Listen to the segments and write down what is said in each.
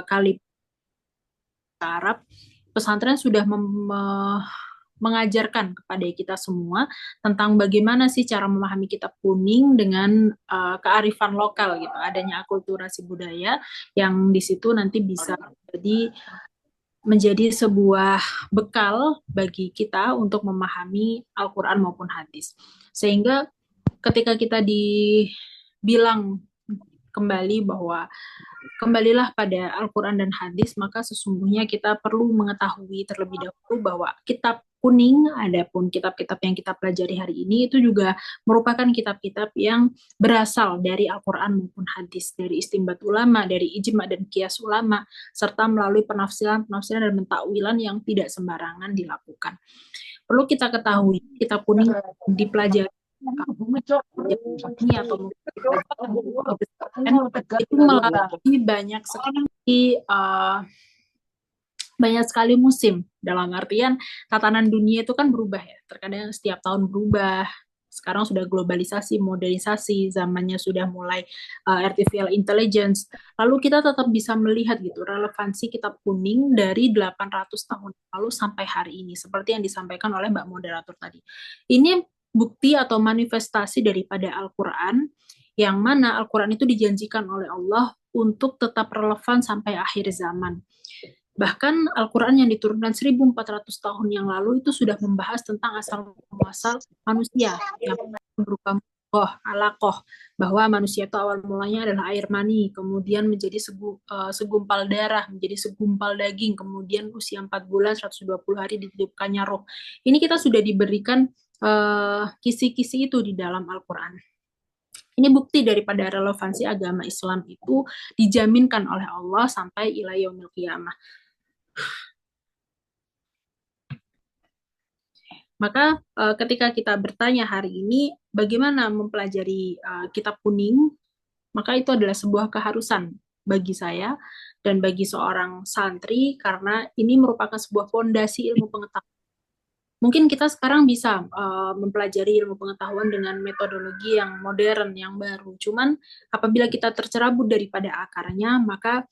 kali Arab, pesantren sudah mengajarkan kepada kita semua tentang bagaimana sih cara memahami kitab kuning dengan kearifan lokal gitu. Adanya akulturasi budaya yang di situ nanti bisa menjadi sebuah bekal bagi kita untuk memahami Al-Quran maupun hadis. Sehingga ketika kita dibilang kembali bahwa kembalilah pada Al-Quran dan hadis, maka sesungguhnya kita perlu mengetahui terlebih dahulu bahwa kitab kuning, adapun kitab-kitab yang kita pelajari hari ini, itu juga merupakan kitab-kitab yang berasal dari Al-Quran maupun hadis, dari istimbat ulama, dari ijma dan kias ulama, serta melalui penafsiran-penafsiran dan mentakwilan yang tidak sembarangan dilakukan. Perlu kita ketahui, kitab kuning dipelajari ini atau itu melalui banyak sekali musim, dalam artian tatanan dunia itu kan berubah ya, terkadang setiap tahun berubah. Sekarang sudah globalisasi, modernisasi, zamannya sudah mulai artificial intelligence. Lalu kita tetap bisa melihat gitu relevansi kitab kuning dari 800 tahun lalu sampai hari ini, seperti yang disampaikan oleh Mbak Moderator tadi. Ini bukti atau manifestasi daripada Al-Quran, yang mana Al-Quran itu dijanjikan oleh Allah untuk tetap relevan sampai akhir zaman. Bahkan Al-Quran yang diturunkan 1400 tahun yang lalu itu sudah membahas tentang asal-muasal manusia yang berupa alaqoh, bahwa manusia itu awal mulanya adalah air mani, kemudian menjadi segumpal darah, menjadi segumpal daging, kemudian usia 4 bulan 120 hari dititipkannya roh. Ini kita sudah diberikan kisi-kisi itu di dalam Al-Quran. Ini bukti daripada relevansi agama Islam itu dijaminkan oleh Allah sampai ila yaumil qiyamah. Maka ketika kita bertanya hari ini bagaimana mempelajari kitab kuning, maka itu adalah sebuah keharusan bagi saya dan bagi seorang santri, karena ini merupakan sebuah fondasi ilmu pengetahuan. Mungkin kita sekarang bisa mempelajari ilmu pengetahuan dengan metodologi yang modern, yang baru. Cuman apabila kita tercerabut daripada akarnya, maka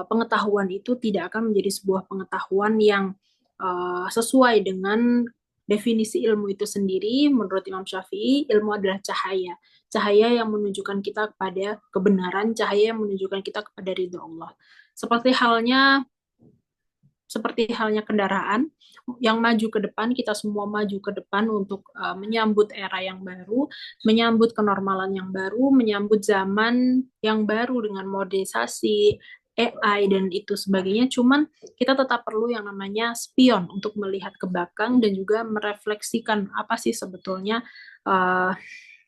pengetahuan itu tidak akan menjadi sebuah pengetahuan yang sesuai dengan definisi ilmu itu sendiri. Menurut Imam Syafi'i, ilmu adalah cahaya. Cahaya yang menunjukkan kita kepada kebenaran, cahaya yang menunjukkan kita kepada ridho Allah. Seperti halnya kendaraan yang maju ke depan, kita semua maju ke depan untuk menyambut era yang baru, menyambut kenormalan yang baru, menyambut zaman yang baru dengan modernisasi, AI, dan itu sebagainya. Cuman kita tetap perlu yang namanya spion untuk melihat ke belakang dan juga merefleksikan apa sih sebetulnya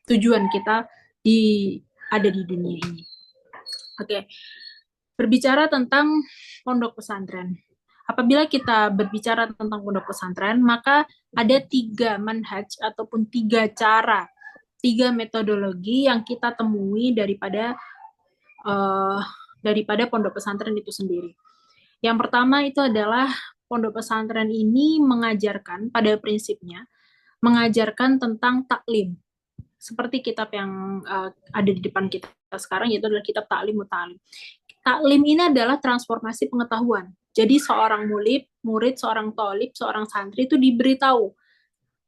tujuan kita ada di dunia ini. Oke, berbicara tentang pondok pesantren. Apabila kita berbicara tentang pondok pesantren, maka ada 3 manhaj ataupun 3 cara, 3 metodologi yang kita temui daripada pondok pesantren itu sendiri. Yang pertama itu adalah pondok pesantren ini mengajarkan, pada prinsipnya, mengajarkan tentang taklim. Seperti kitab yang ada di depan kita sekarang, yaitu adalah kitab Ta'lim Muta'alim. Taklim ini adalah transformasi pengetahuan. Jadi seorang murid, seorang tolib, seorang santri itu diberitahu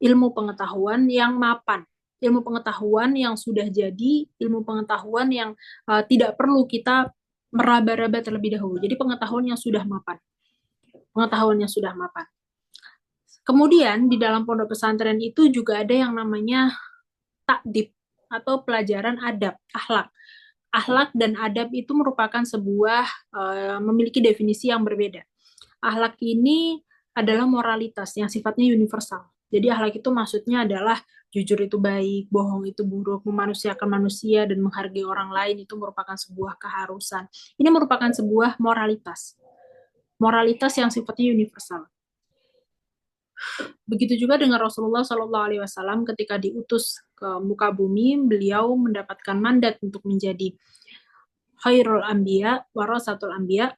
ilmu pengetahuan yang mapan, ilmu pengetahuan yang sudah jadi, ilmu pengetahuan yang tidak perlu kita meraba-raba terlebih dahulu. Jadi pengetahuan yang sudah mapan. Kemudian di dalam pondok pesantren itu juga ada yang namanya takdib atau pelajaran adab, akhlak. Akhlak dan adab itu merupakan sebuah memiliki definisi yang berbeda. Akhlak ini adalah moralitas yang sifatnya universal. Jadi akhlak itu maksudnya adalah jujur itu baik, bohong itu buruk, memanusiakan manusia dan menghargai orang lain itu merupakan sebuah keharusan. Ini merupakan sebuah moralitas. Moralitas yang sifatnya universal. Begitu juga dengan Rasulullah SAW ketika diutus ke muka bumi, beliau mendapatkan mandat untuk menjadi khairul anbiya, warasatul anbiya.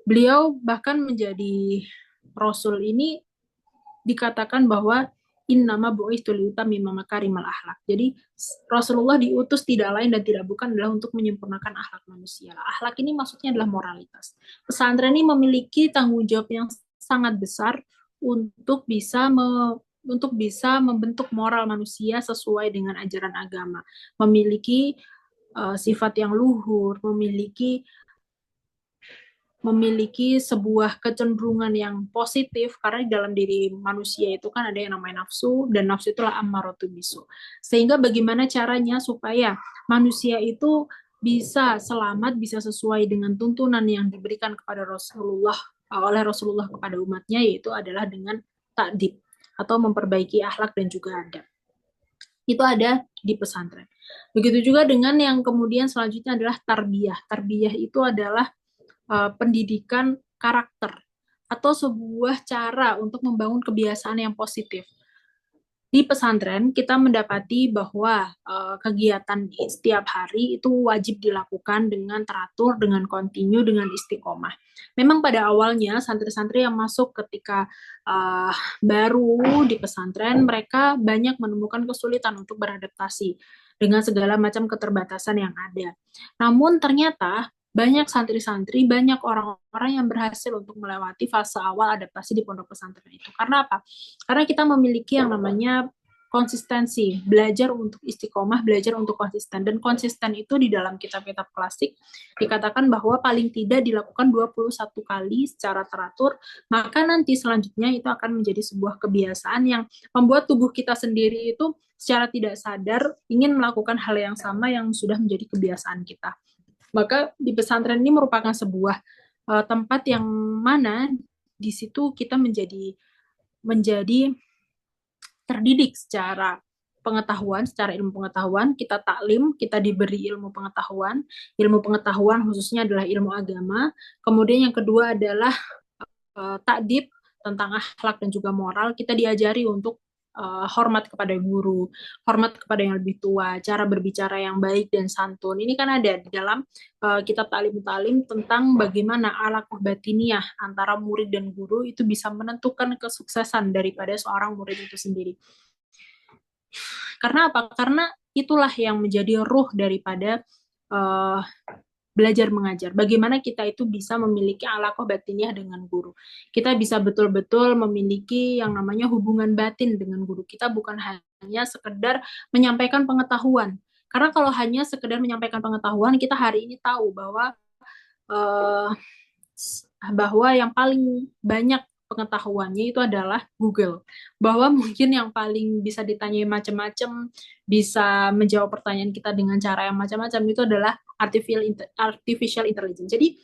Beliau bahkan menjadi Rasul ini dikatakan bahwa innama bu'istu liutammima makarimal akhlak. Jadi Rasulullah diutus tidak lain dan tidak bukan adalah untuk menyempurnakan akhlak manusia. Akhlak ini maksudnya adalah moralitas. Pesantren ini memiliki tanggung jawab yang sangat besar untuk bisa membentuk moral manusia sesuai dengan ajaran agama, memiliki sifat yang luhur, memiliki sebuah kecenderungan yang positif, karena di dalam diri manusia itu kan ada yang namanya nafsu, dan nafsu itulah ammaratu bisu. Sehingga bagaimana caranya supaya manusia itu bisa selamat, bisa sesuai dengan tuntunan yang diberikan kepada Rasulullah, oleh Rasulullah kepada umatnya, yaitu adalah dengan takdib atau memperbaiki akhlak dan juga adab. Itu ada di pesantren. Begitu juga dengan yang kemudian selanjutnya adalah tarbiyah. Tarbiyah itu adalah pendidikan karakter atau sebuah cara untuk membangun kebiasaan yang positif. Di pesantren kita mendapati bahwa kegiatan setiap hari itu wajib dilakukan dengan teratur, dengan kontinu, dengan istiqomah. Memang pada awalnya santri-santri yang masuk ketika baru di pesantren, mereka banyak menemukan kesulitan untuk beradaptasi dengan segala macam keterbatasan yang ada. Namun ternyata banyak santri-santri, banyak orang-orang yang berhasil untuk melewati fase awal adaptasi di pondok pesantren itu. Karena apa? Karena kita memiliki yang namanya konsistensi, belajar untuk istiqomah, belajar untuk konsisten. Dan konsisten itu di dalam kitab-kitab klasik dikatakan bahwa paling tidak dilakukan 21 kali secara teratur, maka nanti selanjutnya itu akan menjadi sebuah kebiasaan yang membuat tubuh kita sendiri itu secara tidak sadar ingin melakukan hal yang sama yang sudah menjadi kebiasaan kita. Maka di pesantren ini merupakan sebuah tempat yang mana di situ kita menjadi terdidik secara pengetahuan, secara ilmu pengetahuan, kita taklim, kita diberi ilmu pengetahuan khususnya adalah ilmu agama. Kemudian yang kedua adalah takdib tentang akhlak dan juga moral, kita diajari untuk hormat kepada guru, hormat kepada yang lebih tua, cara berbicara yang baik dan santun. Ini kan ada di dalam kitab Ta'lim tentang bagaimana alaqah batiniyah antara murid dan guru itu bisa menentukan kesuksesan daripada seorang murid itu sendiri. Karena apa? Karena itulah yang menjadi ruh daripada belajar mengajar. Bagaimana kita itu bisa memiliki alaqah batiniah dengan guru. Kita bisa betul-betul memiliki yang namanya hubungan batin dengan guru. Kita bukan hanya sekedar menyampaikan pengetahuan. Karena kalau hanya sekedar menyampaikan pengetahuan, kita hari ini tahu bahwa yang paling banyak pengetahuannya itu adalah Google. Bahwa mungkin yang paling bisa ditanyai macam-macam, bisa menjawab pertanyaan kita dengan cara yang macam-macam itu adalah artificial intelligence. Jadi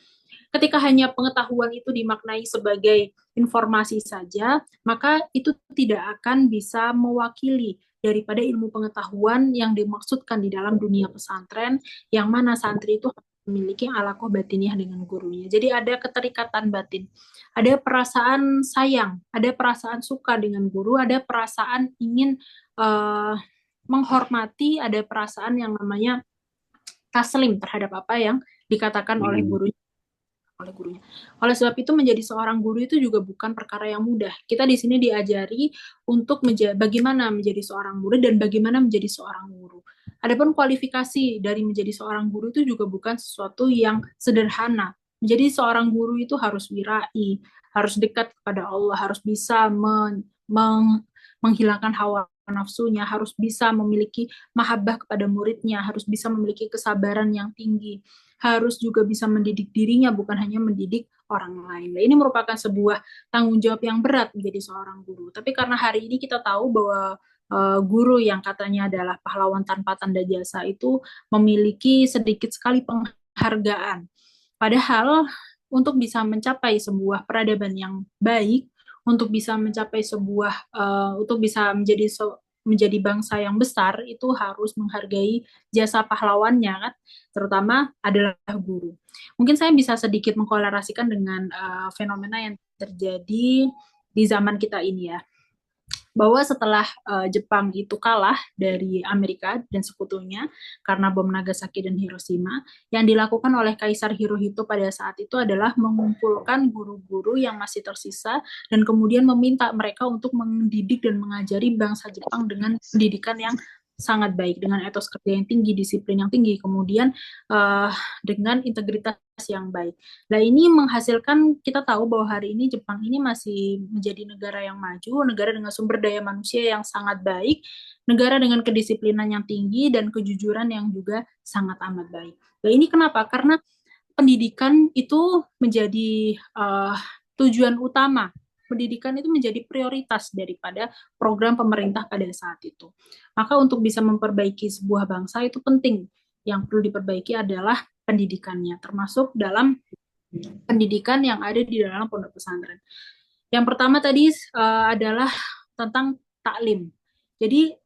ketika hanya pengetahuan itu dimaknai sebagai informasi saja, maka itu tidak akan bisa mewakili daripada ilmu pengetahuan yang dimaksudkan di dalam dunia pesantren, yang mana santri itu memiliki alaqah batiniah dengan gurunya. Jadi ada keterikatan batin, ada perasaan sayang, ada perasaan suka dengan guru, ada perasaan ingin menghormati, ada perasaan yang namanya taslim terhadap apa yang dikatakan oleh gurunya. Oleh sebab itu menjadi seorang guru itu juga bukan perkara yang mudah. Kita di sini diajari untuk bagaimana menjadi seorang murid dan bagaimana menjadi seorang guru. Adapun kualifikasi dari menjadi seorang guru itu juga bukan sesuatu yang sederhana. Menjadi seorang guru itu harus wirai, harus dekat kepada Allah, harus bisa menghilangkan hawa nafsunya, harus bisa memiliki mahabbah kepada muridnya, harus bisa memiliki kesabaran yang tinggi, harus juga bisa mendidik dirinya, bukan hanya mendidik orang lain. Nah, ini merupakan sebuah tanggung jawab yang berat menjadi seorang guru. Tapi karena hari ini kita tahu bahwa guru yang katanya adalah pahlawan tanpa tanda jasa itu memiliki sedikit sekali penghargaan. Padahal untuk bisa mencapai sebuah peradaban yang baik, untuk bisa mencapai untuk bisa menjadi bangsa yang besar, itu harus menghargai jasa pahlawannya kan, terutama adalah guru. Mungkin saya bisa sedikit mengkolerasikan dengan fenomena yang terjadi di zaman kita ini ya. bahwa setelah Jepang itu kalah dari Amerika dan sekutunya karena bom Nagasaki dan Hiroshima, yang dilakukan oleh Kaisar Hirohito pada saat itu adalah mengumpulkan guru-guru yang masih tersisa dan kemudian meminta mereka untuk mendidik dan mengajari bangsa Jepang dengan pendidikan yang sangat baik, dengan etos kerja yang tinggi, disiplin yang tinggi, kemudian dengan integritas yang baik. Nah, ini menghasilkan, kita tahu bahwa hari ini Jepang ini masih menjadi negara yang maju, negara dengan sumber daya manusia yang sangat baik, negara dengan kedisiplinan yang tinggi dan kejujuran yang juga sangat amat baik. Nah, ini kenapa? Karena pendidikan itu menjadi tujuan utama. Pendidikan itu menjadi prioritas daripada program pemerintah pada saat itu. Maka untuk bisa memperbaiki sebuah bangsa itu penting. Yang perlu diperbaiki adalah pendidikannya, termasuk dalam pendidikan yang ada di dalam pondok pesantren. Yang pertama tadi adalah tentang taklim. Jadi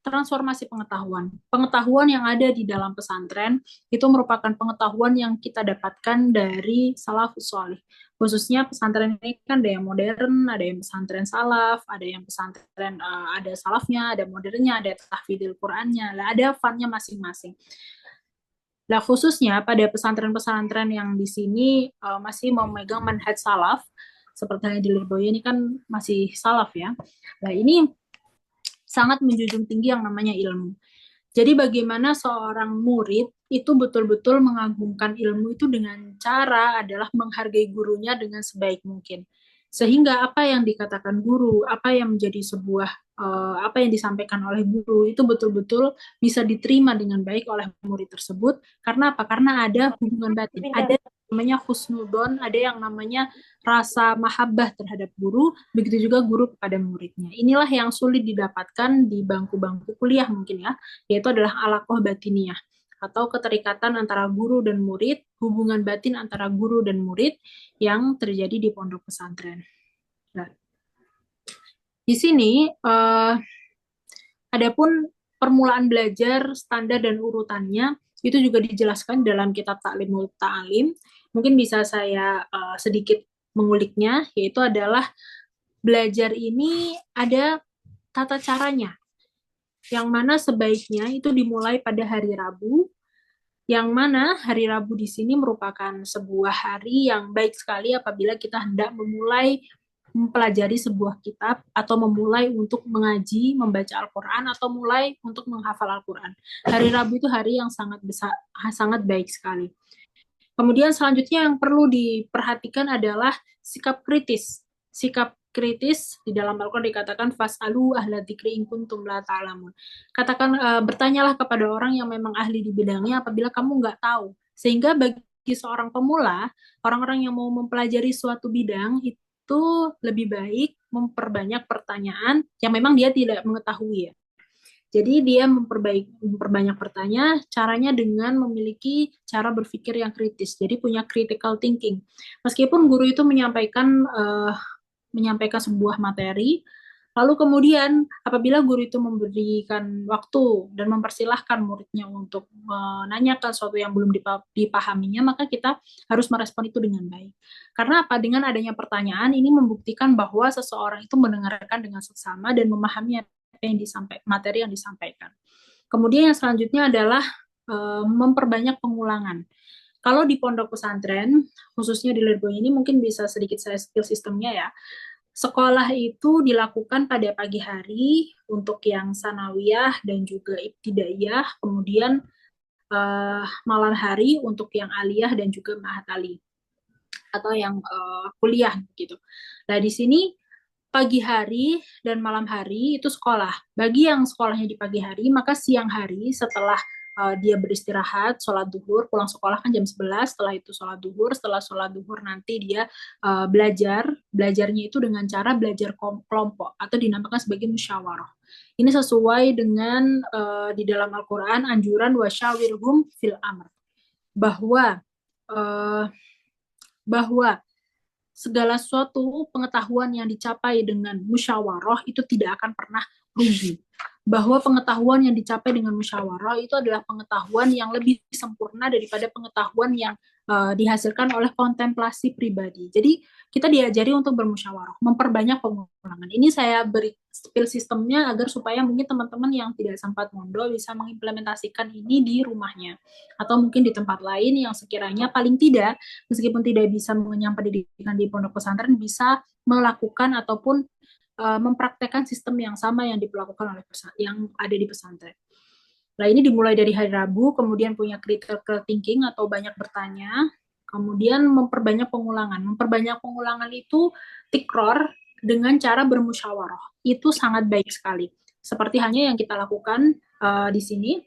transformasi pengetahuan. Pengetahuan yang ada di dalam pesantren itu merupakan pengetahuan yang kita dapatkan dari salafus sholih. Khususnya pesantren ini kan ada yang modern, ada yang pesantren salaf, ada yang pesantren ada salafnya, ada modernnya, ada tahfidzul Qur'annya, ada funnya masing-masing. Nah, khususnya pada pesantren-pesantren yang di sini masih memegang manhaj salaf, seperti di Lirboyo ini kan masih salaf ya. Nah, ini sangat menjunjung tinggi yang namanya ilmu. Jadi bagaimana seorang murid itu betul-betul mengagungkan ilmu itu dengan cara adalah menghargai gurunya dengan sebaik mungkin. Sehingga apa yang dikatakan guru, apa yang menjadi sebuah apa yang disampaikan oleh guru itu betul-betul bisa diterima dengan baik oleh murid tersebut. Karena apa? Karena ada hubungan batin, ada namanya husnudon, ada yang namanya rasa mahabbah terhadap guru, begitu juga guru kepada muridnya. Inilah yang sulit didapatkan di bangku-bangku kuliah mungkin ya, yaitu adalah alaqah batiniyah atau keterikatan antara guru dan murid, hubungan batin antara guru dan murid yang terjadi di pondok pesantren. Nah, di sini adapun permulaan belajar, standar dan urutannya itu juga dijelaskan dalam kitab Ta'limul Ta'alim. Mungkin bisa saya sedikit menguliknya, yaitu adalah belajar ini ada tata caranya, yang mana sebaiknya itu dimulai pada hari Rabu, yang mana hari Rabu di sini merupakan sebuah hari yang baik sekali apabila kita hendak memulai mempelajari sebuah kitab atau memulai untuk mengaji, membaca Al-Quran atau mulai untuk menghafal Al-Quran. Hari Rabu itu hari yang sangat besar, sangat baik sekali. Kemudian selanjutnya yang perlu diperhatikan adalah sikap kritis. Sikap kritis di dalam Al-Quran dikatakan fas'alu ahla dzikri in kuntum la ta'lamun. Katakan bertanyalah kepada orang yang memang ahli di bidangnya apabila kamu nggak tahu. Sehingga bagi seorang pemula, orang-orang yang mau mempelajari suatu bidang itu lebih baik memperbanyak pertanyaan yang memang dia tidak mengetahui ya. Jadi dia memperbanyak pertanyaan, caranya dengan memiliki cara berpikir yang kritis. Jadi punya critical thinking. Meskipun guru itu menyampaikan sebuah materi, lalu kemudian apabila guru itu memberikan waktu dan mempersilahkan muridnya untuk menanyakan sesuatu yang belum dipahaminya, maka kita harus merespon itu dengan baik. Karena apa? Dengan adanya pertanyaan ini membuktikan bahwa seseorang itu mendengarkan dengan seksama dan memahami yang materi yang disampaikan. Kemudian yang selanjutnya adalah memperbanyak pengulangan. Kalau di pondok pesantren, khususnya di Lirboyo ini mungkin bisa sedikit saya spill sistemnya ya. Sekolah itu dilakukan pada pagi hari untuk yang sanawiyah dan juga ibtidaiyah, kemudian malam hari untuk yang aliyah dan juga ma'had ali atau yang kuliah gitu. Nah, di sini pagi hari dan malam hari itu sekolah. Bagi yang sekolahnya di pagi hari, maka siang hari setelah dia beristirahat, sholat duhur, pulang sekolah kan jam 11, setelah itu sholat duhur, setelah sholat duhur nanti dia belajarnya itu dengan cara belajar kelompok atau dinamakan sebagai musyawarah. Ini sesuai dengan di dalam Al-Quran anjuran wasyawirhum fil amr, bahwa segala suatu pengetahuan yang dicapai dengan musyawarah itu tidak akan pernah rugi. Bahwa pengetahuan yang dicapai dengan musyawarah itu adalah pengetahuan yang lebih sempurna daripada pengetahuan yang dihasilkan oleh kontemplasi pribadi. Jadi kita diajari untuk bermusyawarah, memperbanyak pengulangan. Ini saya beri spill sistemnya agar supaya mungkin teman-teman yang tidak sempat mondok bisa mengimplementasikan ini di rumahnya atau mungkin di tempat lain yang sekiranya paling tidak meskipun tidak bisa mengenyam pendidikan di pondok pesantren bisa melakukan ataupun mempraktekkan sistem yang sama yang dilakukan oleh yang ada di pesantren. Nah, ini dimulai dari hari Rabu, kemudian punya critical thinking atau banyak bertanya, kemudian memperbanyak pengulangan. Memperbanyak pengulangan itu tikror dengan cara bermusyawarah. Itu sangat baik sekali. Seperti hanya yang kita lakukan di sini,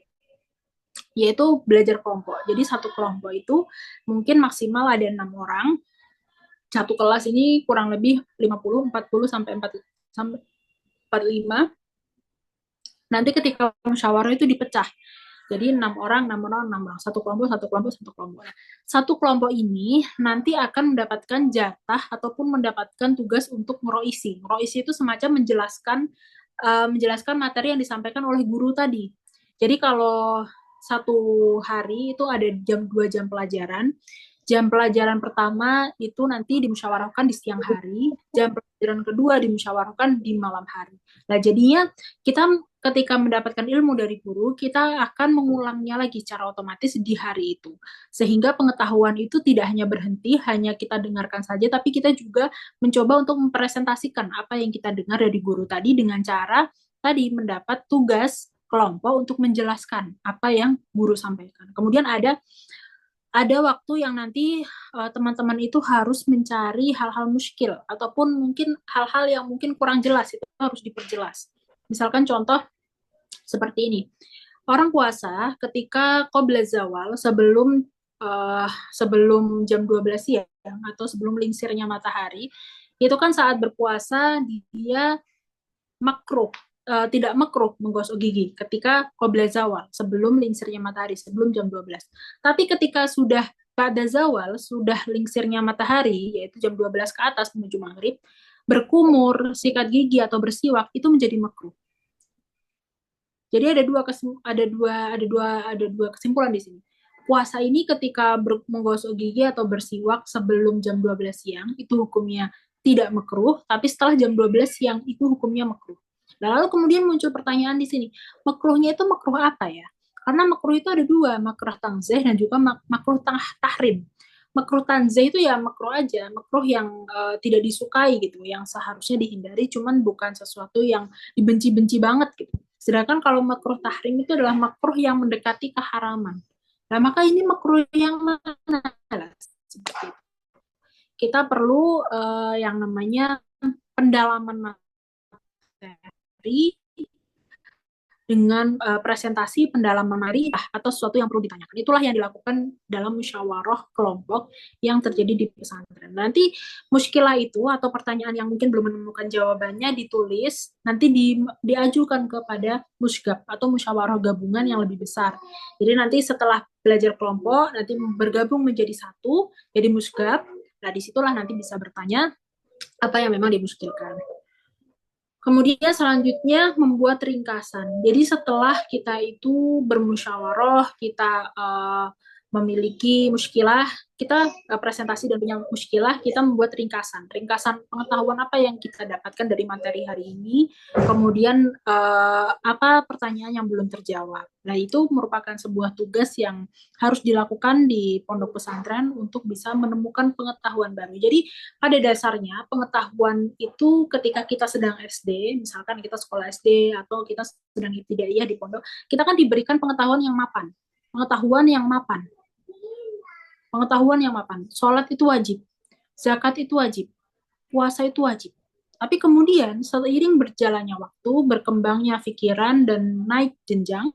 yaitu belajar kelompok. Jadi satu kelompok itu mungkin maksimal ada 6 orang. Satu kelas ini kurang lebih 50, 40 sampai 45. Nanti ketika musyawarah itu dipecah. Jadi 6 orang, 6 orang, 6 orang. Satu kelompok, satu kelompok, satu kelompok. Satu kelompok ini nanti akan mendapatkan jatah ataupun mendapatkan tugas untuk meroisi. Meroisi itu semacam menjelaskan materi yang disampaikan oleh guru tadi. Jadi kalau satu hari itu ada 2 jam pelajaran. Jam pelajaran pertama itu nanti dimusyawarahkan di siang hari, jam pelajaran kedua dimusyawarahkan di malam hari. Nah, jadinya kita ketika mendapatkan ilmu dari guru, kita akan mengulangnya lagi secara otomatis di hari itu. Sehingga pengetahuan itu tidak hanya berhenti, hanya kita dengarkan saja, tapi kita juga mencoba untuk mempresentasikan apa yang kita dengar dari guru tadi dengan cara tadi mendapat tugas kelompok untuk menjelaskan apa yang guru sampaikan. Kemudian ada waktu yang nanti teman-teman itu harus mencari hal-hal muskil ataupun mungkin hal-hal yang mungkin kurang jelas itu harus diperjelas. Misalkan contoh seperti ini. Orang puasa ketika qobla zawal sebelum jam 12 siang atau sebelum lingsirnya matahari, itu kan saat berpuasa dia makruh tidak makruh menggosok gigi ketika qobla zawal sebelum lingsirnya matahari sebelum jam 12. Tapi ketika sudah pada zawal sudah lingsirnya matahari yaitu jam 12 ke atas menuju maghrib berkumur, sikat gigi atau bersiwak itu menjadi makruh. Jadi ada dua kesimpulan di sini. Puasa ini ketika menggosok gigi atau bersiwak sebelum jam 12 siang itu hukumnya tidak makruh, tapi setelah jam 12 siang itu hukumnya makruh. Nah, lalu kemudian muncul pertanyaan di sini, makruhnya itu makruh apa ya? Karena makruh itu ada dua, makruh tanzih dan juga makruh tahrim. Makruh tanzih itu ya makruh aja, makruh yang tidak disukai gitu, yang seharusnya dihindari, cuman bukan sesuatu yang dibenci-benci banget gitu. Sedangkan kalau makruh tahrim itu adalah makruh yang mendekati keharaman. Nah, maka ini makruh yang mana? Seperti itu. Kita perlu yang namanya pendalaman materi dengan presentasi pendalaman materi atau sesuatu yang perlu ditanyakan. Itulah yang dilakukan dalam musyawarah kelompok yang terjadi di pesantren. Nanti muskilah itu atau pertanyaan yang mungkin belum menemukan jawabannya ditulis, nanti diajukan kepada musgab atau musyawarah gabungan yang lebih besar. Jadi nanti setelah belajar kelompok, nanti bergabung menjadi satu, jadi musgab. Nah, disitulah nanti bisa bertanya apa yang memang dimuskilkan. Kemudian selanjutnya membuat ringkasan. Jadi setelah kita itu bermusyawarah, kita memiliki muskilah, kita presentasi dan punya muskilah, kita membuat ringkasan. Ringkasan pengetahuan apa yang kita dapatkan dari materi hari ini, kemudian apa pertanyaan yang belum terjawab. Nah, itu merupakan sebuah tugas yang harus dilakukan di pondok pesantren untuk bisa menemukan pengetahuan baru. Jadi pada dasarnya pengetahuan itu ketika kita sedang SD, misalkan kita sekolah SD atau kita sedang ibtidaiyah di pondok, kita kan diberikan pengetahuan yang mapan. Pengetahuan yang mapan. Pengetahuan yang mapan. Sholat itu wajib. Zakat itu wajib. Puasa itu wajib. Tapi kemudian seiring berjalannya waktu, berkembangnya pikiran dan naik jenjang,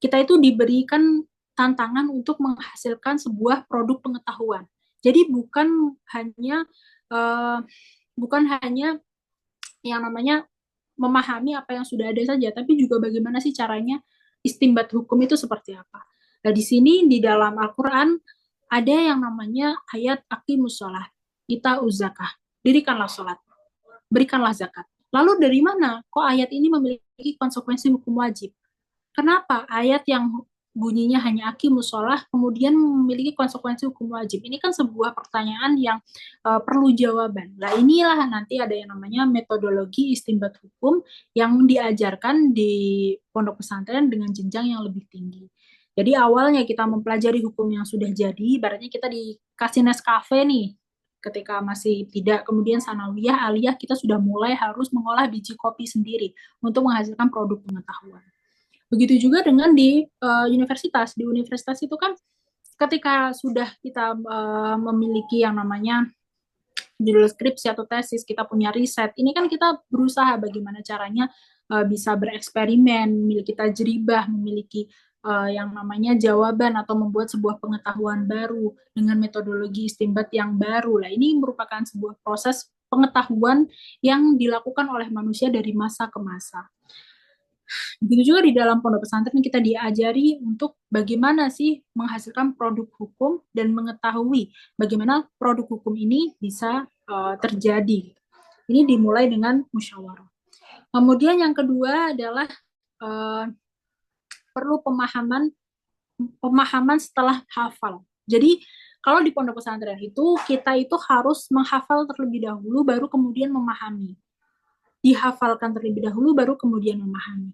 kita itu diberikan tantangan untuk menghasilkan sebuah produk pengetahuan. Jadi bukan hanya yang namanya memahami apa yang sudah ada saja, tapi juga bagaimana sih caranya istimbat hukum itu seperti apa. Nah, di sini di dalam Al-Quran ada yang namanya ayat aqimus sholah, ita zakah, dirikanlah sholat, berikanlah zakat. Lalu dari mana kok ayat ini memiliki konsekuensi hukum wajib? Kenapa ayat yang bunyinya hanya aqimus shalah, kemudian memiliki konsekuensi hukum wajib. Ini kan sebuah pertanyaan yang perlu jawaban. Nah, inilah nanti ada yang namanya metodologi istinbat hukum yang diajarkan di pondok pesantren dengan jenjang yang lebih tinggi. Jadi awalnya kita mempelajari hukum yang sudah jadi, ibaratnya kita dikasih Nescafe nih, ketika masih tidak, kemudian sanawiyah, aliyah, kita sudah mulai harus mengolah biji kopi sendiri untuk menghasilkan produk pengetahuan. Begitu juga dengan di universitas. Di universitas itu kan ketika sudah kita memiliki yang namanya judul skripsi atau tesis, kita punya riset, ini kan kita berusaha bagaimana caranya bisa bereksperimen, memiliki tajribah, memiliki yang namanya jawaban atau membuat sebuah pengetahuan baru dengan metodologi istinbat yang baru. Nah, ini merupakan sebuah proses pengetahuan yang dilakukan oleh manusia dari masa ke masa. Begitu juga di dalam pondok pesantren kita diajari untuk bagaimana sih menghasilkan produk hukum dan mengetahui bagaimana produk hukum ini bisa terjadi. Ini dimulai dengan musyawarah. Kemudian yang kedua adalah uh, perlu pemahaman setelah hafal. Jadi kalau di pondok pesantren itu kita itu harus menghafal terlebih dahulu baru kemudian memahami. Dihafalkan terlebih dahulu baru kemudian memahami.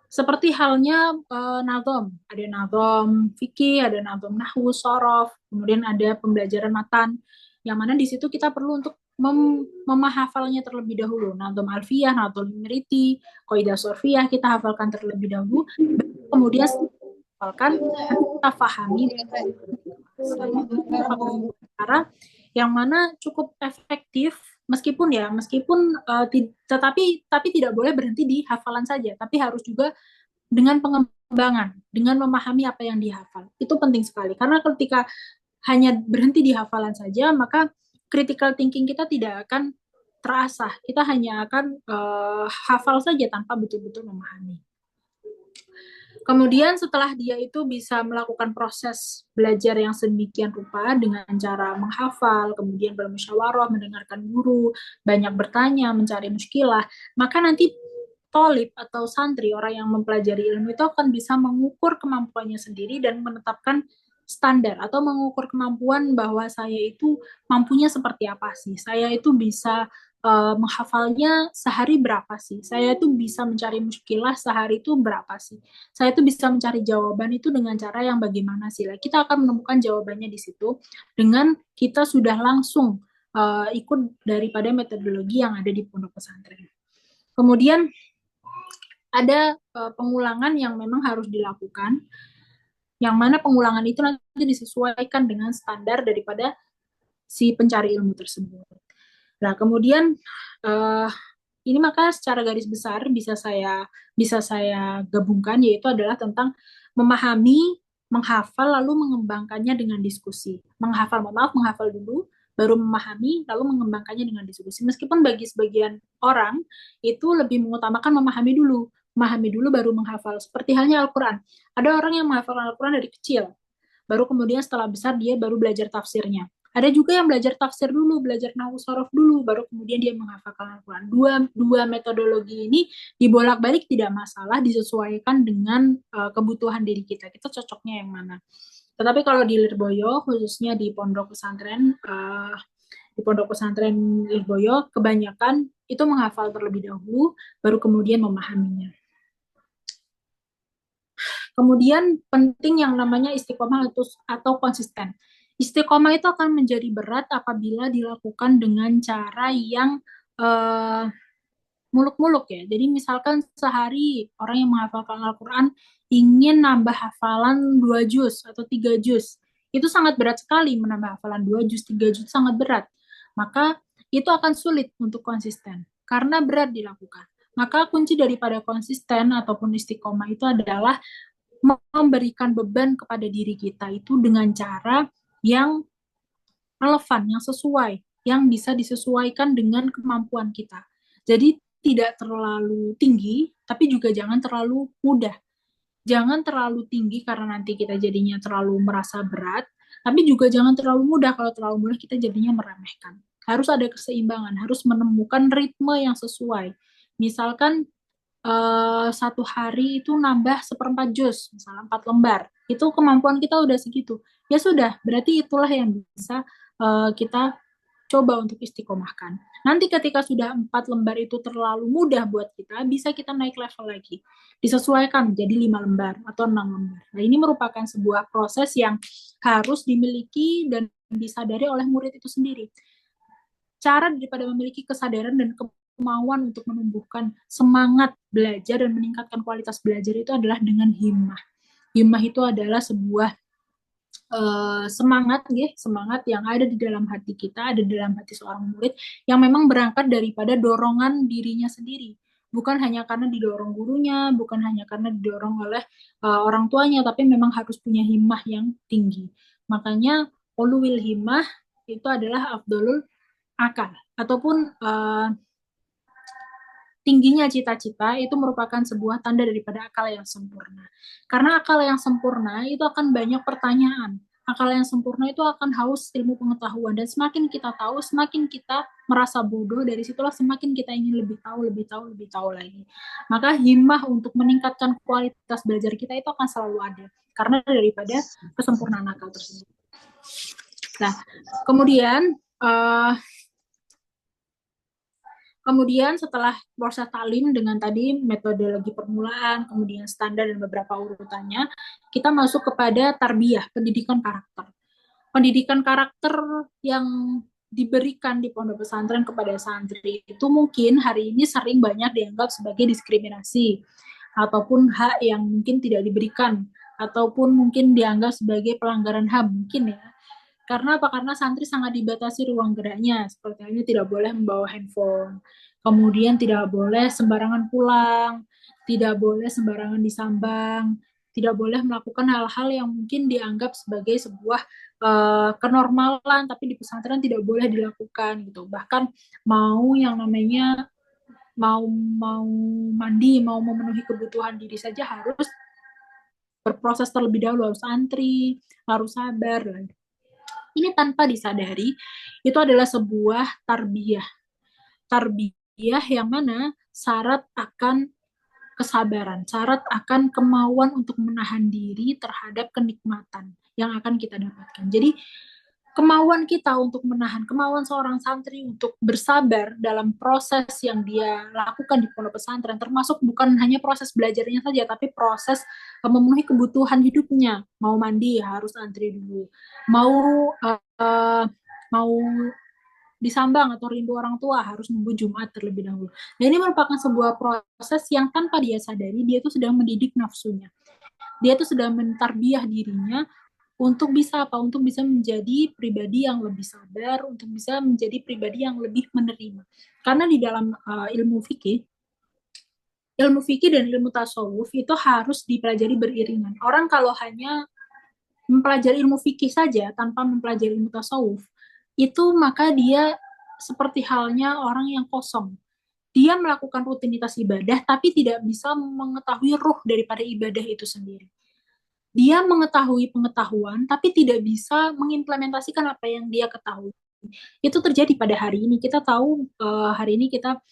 Seperti halnya nazom, ada nazom fikih, ada nazom nahwu, sorof, kemudian ada pembelajaran matan, yang mana di situ kita perlu untuk memahafalnya terlebih dahulu. Nazom alfiyah, nazom miriti, kaidah sorfiyah kita hafalkan terlebih dahulu, kemudian hafalkan kita pahami cara yang mana cukup efektif meskipun tetapi tidak boleh berhenti di hafalan saja, tapi harus juga dengan pengembangan, dengan memahami apa yang dihafal. Itu penting sekali karena ketika hanya berhenti di hafalan saja, maka critical thinking kita tidak akan terasah. Kita hanya akan hafal saja tanpa betul-betul memahami. Kemudian setelah dia itu bisa melakukan proses belajar yang sedemikian rupa dengan cara menghafal, kemudian bermusyawarah, mendengarkan guru, banyak bertanya, mencari muskilah, maka nanti tolib atau santri, orang yang mempelajari ilmu itu akan bisa mengukur kemampuannya sendiri dan menetapkan standar atau mengukur kemampuan bahwa saya itu mampunya seperti apa sih. Saya itu bisa menghafalnya sehari berapa sih? Saya itu bisa mencari muskilah sehari itu berapa sih? Saya itu bisa mencari jawaban itu dengan cara yang bagaimana sih? Kita akan menemukan jawabannya di situ dengan kita sudah langsung ikut daripada metodologi yang ada di pondok pesantren. Kemudian ada pengulangan yang memang harus dilakukan, yang mana pengulangan itu nanti disesuaikan dengan standar daripada si pencari ilmu tersebut. Nah, kemudian ini maka secara garis besar bisa saya gabungkan, yaitu adalah tentang memahami, menghafal, lalu mengembangkannya dengan diskusi. Menghafal dulu, baru memahami, lalu mengembangkannya dengan diskusi. Meskipun bagi sebagian orang itu lebih mengutamakan memahami dulu baru menghafal. Seperti halnya Al-Quran. Ada orang yang menghafalkan Al-Quran dari kecil, baru kemudian setelah besar dia baru belajar tafsirnya. Ada juga yang belajar tafsir dulu, belajar nahwu sorof dulu, baru kemudian dia menghafalkan Al-Quran. Dua metodologi ini dibolak-balik tidak masalah, disesuaikan dengan kebutuhan diri kita. Kita cocoknya yang mana. Tetapi kalau di Lirboyo, khususnya di pondok pesantren Lirboyo, kebanyakan itu menghafal terlebih dahulu, baru kemudian memahaminya. Kemudian penting yang namanya istiqomah atau konsisten. Istiqomah itu akan menjadi berat apabila dilakukan dengan cara yang muluk-muluk ya. Jadi misalkan sehari orang yang menghafalkan Al-Quran ingin nambah hafalan 2 juz atau 3 juz. Itu sangat berat sekali, menambah hafalan 2 juz, 3 juz sangat berat. Maka itu akan sulit untuk konsisten karena berat dilakukan. Maka kunci daripada konsisten ataupun istiqomah itu adalah memberikan beban kepada diri kita itu dengan cara yang relevan, yang sesuai, yang bisa disesuaikan dengan kemampuan kita. Jadi tidak terlalu tinggi, tapi juga jangan terlalu mudah. Jangan terlalu tinggi karena nanti kita jadinya terlalu merasa berat, tapi juga jangan terlalu mudah. Kalau terlalu mudah kita jadinya meremehkan. Harus ada keseimbangan, harus menemukan ritme yang sesuai. Misalkan satu hari itu nambah seperempat juz, misalnya 4 lembar, itu kemampuan kita udah segitu. Ya sudah, berarti itulah yang bisa kita coba untuk istiqomahkan. Nanti ketika sudah 4 lembar itu terlalu mudah buat kita, bisa kita naik level lagi. Disesuaikan jadi 5 lembar atau 6 lembar. Nah, ini merupakan sebuah proses yang harus dimiliki dan disadari oleh murid itu sendiri. Cara daripada memiliki kesadaran dan kemauan untuk menumbuhkan semangat belajar dan meningkatkan kualitas belajar itu adalah dengan himmah. Himmah itu adalah sebuah semangat, ya, semangat yang ada di dalam hati kita, ada di dalam hati seorang murid yang memang berangkat daripada dorongan dirinya sendiri. Bukan hanya karena didorong gurunya, bukan hanya karena didorong oleh orang tuanya, tapi memang harus punya himmah yang tinggi. Makanya ulul himmah itu adalah afdolul akal ataupun tingginya cita-cita itu merupakan sebuah tanda daripada akal yang sempurna. Karena akal yang sempurna itu akan banyak pertanyaan. Akal yang sempurna itu akan haus ilmu pengetahuan. Dan semakin kita tahu, semakin kita merasa bodoh. Dari situlah semakin kita ingin lebih tahu, lebih tahu, lebih tahu lagi. Maka himmah untuk meningkatkan kualitas belajar kita itu akan selalu ada. Karena daripada kesempurnaan akal tersebut. Nah, kemudian Kemudian setelah proses talim dengan tadi metodologi permulaan, kemudian standar dan beberapa urutannya, kita masuk kepada tarbiyah, pendidikan karakter. Pendidikan karakter yang diberikan di pondok pesantren kepada santri itu mungkin hari ini sering banyak dianggap sebagai diskriminasi ataupun hak yang mungkin tidak diberikan ataupun mungkin dianggap sebagai pelanggaran HAM mungkin ya. Karena apa? Karena santri sangat dibatasi ruang geraknya, seperti halnya tidak boleh membawa handphone, kemudian tidak boleh sembarangan pulang, tidak boleh sembarangan disambang, tidak boleh melakukan hal-hal yang mungkin dianggap sebagai sebuah kenormalan, tapi di pesantren tidak boleh dilakukan gitu. Bahkan mau yang namanya mau mau mandi, mau memenuhi kebutuhan diri saja harus berproses terlebih dahulu, harus antri, harus sabar. Ini tanpa disadari, itu adalah sebuah tarbiyah. Tarbiyah yang mana syarat akan kesabaran, syarat akan kemauan untuk menahan diri terhadap kenikmatan yang akan kita dapatkan. Jadi kemauan kita untuk menahan, kemauan seorang santri untuk bersabar dalam proses yang dia lakukan di pondok pesantren, termasuk bukan hanya proses belajarnya saja, tapi proses memenuhi kebutuhan hidupnya. Mau mandi harus antri dulu, mau uh, mau disambang atau rindu orang tua harus nunggu Jumat terlebih dahulu. Nah, ini merupakan sebuah proses yang tanpa dia sadari, dia itu sedang mendidik nafsunya. Dia itu sedang mentarbiah dirinya untuk bisa apa? Untuk bisa menjadi pribadi yang lebih sabar, untuk bisa menjadi pribadi yang lebih menerima. Karena di dalam ilmu fikih dan ilmu tasawuf itu harus dipelajari beriringan. Orang kalau hanya mempelajari ilmu fikih saja tanpa mempelajari ilmu tasawuf, itu maka dia seperti halnya orang yang kosong. Dia melakukan rutinitas ibadah tapi tidak bisa mengetahui ruh daripada ibadah itu sendiri. Dia mengetahui pengetahuan tapi tidak bisa mengimplementasikan apa yang dia ketahui. Itu terjadi pada hari ini. Kita tahu hari ini kita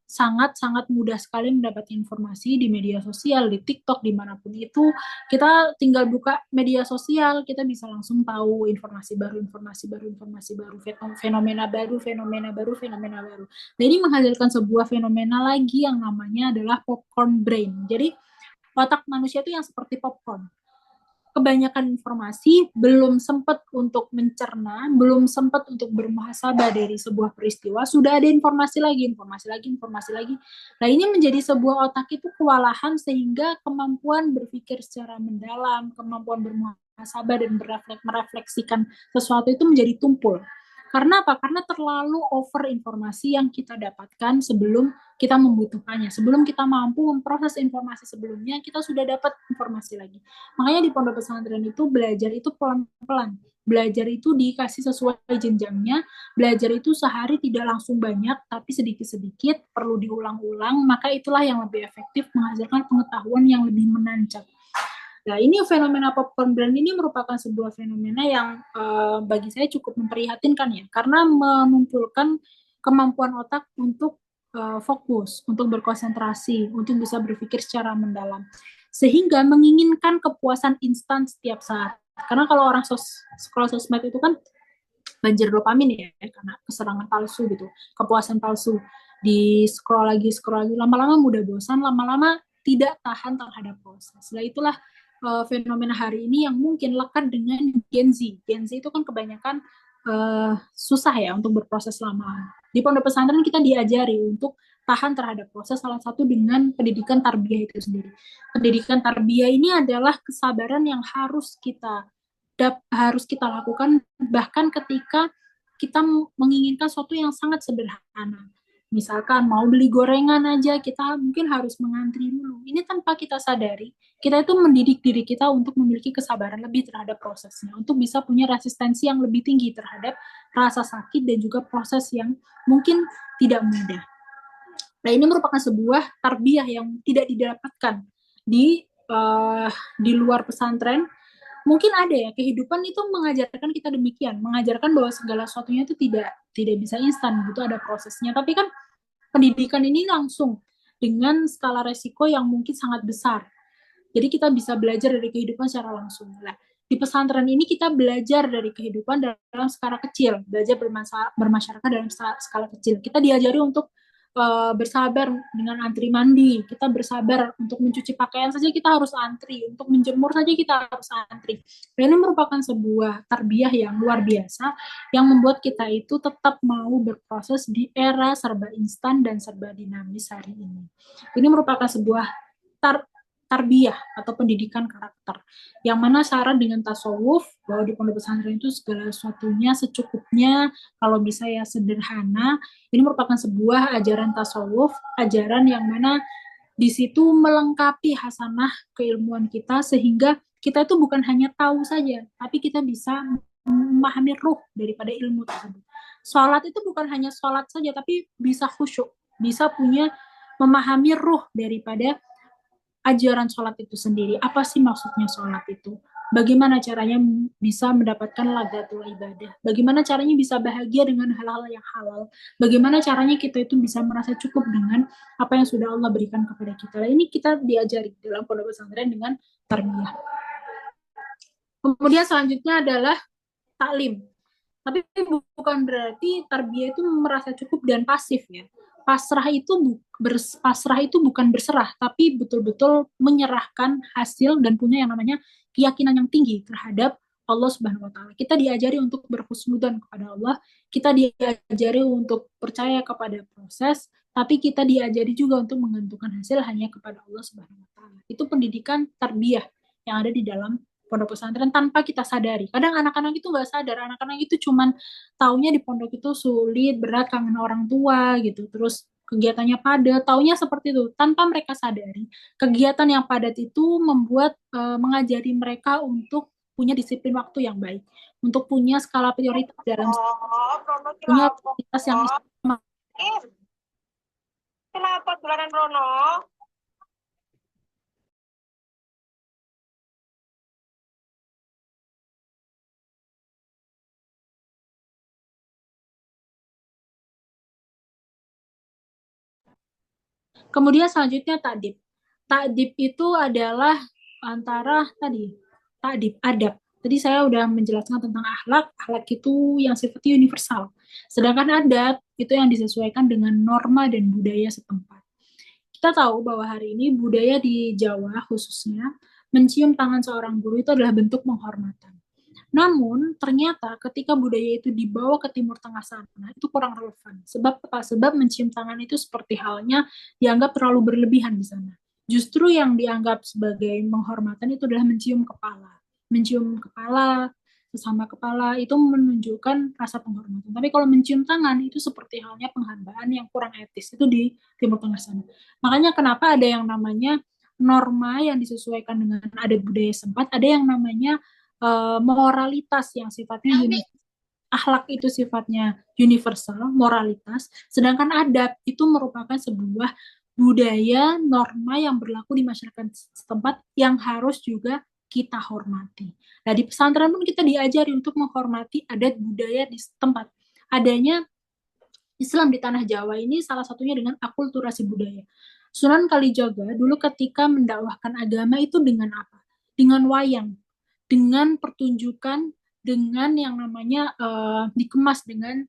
sangat-sangat mudah sekali mendapat informasi di media sosial, di TikTok, dimanapun itu. Kita tinggal buka media sosial, kita bisa langsung tahu informasi baru, informasi baru, informasi baru, fenomena baru, fenomena baru, fenomena baru. Dan ini menghasilkan sebuah fenomena lagi yang namanya adalah popcorn brain. Jadi otak manusia itu yang seperti popcorn. Kebanyakan informasi, belum sempat untuk mencerna, belum sempat untuk bermuhasabah dari sebuah peristiwa, sudah ada informasi lagi, informasi lagi, informasi lagi. Nah, ini menjadi sebuah otak itu kewalahan sehingga kemampuan berpikir secara mendalam, kemampuan bermuhasabah dan merefleksikan sesuatu itu menjadi tumpul. Karena apa? Karena terlalu over informasi yang kita dapatkan sebelum kita membutuhkannya. Sebelum kita mampu memproses informasi sebelumnya, kita sudah dapat informasi lagi. Makanya di pondok pesantren itu belajar itu pelan-pelan. Belajar itu dikasih sesuai jenjangnya. Belajar itu sehari tidak langsung banyak, tapi sedikit-sedikit perlu diulang-ulang. Maka itulah yang lebih efektif menghasilkan pengetahuan yang lebih menancap. Nah, ini fenomena popcorn brand ini merupakan sebuah fenomena yang bagi saya cukup memprihatinkan ya, karena mengumpulkan kemampuan otak untuk fokus, untuk berkonsentrasi, untuk bisa berpikir secara mendalam. Sehingga menginginkan kepuasan instan setiap saat. Karena kalau orang scroll sosmed itu kan banjir dopamin ya, karena kesenangan palsu gitu, kepuasan palsu. Di scroll lagi, lama-lama mudah bosan, lama-lama tidak tahan terhadap proses. Nah itulah fenomena hari ini yang mungkin lekat dengan Gen Z. Gen Z itu kan kebanyakan susah ya untuk berproses lama. Di pondok pesantren kita diajari untuk tahan terhadap proses, salah satu dengan pendidikan tarbiyah itu sendiri. Pendidikan tarbiyah ini adalah kesabaran yang harus kita lakukan bahkan ketika kita menginginkan sesuatu yang sangat sederhana. Misalkan mau beli gorengan aja, kita mungkin harus mengantri dulu. Ini tanpa kita sadari, kita itu mendidik diri kita untuk memiliki kesabaran lebih terhadap prosesnya, untuk bisa punya resistensi yang lebih tinggi terhadap rasa sakit dan juga proses yang mungkin tidak mudah. Nah, ini merupakan sebuah tarbiyah yang tidak didapatkan di luar pesantren. Mungkin ada ya, kehidupan itu mengajarkan kita demikian, mengajarkan bahwa segala sesuatunya itu tidak bisa instan, gitu ada prosesnya. Tapi kan pendidikan ini langsung dengan skala resiko yang mungkin sangat besar. Jadi kita bisa belajar dari kehidupan secara langsung. Nah, di pesantren ini kita belajar dari kehidupan dalam skala kecil, belajar bermasyarakat dalam skala kecil. Kita diajari untuk bersabar dengan antri mandi, kita bersabar untuk mencuci pakaian saja kita harus antri, untuk menjemur saja kita harus antri. Dan ini merupakan sebuah tarbiyah yang luar biasa yang membuat kita itu tetap mau berproses di era serba instan dan serba dinamis hari ini. Ini merupakan sebuah tarbiyah atau pendidikan karakter yang mana syarat dengan tasawuf bahwa di pondok pesantren itu segala sesuatunya secukupnya, kalau bisa ya sederhana. Ini merupakan sebuah ajaran tasawuf, ajaran yang mana di situ melengkapi hasanah keilmuan kita sehingga kita itu bukan hanya tahu saja, tapi kita bisa memahami ruh daripada ilmu tersebut. Sholat itu bukan hanya sholat saja, tapi bisa khusyuk, bisa punya memahami ruh daripada ajaran sholat itu sendiri. Apa sih maksudnya sholat itu? Bagaimana caranya bisa mendapatkan ladatul ibadah? Bagaimana caranya bisa bahagia dengan hal-hal yang halal? Bagaimana caranya kita itu bisa merasa cukup dengan apa yang sudah Allah berikan kepada kita? Nah, ini kita diajari dalam pondok pesantren dengan tarbiyah. Kemudian selanjutnya adalah taklim. Tapi bukan berarti tarbiyah itu merasa cukup dan pasif ya. Pasrah itu bukan berserah, tapi betul-betul menyerahkan hasil dan punya yang namanya keyakinan yang tinggi terhadap Allah Subhanahu wa taala. Kita diajari untuk berhusnudzon kepada Allah, kita diajari untuk percaya kepada proses, tapi kita diajari juga untuk menggantungkan hasil hanya kepada Allah Subhanahu wa taala. Itu pendidikan tarbiyah yang ada di dalam pondok pesantren tanpa kita sadari. Kadang anak-anak itu nggak sadar, anak-anak itu cuman taunya di pondok itu sulit, berat, kangen orang tua gitu. Terus kegiatannya padat, taunya seperti itu tanpa mereka sadari. Kegiatan yang padat itu membuat mengajari mereka untuk punya disiplin waktu yang baik, untuk punya skala prioritas dalam punya prioritas yang istimewa. Kenapa bulanan Rono? Kemudian selanjutnya takdib. Takdib itu adalah antara takdib, adab. Tadi saya udah menjelaskan tentang akhlak. Akhlak itu yang sifatnya universal. Sedangkan adat itu yang disesuaikan dengan norma dan budaya setempat. Kita tahu bahwa hari ini budaya di Jawa khususnya mencium tangan seorang guru itu adalah bentuk penghormatan. Namun, ternyata ketika budaya itu dibawa ke Timur Tengah sana, itu kurang relevan. Sebab apa? Sebab mencium tangan itu seperti halnya dianggap terlalu berlebihan di sana. Justru yang dianggap sebagai penghormatan itu adalah mencium kepala. Mencium kepala, sesama kepala, itu menunjukkan rasa penghormatan. Tapi kalau mencium tangan, itu seperti halnya penghambaan yang kurang etis. Itu di Timur Tengah sana. Makanya kenapa ada yang namanya norma yang disesuaikan dengan adat budaya sempat, ada yang namanya moralitas yang sifatnya akhlak itu sifatnya universal, moralitas, sedangkan adat itu merupakan sebuah budaya, norma yang berlaku di masyarakat setempat yang harus juga kita hormati. Nah, di pesantren pun kita diajari untuk menghormati adat budaya di setempat. Adanya Islam di tanah Jawa ini salah satunya dengan akulturasi budaya. Sunan Kalijaga dulu ketika mendakwahkan agama itu dengan apa? Dengan wayang, dengan pertunjukan, dengan yang namanya dikemas dengan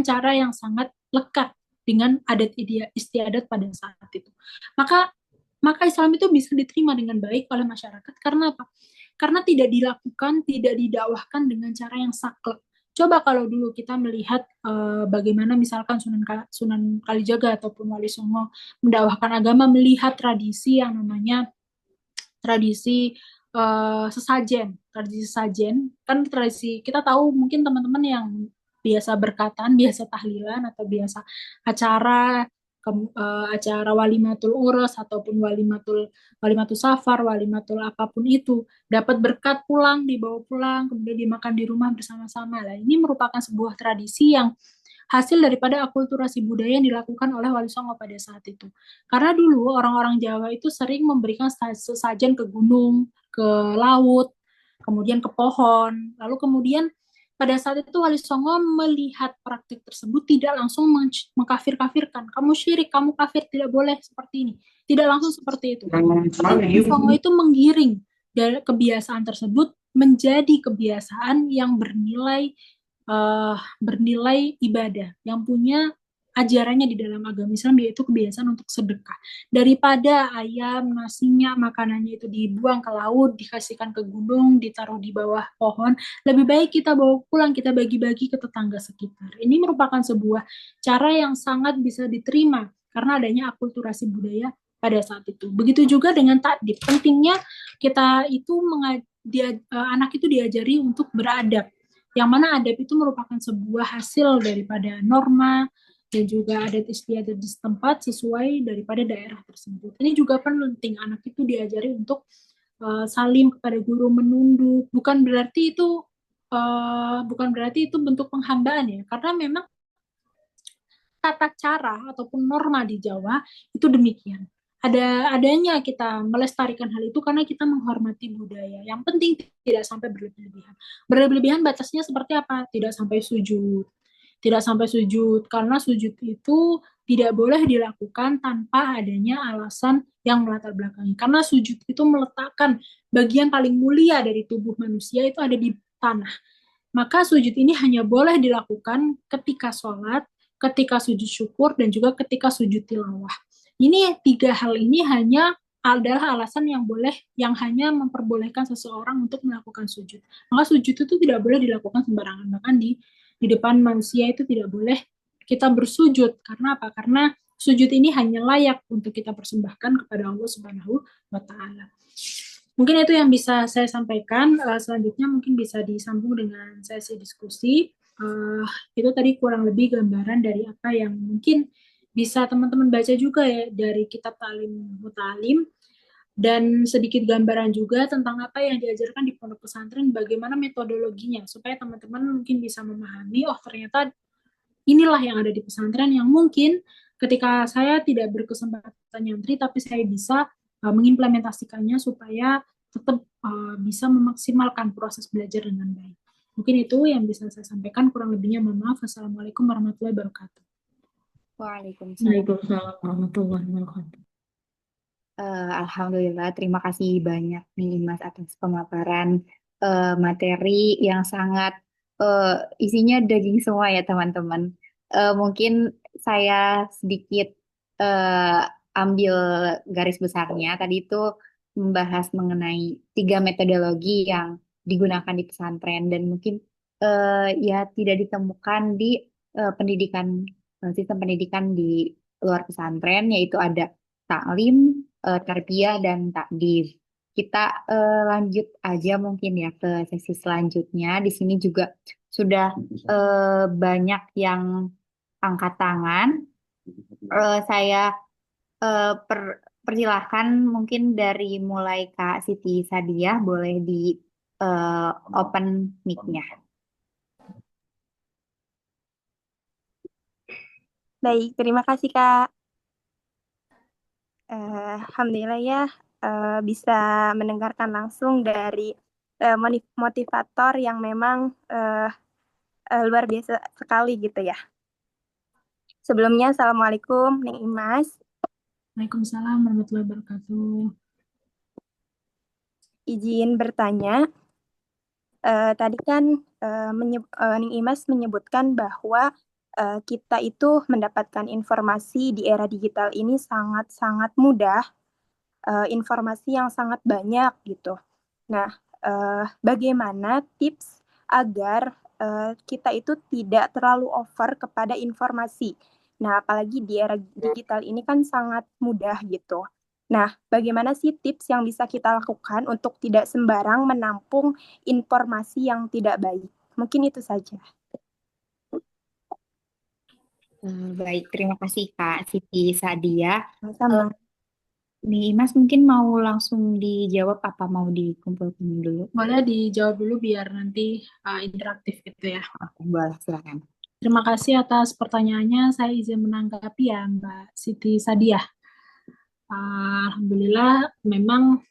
cara yang sangat lekat dengan adat istiadat pada saat itu. Maka maka Islam itu bisa diterima dengan baik oleh masyarakat karena apa? Karena tidak dilakukan, tidak didakwahkan dengan cara yang saklek. Coba kalau dulu kita melihat bagaimana misalkan Sunan Kalijaga ataupun Wali Songo mendakwahkan agama, melihat tradisi yang namanya tradisi tradisi sesajen, kan tradisi kita tahu mungkin teman-teman yang biasa berkatan, biasa tahlilan atau biasa acara acara walimatul urus ataupun walimatul safar, walimatul apapun itu dapat berkat pulang, dibawa pulang, kemudian dimakan di rumah bersama-sama. Lah, ini merupakan sebuah tradisi yang hasil daripada akulturasi budaya yang dilakukan oleh Wali Songo pada saat itu. Karena dulu orang-orang Jawa itu sering memberikan sesajen ke gunung, ke laut, kemudian ke pohon. Lalu kemudian pada saat itu Wali Songo melihat praktik tersebut tidak langsung mengkafir-kafirkan. Kamu syirik, kamu kafir, tidak boleh seperti ini. Tidak langsung seperti itu. Wali Songo itu menggiring dari kebiasaan tersebut menjadi kebiasaan yang bernilai ibadah, yang punya ajarannya di dalam agama Islam yaitu kebiasaan untuk sedekah. Daripada ayam, nasinya, makanannya itu dibuang ke laut, dikasihkan ke gunung, ditaruh di bawah pohon, lebih baik kita bawa pulang, kita bagi-bagi ke tetangga sekitar. Ini merupakan sebuah cara yang sangat bisa diterima karena adanya akulturasi budaya pada saat itu. Begitu juga dengan takdib. Pentingnya kita itu anak itu diajari untuk beradab, yang mana adab itu merupakan sebuah hasil daripada norma dan juga adat istiadat di setempat sesuai daripada daerah tersebut. Ini juga penting anak itu diajari untuk salim kepada guru, menunduk. Bukan berarti itu bentuk penghambaan ya, karena memang tata cara ataupun norma di Jawa itu demikian. Adanya kita melestarikan hal itu karena kita menghormati budaya. Yang penting tidak sampai berlebihan. Berlebihan batasnya seperti apa? Tidak sampai sujud. Tidak sampai sujud karena sujud itu tidak boleh dilakukan tanpa adanya alasan yang melatar belakangi. Karena sujud itu meletakkan bagian paling mulia dari tubuh manusia itu ada di tanah. Maka sujud ini hanya boleh dilakukan ketika sholat, ketika sujud syukur, dan juga ketika sujud tilawah. Ini tiga hal ini hanya adalah alasan yang hanya memperbolehkan seseorang untuk melakukan sujud. Maka sujud itu tidak boleh dilakukan sembarangan. Bahkan di depan manusia itu tidak boleh kita bersujud. Karena apa? Karena sujud ini hanya layak untuk kita persembahkan kepada Allah Subhanahu wa Ta'ala. Mungkin itu yang bisa saya sampaikan. Selanjutnya mungkin bisa disambung dengan sesi diskusi. Itu tadi kurang lebih gambaran dari apa yang mungkin bisa teman-teman baca juga ya dari kitab Ta'lim Muta'alim, dan sedikit gambaran juga tentang apa yang diajarkan di pondok pesantren, bagaimana metodologinya, supaya teman-teman mungkin bisa memahami, oh ternyata inilah yang ada di pesantren yang mungkin ketika saya tidak berkesempatan nyantri, tapi saya bisa mengimplementasikannya supaya tetap bisa memaksimalkan proses belajar dengan baik. Mungkin itu yang bisa saya sampaikan, kurang lebihnya mohon maaf. Assalamualaikum warahmatullahi wabarakatuh. Waalaikumsalam. Waalaikumsalam warahmatullahi wabarakatuh. Alhamdulillah, terima kasih banyak nih Mas atas pemaparan materi yang sangat eh, isinya daging semua ya teman-teman. Mungkin saya sedikit ambil garis besarnya. Tadi itu membahas mengenai 3 metodologi yang digunakan di pesantren dan mungkin ya tidak ditemukan di pendidikan sistem pendidikan di luar pesantren, yaitu ada taklim, tarbiyah dan takdir. Kita lanjut aja mungkin ya ke sesi selanjutnya. Di sini juga sudah banyak yang angkat tangan. Saya persilahkan mungkin dari mulai Kak Siti Sadiah boleh di eh, open mic-nya. Baik, terima kasih Kak. Alhamdulillah ya bisa mendengarkan langsung dari motivator yang memang luar biasa sekali gitu ya. Sebelumnya, Assalamualaikum, Neng Imas. Waalaikumsalam warahmatullahi wabarakatuh. Izin bertanya, tadi kan Neng Imas menyebutkan bahwa kita itu mendapatkan informasi di era digital ini sangat-sangat mudah, informasi yang sangat banyak gitu. Nah, bagaimana tips agar kita itu tidak terlalu over kepada informasi? Nah, apalagi di era digital ini kan sangat mudah gitu. Nah, bagaimana sih tips yang bisa kita lakukan untuk tidak sembarang menampung informasi yang tidak baik? Mungkin itu saja. Baik, terima kasih Kak Siti Sadia. Sama. Nih, Mas mungkin mau langsung dijawab apa mau dikumpulkan dulu? Boleh dijawab dulu biar nanti interaktif gitu ya. Oke, boleh, silakan. Terima kasih atas pertanyaannya. Saya izin menanggapi ya, Mbak Siti Sadia. Alhamdulillah, memang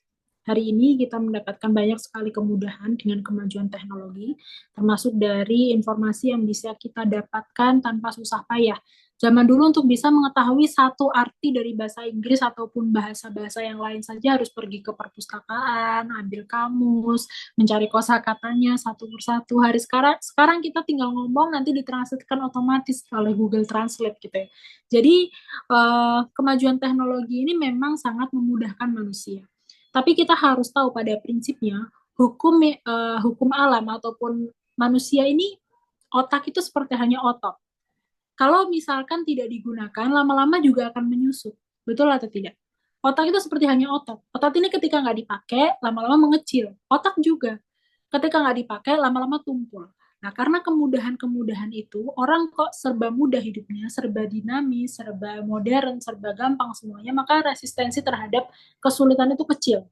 hari ini kita mendapatkan banyak sekali kemudahan dengan kemajuan teknologi, termasuk dari informasi yang bisa kita dapatkan tanpa susah payah. Zaman dulu untuk bisa mengetahui satu arti dari bahasa Inggris ataupun bahasa-bahasa yang lain saja harus pergi ke perpustakaan, ambil kamus, mencari kosakatanya satu persatu. Sekarang kita tinggal ngomong nanti ditranslatekan otomatis oleh Google Translate gitu ya. Jadi kemajuan teknologi ini memang sangat memudahkan manusia. Tapi kita harus tahu pada prinsipnya hukum alam ataupun manusia ini otak itu seperti hanya otot. Kalau misalkan tidak digunakan, lama-lama juga akan menyusut. Betul atau tidak? Otak itu seperti hanya otot. Otot ini ketika nggak dipakai, lama-lama mengecil. Otak juga. Ketika nggak dipakai, lama-lama tumpul. Nah, karena kemudahan-kemudahan itu, orang kok serba mudah hidupnya, serba dinamis, serba modern, serba gampang semuanya, maka resistensi terhadap kesulitan itu kecil.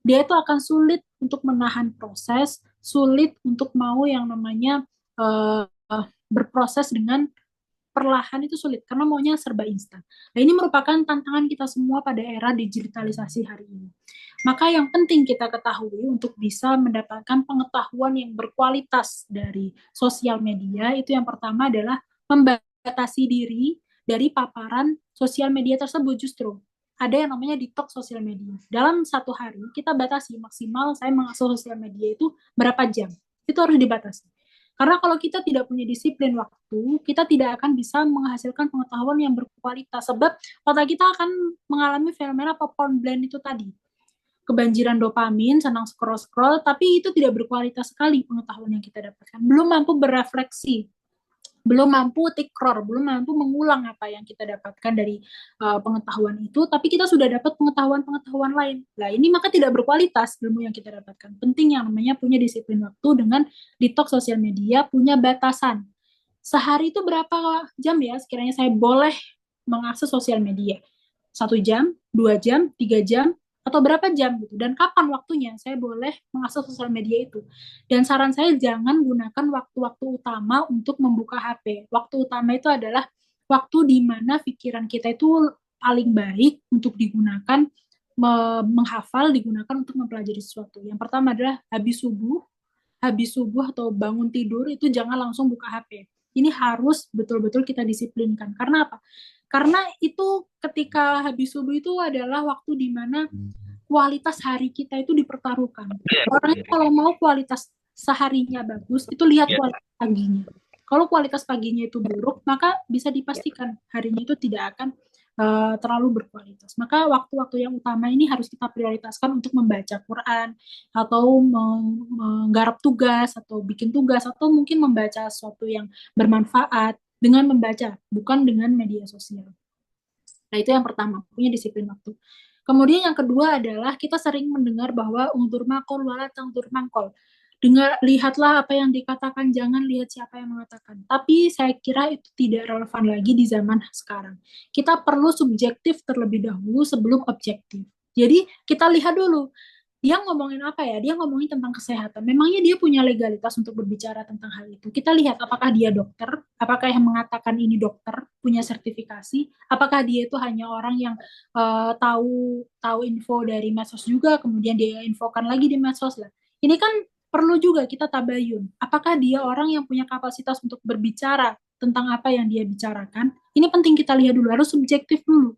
Dia itu akan sulit untuk menahan proses, sulit untuk mau yang namanya berproses dengan perlahan itu sulit karena maunya serba instan. Nah, ini merupakan tantangan kita semua pada era digitalisasi hari ini. Maka yang penting kita ketahui untuk bisa mendapatkan pengetahuan yang berkualitas dari sosial media itu yang pertama adalah membatasi diri dari paparan sosial media tersebut justru. Ada yang namanya detox sosial media. Dalam satu hari kita batasi maksimal saya mengakses sosial media itu berapa jam. Itu harus dibatasi. Karena kalau kita tidak punya disiplin waktu, kita tidak akan bisa menghasilkan pengetahuan yang berkualitas. Sebab otak kita akan mengalami fenomena popcorn blend itu tadi. Kebanjiran dopamin, senang scroll-scroll, tapi itu tidak berkualitas sekali pengetahuan yang kita dapatkan. Belum mampu berefleksi, belum mampu tikror, belum mampu mengulang apa yang kita dapatkan dari pengetahuan itu, tapi kita sudah dapat pengetahuan-pengetahuan lain. Nah, ini maka tidak berkualitas ilmu yang kita dapatkan. Penting yang namanya punya disiplin waktu dengan detox sosial media, punya batasan. Sehari itu berapa jam ya sekiranya saya boleh mengakses sosial media? 1 jam, 2 jam, 3 jam, atau berapa jam gitu, dan kapan waktunya saya boleh mengakses sosial media itu. Dan saran saya jangan gunakan waktu-waktu utama untuk membuka HP. Waktu utama itu adalah waktu di mana pikiran kita itu paling baik untuk digunakan, menghafal, digunakan untuk mempelajari sesuatu. Yang pertama adalah habis subuh atau bangun tidur itu jangan langsung buka HP. Ini harus betul-betul kita disiplinkan. Karena apa? Karena itu ketika habis subuh itu adalah waktu di mana kualitas hari kita itu dipertaruhkan. Orang kalau mau kualitas seharinya bagus, itu lihat kualitas paginya. Kalau kualitas paginya itu buruk, maka bisa dipastikan harinya itu tidak akan terlalu berkualitas. Maka waktu-waktu yang utama ini harus kita prioritaskan untuk membaca Quran, atau menggarap tugas, atau bikin tugas, atau mungkin membaca sesuatu yang bermanfaat dengan membaca, bukan dengan media sosial. Nah, itu yang pertama, punya disiplin waktu. Kemudian yang kedua adalah kita sering mendengar bahwa ungdur makol wala tangdur mangkol. Lihatlah apa yang dikatakan, jangan lihat siapa yang mengatakan. Tapi saya kira itu tidak relevan lagi di zaman sekarang. Kita perlu subjektif terlebih dahulu sebelum objektif. Jadi kita lihat dulu, dia ngomongin apa ya? Dia ngomongin tentang kesehatan. Memangnya dia punya legalitas untuk berbicara tentang hal itu? Kita lihat apakah dia dokter, apakah yang mengatakan ini dokter, punya sertifikasi, apakah dia itu hanya orang yang tahu info dari medsos juga, kemudian dia infokan lagi di medsos lah. Ini kan perlu juga kita tabayun. Apakah dia orang yang punya kapasitas untuk berbicara tentang apa yang dia bicarakan? Ini penting kita lihat dulu, harus subjektif dulu.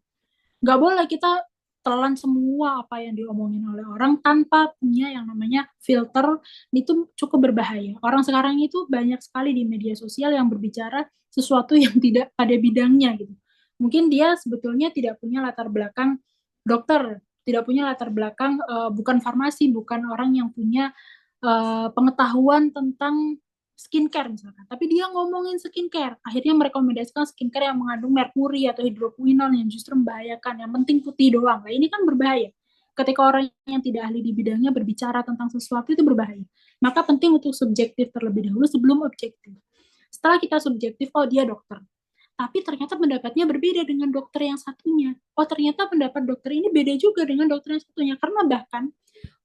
Nggak boleh kita telan semua apa yang diomongin oleh orang tanpa punya yang namanya filter. Itu cukup berbahaya. Orang sekarang itu banyak sekali di media sosial yang berbicara sesuatu yang tidak pada bidangnya gitu. Mungkin dia sebetulnya tidak punya latar belakang dokter, tidak punya latar belakang bukan farmasi, bukan orang yang punya pengetahuan tentang skincare misalkan, tapi dia ngomongin skincare, akhirnya merekomendasikan skincare yang mengandung merkuri atau hidroquinone yang justru membahayakan, yang penting putih doang. Nah, ini kan berbahaya. Ketika orang yang tidak ahli di bidangnya berbicara tentang sesuatu itu berbahaya. Maka penting untuk subjektif terlebih dahulu sebelum objektif. Setelah kita subjektif, oh dia dokter. Tapi ternyata pendapatnya berbeda dengan dokter yang satunya. Oh ternyata pendapat dokter ini beda juga dengan dokter yang satunya. Karena bahkan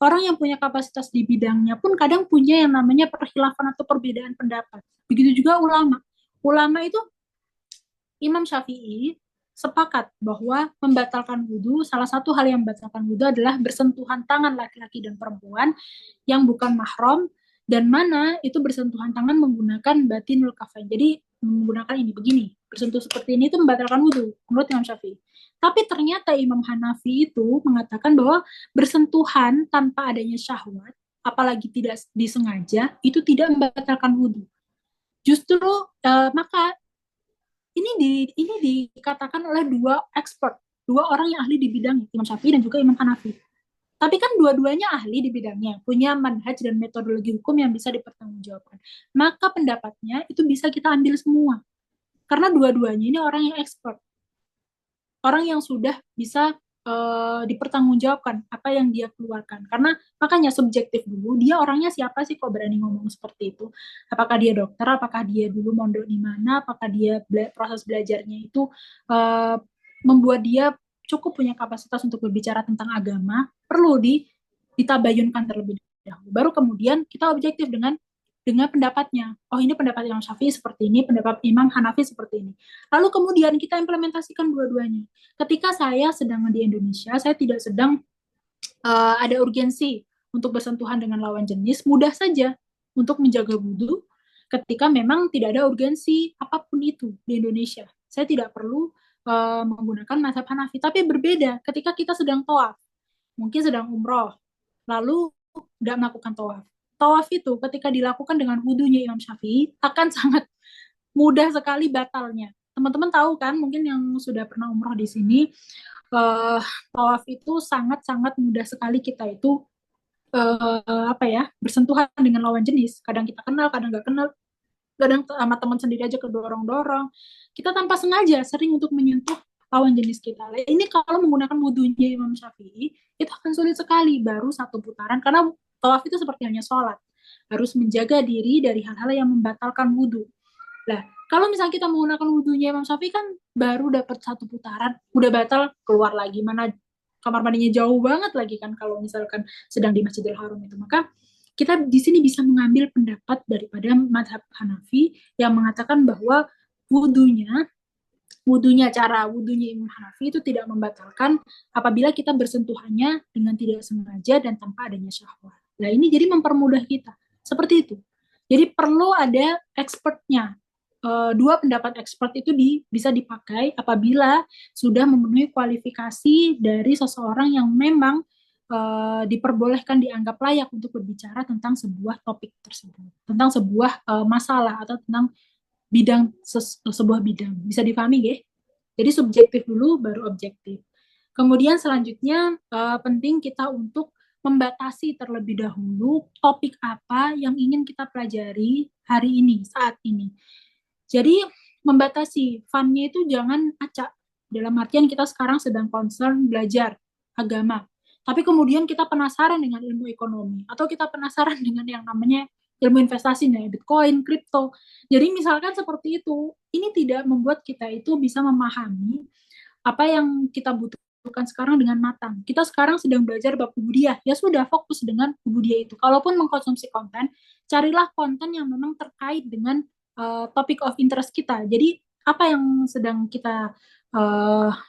orang yang punya kapasitas di bidangnya pun kadang punya yang namanya perkhilafan atau perbedaan pendapat. Begitu juga ulama. Ulama itu Imam Syafi'i sepakat bahwa membatalkan wudhu, salah satu hal yang membatalkan wudhu adalah bersentuhan tangan laki-laki dan perempuan yang bukan mahram, dan mana itu bersentuhan tangan menggunakan batinul kafain. Jadi menggunakan ini begini, bersentuh seperti ini itu membatalkan wudhu menurut Imam Syafi'i. Tapi ternyata Imam Hanafi itu mengatakan bahwa bersentuhan tanpa adanya syahwat, apalagi tidak disengaja, itu tidak membatalkan wudhu. Justru maka ini dikatakan oleh dua expert, dua orang yang ahli di bidang, Imam Syafi'i dan juga Imam Hanafi. Tapi kan dua-duanya ahli di bidangnya, punya manhaj dan metodologi hukum yang bisa dipertanggungjawabkan. Maka pendapatnya itu bisa kita ambil semua. Karena dua-duanya ini orang yang expert. Orang yang sudah bisa dipertanggungjawabkan apa yang dia keluarkan. Karena makanya subjektif dulu, dia orangnya siapa sih kok berani ngomong seperti itu? Apakah dia dokter, apakah dia dulu mondok di mana, apakah dia proses belajarnya itu membuat dia cukup punya kapasitas untuk berbicara tentang agama, perlu ditabayunkan terlebih dahulu. Baru kemudian kita objektif dengan pendapatnya. Oh ini pendapat Imam Syafi'i seperti ini, pendapat Imam Hanafi seperti ini. Lalu kemudian kita implementasikan dua-duanya. Ketika saya sedang di Indonesia, saya tidak sedang ada urgensi untuk bersentuhan dengan lawan jenis, mudah saja untuk menjaga wudhu ketika memang tidak ada urgensi apapun itu di Indonesia. Saya tidak perlu menggunakan mazhab Hanafi, tapi berbeda ketika kita sedang tawaf, mungkin sedang umroh, lalu tidak melakukan tawaf. Tawaf itu ketika dilakukan dengan wudhunya Imam Syafi'i akan sangat mudah sekali batalnya. Teman-teman tahu kan, mungkin yang sudah pernah umroh di sini, tawaf itu sangat-sangat mudah sekali kita itu bersentuhan dengan lawan jenis. Kadang kita kenal, kadang nggak kenal, kadang sama teman sendiri aja kedorong-dorong. Kita tanpa sengaja sering untuk menyentuh lawan jenis kita. Ini kalau menggunakan wudhunya Imam Syafi'i, itu akan sulit sekali, baru satu putaran, karena tawaf itu seperti hanya sholat. Harus menjaga diri dari hal-hal yang membatalkan wudhu. Nah, kalau misalnya kita menggunakan wudhunya Imam Syafi'i kan baru dapat satu putaran, udah batal, keluar lagi. Mana kamar mandinya jauh banget lagi kan kalau misalkan sedang di Masjidil Haram itu. Maka kita di sini bisa mengambil pendapat daripada mazhab Hanafi yang mengatakan bahwa wudhunya Imam Hanafi itu tidak membatalkan apabila kita bersentuhannya dengan tidak sengaja dan tanpa adanya syahwat. Nah ini jadi mempermudah kita seperti itu. Jadi perlu ada expertnya. Dua pendapat expert itu bisa dipakai apabila sudah memenuhi kualifikasi dari seseorang yang memang diperbolehkan dianggap layak untuk berbicara tentang sebuah topik tersebut, tentang sebuah masalah atau tentang sebuah bidang. Bisa dipahami ya? Jadi subjektif dulu baru objektif. Kemudian selanjutnya penting kita untuk membatasi terlebih dahulu topik apa yang ingin kita pelajari hari ini, saat ini. Jadi membatasi fun-nya itu jangan acak. Dalam artian kita sekarang sedang concern belajar agama. Tapi kemudian kita penasaran dengan ilmu ekonomi. Atau kita penasaran dengan yang namanya ilmu investasi, nih, Bitcoin, kripto. Jadi misalkan seperti itu, ini tidak membuat kita itu bisa memahami apa yang kita butuhkan sekarang dengan matang. Kita sekarang sedang belajar bab ubudiyah. Ya sudah, fokus dengan ubudiyah itu. Kalaupun mengkonsumsi konten, carilah konten yang memang terkait dengan topic of interest kita. Jadi apa yang sedang kita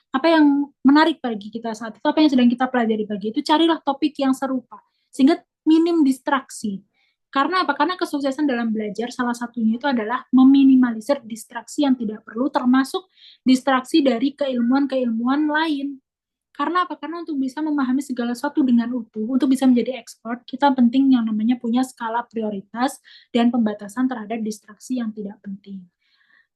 apa yang menarik bagi kita saat itu, apa yang sedang kita pelajari bagi itu, carilah topik yang serupa sehingga minim distraksi. Karena apa? Karena kesuksesan dalam belajar salah satunya itu adalah meminimalisir distraksi yang tidak perlu, termasuk distraksi dari keilmuan-keilmuan lain. Karena apa? Karena untuk bisa memahami segala sesuatu dengan utuh, untuk bisa menjadi expert, kita penting yang namanya punya skala prioritas dan pembatasan terhadap distraksi yang tidak penting.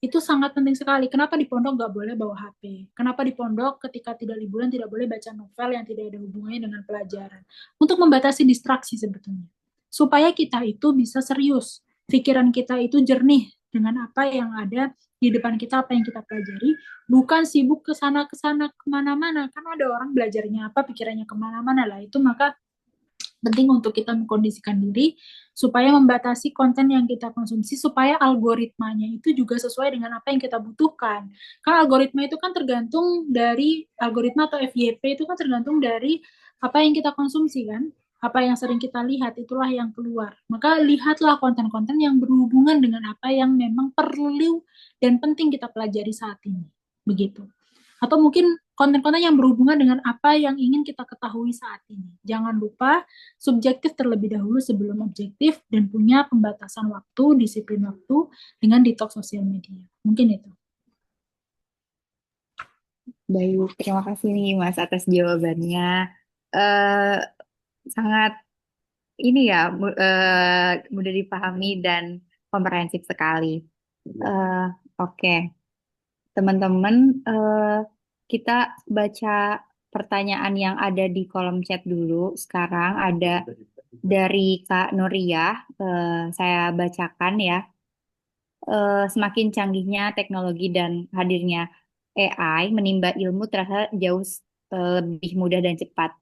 Itu sangat penting sekali. Kenapa di pondok nggak boleh bawa HP? Kenapa di pondok ketika tidak liburan tidak boleh baca novel yang tidak ada hubungannya dengan pelajaran? Untuk membatasi distraksi sebetulnya. Supaya kita itu bisa serius. Pikiran kita itu jernih dengan apa yang ada di depan kita, apa yang kita pelajari. Bukan sibuk ke sana kemana-mana. Kan ada orang belajarnya apa, pikirannya kemana-mana lah. Itu maka penting untuk kita mengkondisikan diri supaya membatasi konten yang kita konsumsi supaya algoritmanya itu juga sesuai dengan apa yang kita butuhkan. Karena algoritma itu kan tergantung dari algoritma atau FYP itu kan tergantung dari apa yang kita konsumsi kan. Apa yang sering kita lihat itulah yang keluar. Maka lihatlah konten-konten yang berhubungan dengan apa yang memang perlu dan penting kita pelajari saat ini. Begitu. Atau mungkin konten-konten yang berhubungan dengan apa yang ingin kita ketahui saat ini. Jangan lupa subjektif terlebih dahulu sebelum objektif dan punya pembatasan waktu, disiplin waktu dengan detox sosial media. Mungkin itu. Baik, terima kasih nih Mas atas jawabannya. Eh sangat ini ya mudah dipahami dan komprehensif sekali. Eh oke, teman-teman, kita baca pertanyaan yang ada di kolom chat dulu. Sekarang ada dari Kak Nuria, saya bacakan ya. Semakin canggihnya teknologi dan hadirnya AI menimba ilmu terasa jauh lebih mudah dan cepat.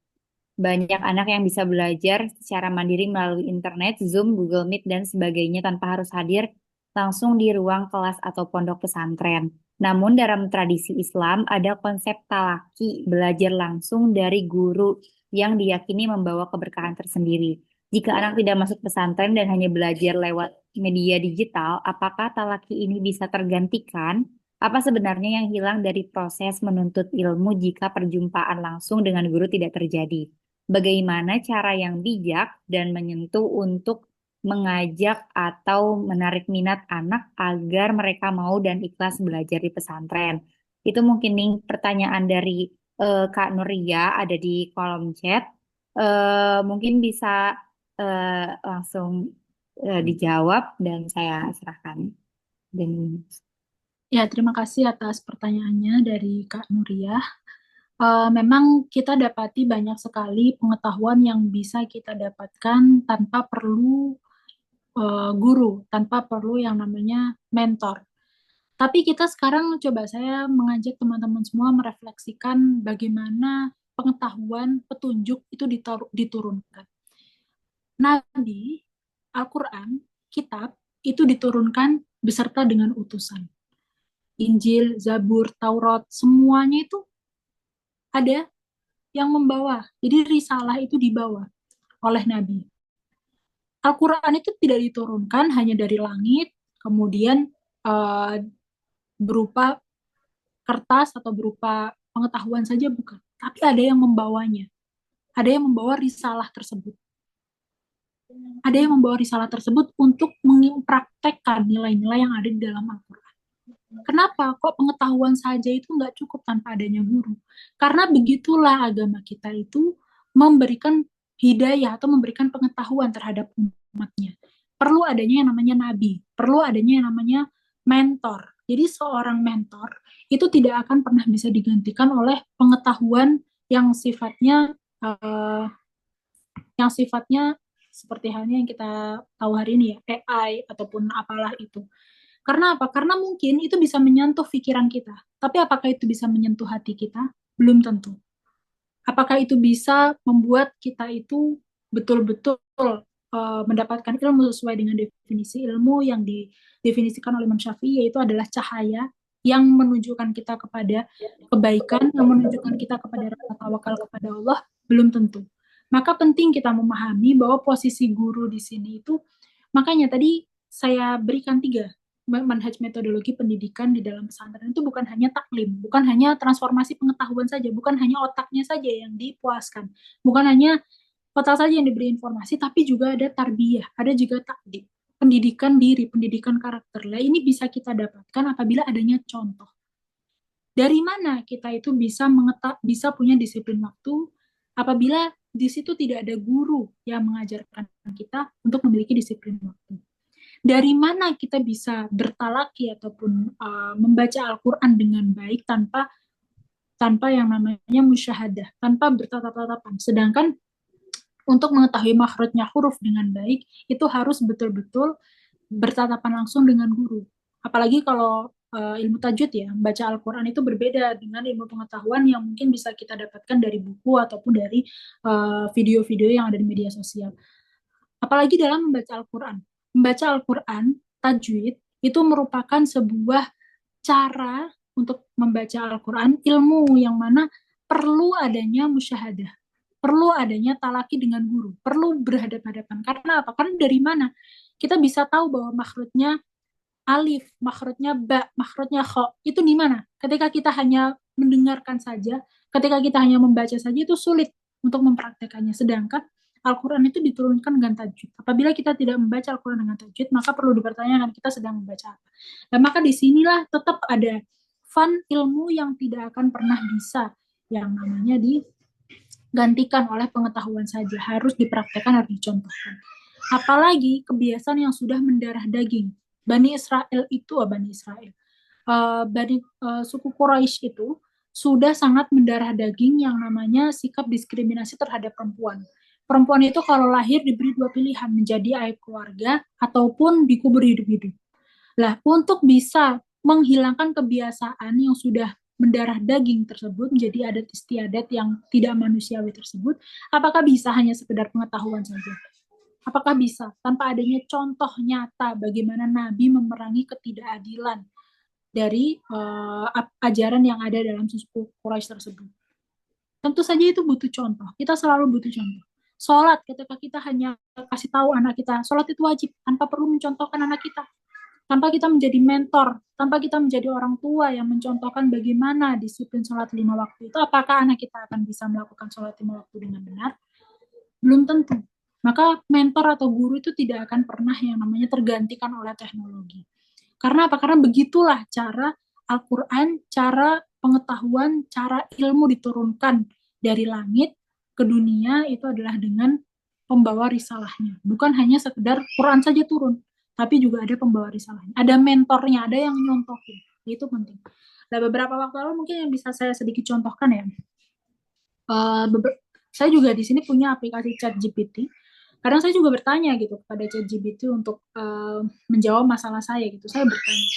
Banyak anak yang bisa belajar secara mandiri melalui internet, Zoom, Google Meet, dan sebagainya tanpa harus hadir langsung di ruang kelas atau pondok pesantren. Namun dalam tradisi Islam ada konsep talaki, belajar langsung dari guru yang diyakini membawa keberkahan tersendiri. Jika anak tidak masuk pesantren dan hanya belajar lewat media digital, apakah talaki ini bisa tergantikan? Apa sebenarnya yang hilang dari proses menuntut ilmu jika perjumpaan langsung dengan guru tidak terjadi? Bagaimana cara yang bijak dan menyentuh untuk mengajak atau menarik minat anak agar mereka mau dan ikhlas belajar di pesantren? Itu mungkin nih pertanyaan dari Kak Nuria ada di kolom chat. Mungkin bisa langsung dijawab dan saya serahkan. Dan Ya, terima kasih atas pertanyaannya dari Kak Nuria. Memang kita dapati banyak sekali pengetahuan yang bisa kita dapatkan tanpa perlu guru, tanpa perlu yang namanya mentor. Tapi kita sekarang coba saya mengajak teman-teman semua merefleksikan bagaimana pengetahuan, petunjuk itu diturunkan. Nabi, Al-Quran, kitab itu diturunkan beserta dengan utusan. Injil, Zabur, Taurat, semuanya itu ada yang membawa. Jadi risalah itu dibawa oleh Nabi. Al-Quran itu tidak diturunkan hanya dari langit, kemudian berupa kertas atau berupa pengetahuan saja, bukan. Tapi ada yang membawanya. Ada yang membawa risalah tersebut. Ada yang membawa risalah tersebut untuk mempraktekkan nilai-nilai yang ada di dalam Al-Quran. Kenapa? Kok pengetahuan saja itu nggak cukup tanpa adanya guru? Karena begitulah agama kita itu memberikan hidayah atau memberikan pengetahuan terhadap umatnya. Perlu adanya yang namanya nabi, perlu adanya yang namanya mentor. Jadi seorang mentor itu tidak akan pernah bisa digantikan oleh pengetahuan yang sifatnya uh, seperti halnya yang kita tahu hari ini ya, AI ataupun apalah itu. Karena apa? Karena mungkin itu bisa menyentuh pikiran kita. Tapi apakah itu bisa menyentuh hati kita? Belum tentu. Apakah itu bisa membuat kita itu betul-betul mendapatkan ilmu sesuai dengan definisi ilmu yang didefinisikan oleh Imam Syafi'i, yaitu adalah cahaya yang menunjukkan kita kepada kebaikan, yang menunjukkan kita kepada rasa tawakal kepada Allah? Belum tentu. Maka penting kita memahami bahwa posisi guru di sini itu, makanya tadi saya berikan 3 manhaj metodologi pendidikan di dalam pesantren itu bukan hanya taklim, bukan hanya transformasi pengetahuan saja, bukan hanya otaknya saja yang dipuaskan, bukan hanya kota saja yang diberi informasi, tapi juga ada tarbiyah, ada juga takdik, pendidikan diri, pendidikan karakter. Lah ini bisa kita dapatkan apabila adanya contoh. Dari mana kita itu bisa punya disiplin waktu apabila di situ tidak ada guru yang mengajarkan kita untuk memiliki disiplin waktu. Dari mana kita bisa bertalaki ataupun membaca Al-Quran dengan baik tanpa yang namanya musyahadah, tanpa bertatap-tatapan. Sedangkan untuk mengetahui makhrajnya huruf dengan baik, itu harus betul-betul bertatapan langsung dengan guru. Apalagi kalau ilmu tajwid ya, baca Al-Quran itu berbeda dengan ilmu pengetahuan yang mungkin bisa kita dapatkan dari buku ataupun dari video-video yang ada di media sosial. Apalagi dalam membaca Al-Quran. Membaca Al-Quran, tajwid, itu merupakan sebuah cara untuk membaca Al-Quran, ilmu yang mana perlu adanya musyahadah, perlu adanya talaki dengan guru, perlu berhadapan-hadapan. Karena apa? Karena dari mana? Kita bisa tahu bahwa makhrajnya alif, makhrajnya ba, makhrajnya kha, itu di mana? Ketika kita hanya mendengarkan saja, ketika kita hanya membaca saja, itu sulit untuk mempraktekannya. Sedangkan Al-Quran itu diturunkan dengan tajwid. Apabila kita tidak membaca Al-Quran dengan tajwid, maka perlu dipertanyakan kita sedang membaca apa. Dan maka disinilah tetap ada fun ilmu yang tidak akan pernah bisa yang namanya digantikan oleh pengetahuan saja. Harus dipraktekkan, harus dicontohkan. Apalagi kebiasaan yang sudah mendarah daging. Bani Israel itu, suku Quraisy itu sudah sangat mendarah daging yang namanya sikap diskriminasi terhadap perempuan. Perempuan itu kalau lahir diberi dua pilihan, menjadi aib keluarga ataupun dikubur hidup-hidup. Lah, untuk bisa menghilangkan kebiasaan yang sudah mendarah daging tersebut menjadi adat istiadat yang tidak manusiawi tersebut, apakah bisa hanya sekedar pengetahuan saja? Apakah bisa tanpa adanya contoh nyata bagaimana Nabi memerangi ketidakadilan dari ajaran yang ada dalam suku Quraisy tersebut? Tentu saja itu butuh contoh. Kita selalu butuh contoh. Sholat, ketika kita hanya kasih tahu anak kita, sholat itu wajib, tanpa perlu mencontohkan anak kita. Tanpa kita menjadi mentor, tanpa kita menjadi orang tua yang mencontohkan bagaimana disiplin sholat 5 waktu itu, apakah anak kita akan bisa melakukan sholat 5 waktu dengan benar? Belum tentu. Maka mentor atau guru itu tidak akan pernah yang namanya tergantikan oleh teknologi. Karena apa? Karena begitulah cara Al-Quran, cara pengetahuan, cara ilmu diturunkan dari langit ke dunia itu adalah dengan pembawa risalahnya. Bukan hanya sekedar Quran saja turun, tapi juga ada pembawa risalahnya. Ada mentornya, ada yang nyontohin. Itu penting. Nah, beberapa waktu lalu mungkin yang bisa saya sedikit contohkan ya. Saya juga di sini punya aplikasi ChatGPT. Kadang saya juga bertanya gitu kepada ChatGPT untuk menjawab masalah saya gitu. Saya bertanya,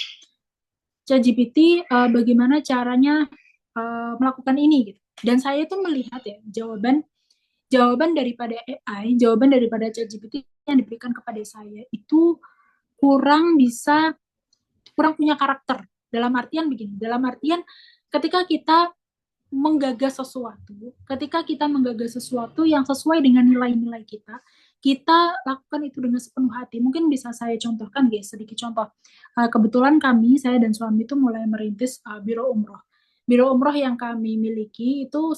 ChatGPT bagaimana caranya melakukan ini gitu. Dan saya itu melihat ya jawaban daripada AI, jawaban daripada ChatGPT yang diberikan kepada saya itu kurang punya karakter. Dalam artian begini, dalam artian ketika kita menggagas sesuatu yang sesuai dengan nilai-nilai kita lakukan itu dengan sepenuh hati. Mungkin bisa saya contohkan guys, sedikit contoh. Kebetulan saya dan suami itu mulai merintis biro umroh. Biro umroh yang kami miliki itu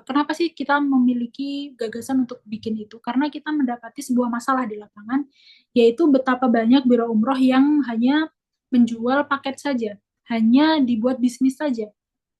kenapa sih kita memiliki gagasan untuk bikin itu? Karena kita mendapati sebuah masalah di lapangan, yaitu betapa banyak biro umroh yang hanya menjual paket saja, hanya dibuat bisnis saja.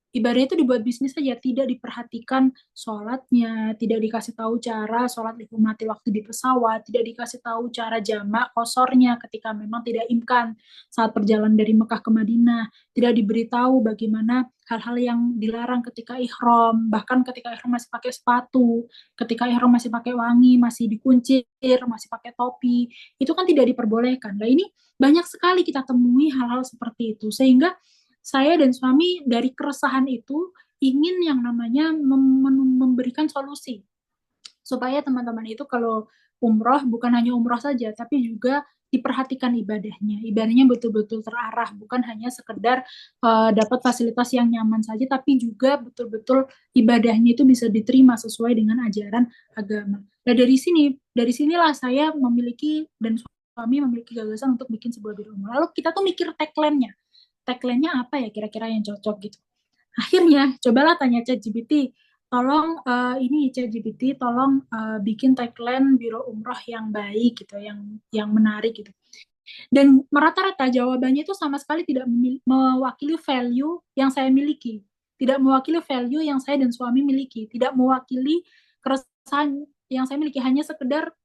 Ibaratnya itu dibuat bisnis saja, tidak diperhatikan sholatnya, tidak dikasih tahu cara sholat mati waktu di pesawat, tidak dikasih tahu cara jamak kosornya ketika memang tidak imkan saat perjalanan dari Mekah ke Madinah, tidak diberitahu bagaimana hal-hal yang dilarang ketika ihram, bahkan ketika ihram masih pakai sepatu, ketika ihram masih pakai wangi, masih dikuncir, masih pakai topi, itu kan tidak diperbolehkan. Nah ini banyak sekali kita temui hal-hal seperti itu, sehingga saya dan suami dari keresahan itu ingin yang namanya memberikan solusi supaya teman-teman itu kalau umroh bukan hanya umroh saja tapi juga diperhatikan ibadahnya betul-betul terarah, bukan hanya sekedar dapat fasilitas yang nyaman saja tapi juga betul-betul ibadahnya itu bisa diterima sesuai dengan ajaran agama. Nah dari sinilah saya dan suami memiliki gagasan untuk bikin sebuah biro umroh. Lalu kita tuh mikir tagline-nya apa ya kira-kira yang cocok gitu. Akhirnya cobalah tanya ChatGPT, tolong ini ChatGPT tolong bikin tagline Biro Umroh yang baik gitu, yang menarik gitu. Dan rata-rata jawabannya itu sama sekali tidak mewakili value yang saya miliki, tidak mewakili value yang saya dan suami miliki, tidak mewakili keresahan yang saya miliki, hanya sekedar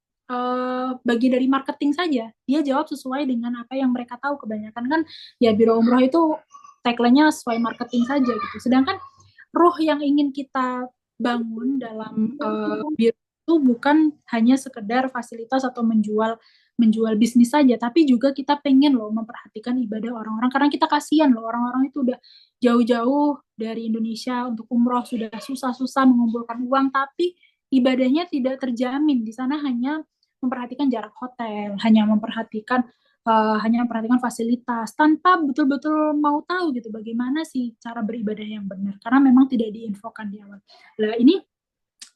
bagian dari marketing saja. Dia jawab sesuai dengan apa yang mereka tahu. Kebanyakan kan ya Biro Umroh itu tagline-nya sesuai marketing saja gitu. Sedangkan ruh yang ingin kita bangun dalam Biro itu bukan hanya sekedar fasilitas atau menjual bisnis saja, tapi juga kita pengen loh memperhatikan ibadah orang-orang, karena kita kasihan loh orang-orang itu udah jauh-jauh dari Indonesia untuk umroh, sudah susah-susah mengumpulkan uang, tapi ibadahnya tidak terjamin. Di sana hanya memperhatikan jarak hotel, hanya memperhatikan fasilitas tanpa betul-betul mau tahu gitu bagaimana sih cara beribadah yang benar, karena memang tidak diinfokan di awal. Nah ini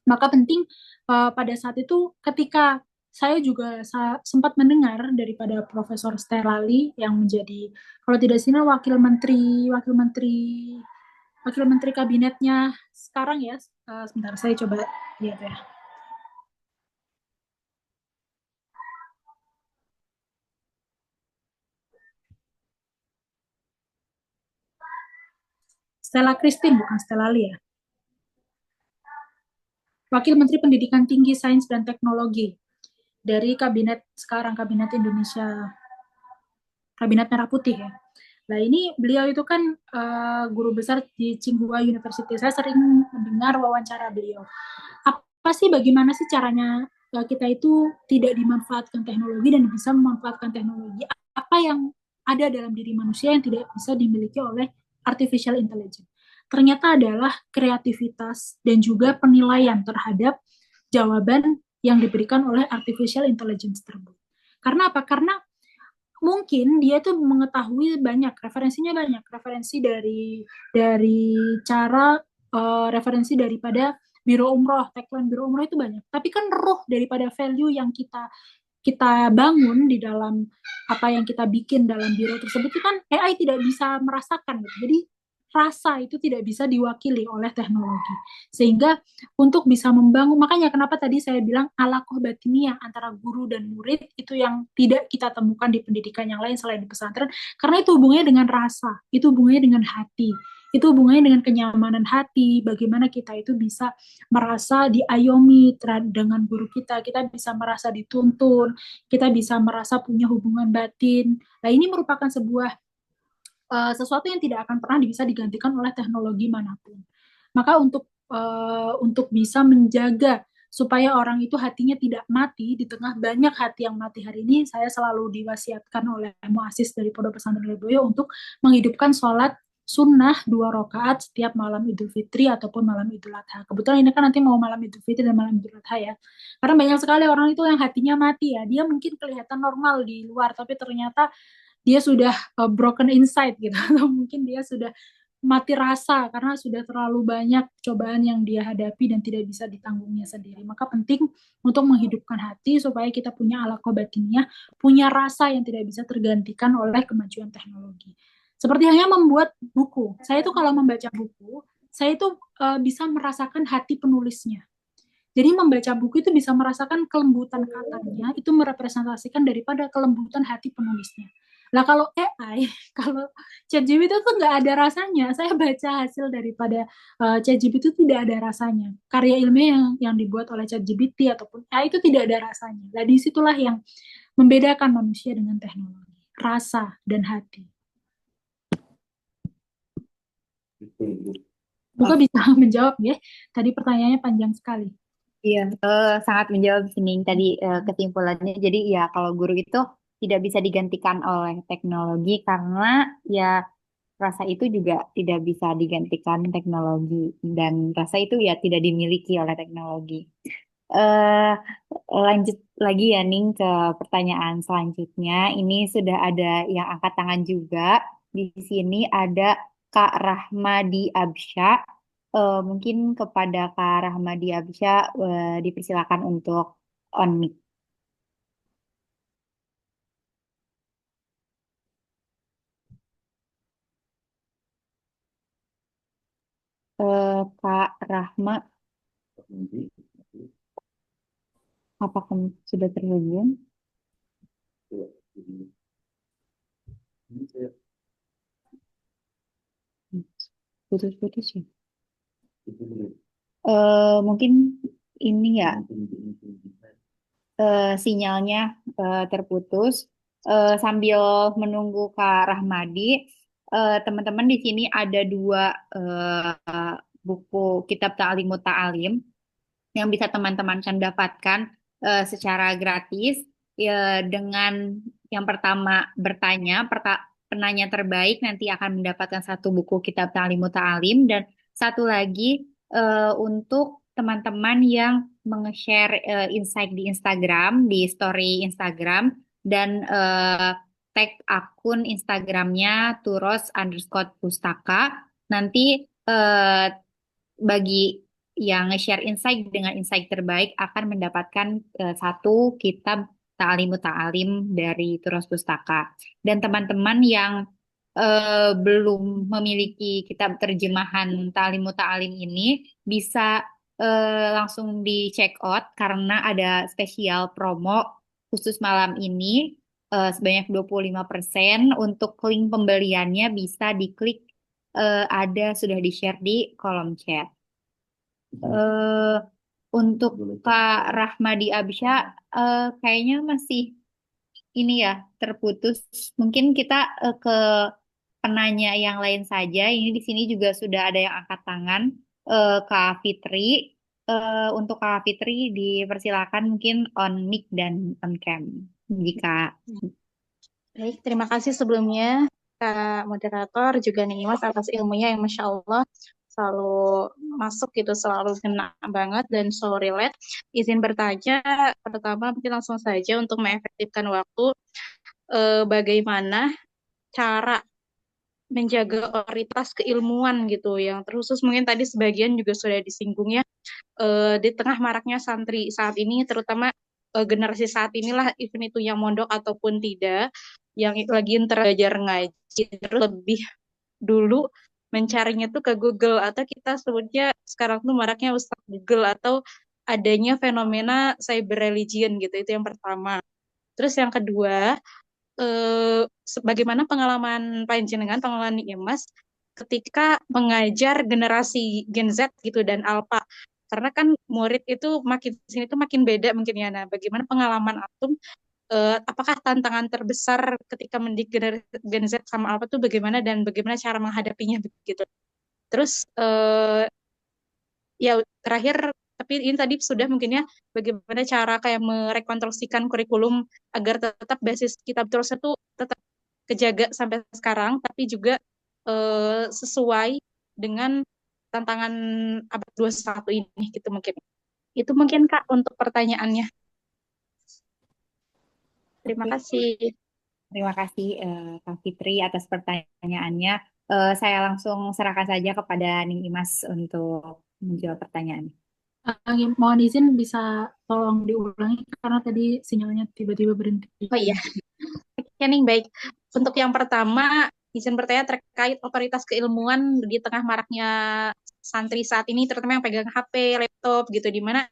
maka penting pada saat itu ketika saya juga sempat mendengar daripada Profesor Sterlali yang menjadi kalau tidak salah wakil menteri kabinetnya sekarang ya. Sebentar saya coba lihat ya. Stella Christine bukan Stellali ya. Wakil Menteri Pendidikan Tinggi, Sains dan Teknologi dari kabinet sekarang, kabinet Indonesia, kabinet Merah Putih ya. Nah ini beliau itu kan guru besar di Tsinghua University. Saya sering mendengar wawancara beliau. Apa sih, bagaimana sih caranya kita itu tidak dimanfaatkan teknologi dan bisa memanfaatkan teknologi? Apa yang ada dalam diri manusia yang tidak bisa dimiliki oleh artificial intelligence? Ternyata adalah kreativitas dan juga penilaian terhadap jawaban yang diberikan oleh artificial intelligence tersebut. Karena apa? Karena mungkin dia tuh mengetahui banyak referensi dari cara referensi daripada Biro Umroh, tagline Biro Umroh itu banyak. Tapi kan ruh daripada value yang kita kita bangun di dalam apa yang kita bikin dalam biro tersebut itu kan AI tidak bisa merasakan gitu. Jadi rasa itu tidak bisa diwakili oleh teknologi. Sehingga untuk bisa membangun, makanya kenapa tadi saya bilang alaqah batiniyah antara guru dan murid itu yang tidak kita temukan di pendidikan yang lain selain di pesantren, karena itu hubungannya dengan rasa, itu hubungannya dengan hati, itu hubungannya dengan kenyamanan hati, bagaimana kita itu bisa merasa diayomi dengan guru kita bisa merasa dituntun, kita bisa merasa punya hubungan batin. Nah ini merupakan sebuah sesuatu yang tidak akan pernah bisa digantikan oleh teknologi manapun. Maka untuk bisa menjaga supaya orang itu hatinya tidak mati di tengah banyak hati yang mati hari ini, saya selalu diwasiatkan oleh muasis dari Pondok Pesantren Lirboyo untuk menghidupkan sholat sunnah 2 rakaat setiap malam Idul Fitri ataupun malam Idul Adha. Kebetulan ini kan nanti mau malam Idul Fitri dan malam Idul Adha ya. Karena banyak sekali orang itu yang hatinya mati ya. Dia mungkin kelihatan normal di luar, tapi ternyata dia sudah broken inside gitu, atau mungkin dia sudah mati rasa karena sudah terlalu banyak cobaan yang dia hadapi dan tidak bisa ditanggungnya sendiri. Maka penting untuk menghidupkan hati supaya kita punya alaqah batiniyah, punya rasa yang tidak bisa tergantikan oleh kemajuan teknologi. Seperti hanya membuat buku. Saya itu kalau membaca buku, saya itu bisa merasakan hati penulisnya. Jadi membaca buku itu bisa merasakan kelembutan katanya, itu merepresentasikan daripada kelembutan hati penulisnya. Lah kalau AI, kalau ChatGPT itu nggak ada rasanya. Saya baca hasil daripada ChatGPT itu tidak ada rasanya. Karya ilmiah yang dibuat oleh ChatGPT ataupun AI itu tidak ada rasanya. Nah disitulah yang membedakan manusia dengan teknologi. Rasa dan hati. Buka bisa menjawab ya. Tadi pertanyaannya panjang sekali. Iya, sangat menjawab sini tadi kesimpulannya. Jadi ya kalau guru itu tidak bisa digantikan oleh teknologi karena ya rasa itu juga tidak bisa digantikan teknologi dan rasa itu ya tidak dimiliki oleh teknologi. eh Lanjut lagi ya Ning ke pertanyaan selanjutnya. Ini sudah ada yang angkat tangan juga. Di sini ada Kak Rahmadi Absya. Mungkin kepada Kak Rahmadi Absya dipersilakan untuk on mic. Kak Rahma. Apakah sudah terhubung? Putus-putus ya. Mungkin ini ya sinyalnya terputus. Sambil menunggu Kak Rahmadi, teman-teman di sini ada dua buku kitab Ta'lim Muta'alim yang bisa teman-teman kan dapatkan secara gratis dengan yang pertama bertanya, penanya terbaik nanti akan mendapatkan satu buku kitab Ta'lim Muta'alim dan satu lagi untuk teman-teman yang meng-share insight di Instagram, di story Instagram dan tag akun Instagramnya turos_pustaka. Nanti eh, bagi yang nge-share insight dengan insight terbaik akan mendapatkan satu kitab Ta'lim Ta'alim dari Turos Pustaka. Dan teman-teman yang belum memiliki kitab terjemahan Ta'lim Ta'alim ini bisa langsung di check out karena ada spesial promo khusus malam ini sebanyak 25%. Untuk link pembeliannya bisa diklik ada sudah di-share di kolom chat. eh untuk Kak Rahmadi Absya kayaknya masih ini ya terputus. Mungkin kita ke penanya yang lain saja. Ini di sini juga sudah ada yang angkat tangan. Kak Fitri. Untuk Kak Fitri dipersilakan mungkin on mic dan on cam jika Baik, terima kasih sebelumnya Kak Moderator, juga nih Mas atas ilmunya yang Masya Allah selalu masuk gitu, selalu kena banget dan selalu relate. Izin bertanya, pertama mungkin langsung saja untuk mengefektifkan waktu, bagaimana cara menjaga otoritas keilmuan gitu, yang terkhusus mungkin tadi sebagian juga sudah disinggung ya, di tengah maraknya santri saat ini, terutama generasi saat inilah, even itu yang mondok ataupun tidak, yang lagi belajar ngaji, terus lebih dulu mencarinya tuh ke Google, atau kita sebutnya sekarang tuh maraknya Ustaz Google, atau adanya fenomena cyber religion gitu, itu yang pertama. Terus yang kedua, bagaimana pengalaman panjenengan, pengalaman Mas ketika mengajar generasi Gen Z gitu dan Alpha, karena kan murid itu makin sini tuh makin beda mungkin ya. Nah, bagaimana pengalaman Antum, apakah tantangan terbesar ketika mendidik Gen Z sama Alpha tuh bagaimana, dan bagaimana cara menghadapinya begitu. Terus ya terakhir, tapi ini tadi sudah mungkin ya, bagaimana cara kayak merekonstruksikan kurikulum agar tetap basis kitab terus itu tetap kejaga sampai sekarang, tapi juga sesuai dengan tantangan abad 21 ini gitu mungkin. Itu mungkin Kak untuk pertanyaannya. Terima Oke. kasih. Terima kasih Kak Fitri atas pertanyaannya. Saya langsung serahkan saja kepada Ning Imas untuk menjawab pertanyaan. Mohon izin bisa tolong diulangi karena tadi sinyalnya tiba-tiba berhenti. Oh iya. Oke, nih baik. Untuk yang pertama, izin bertanya terkait otoritas keilmuan di tengah maraknya santri saat ini, terutama yang pegang HP, laptop gitu, di mana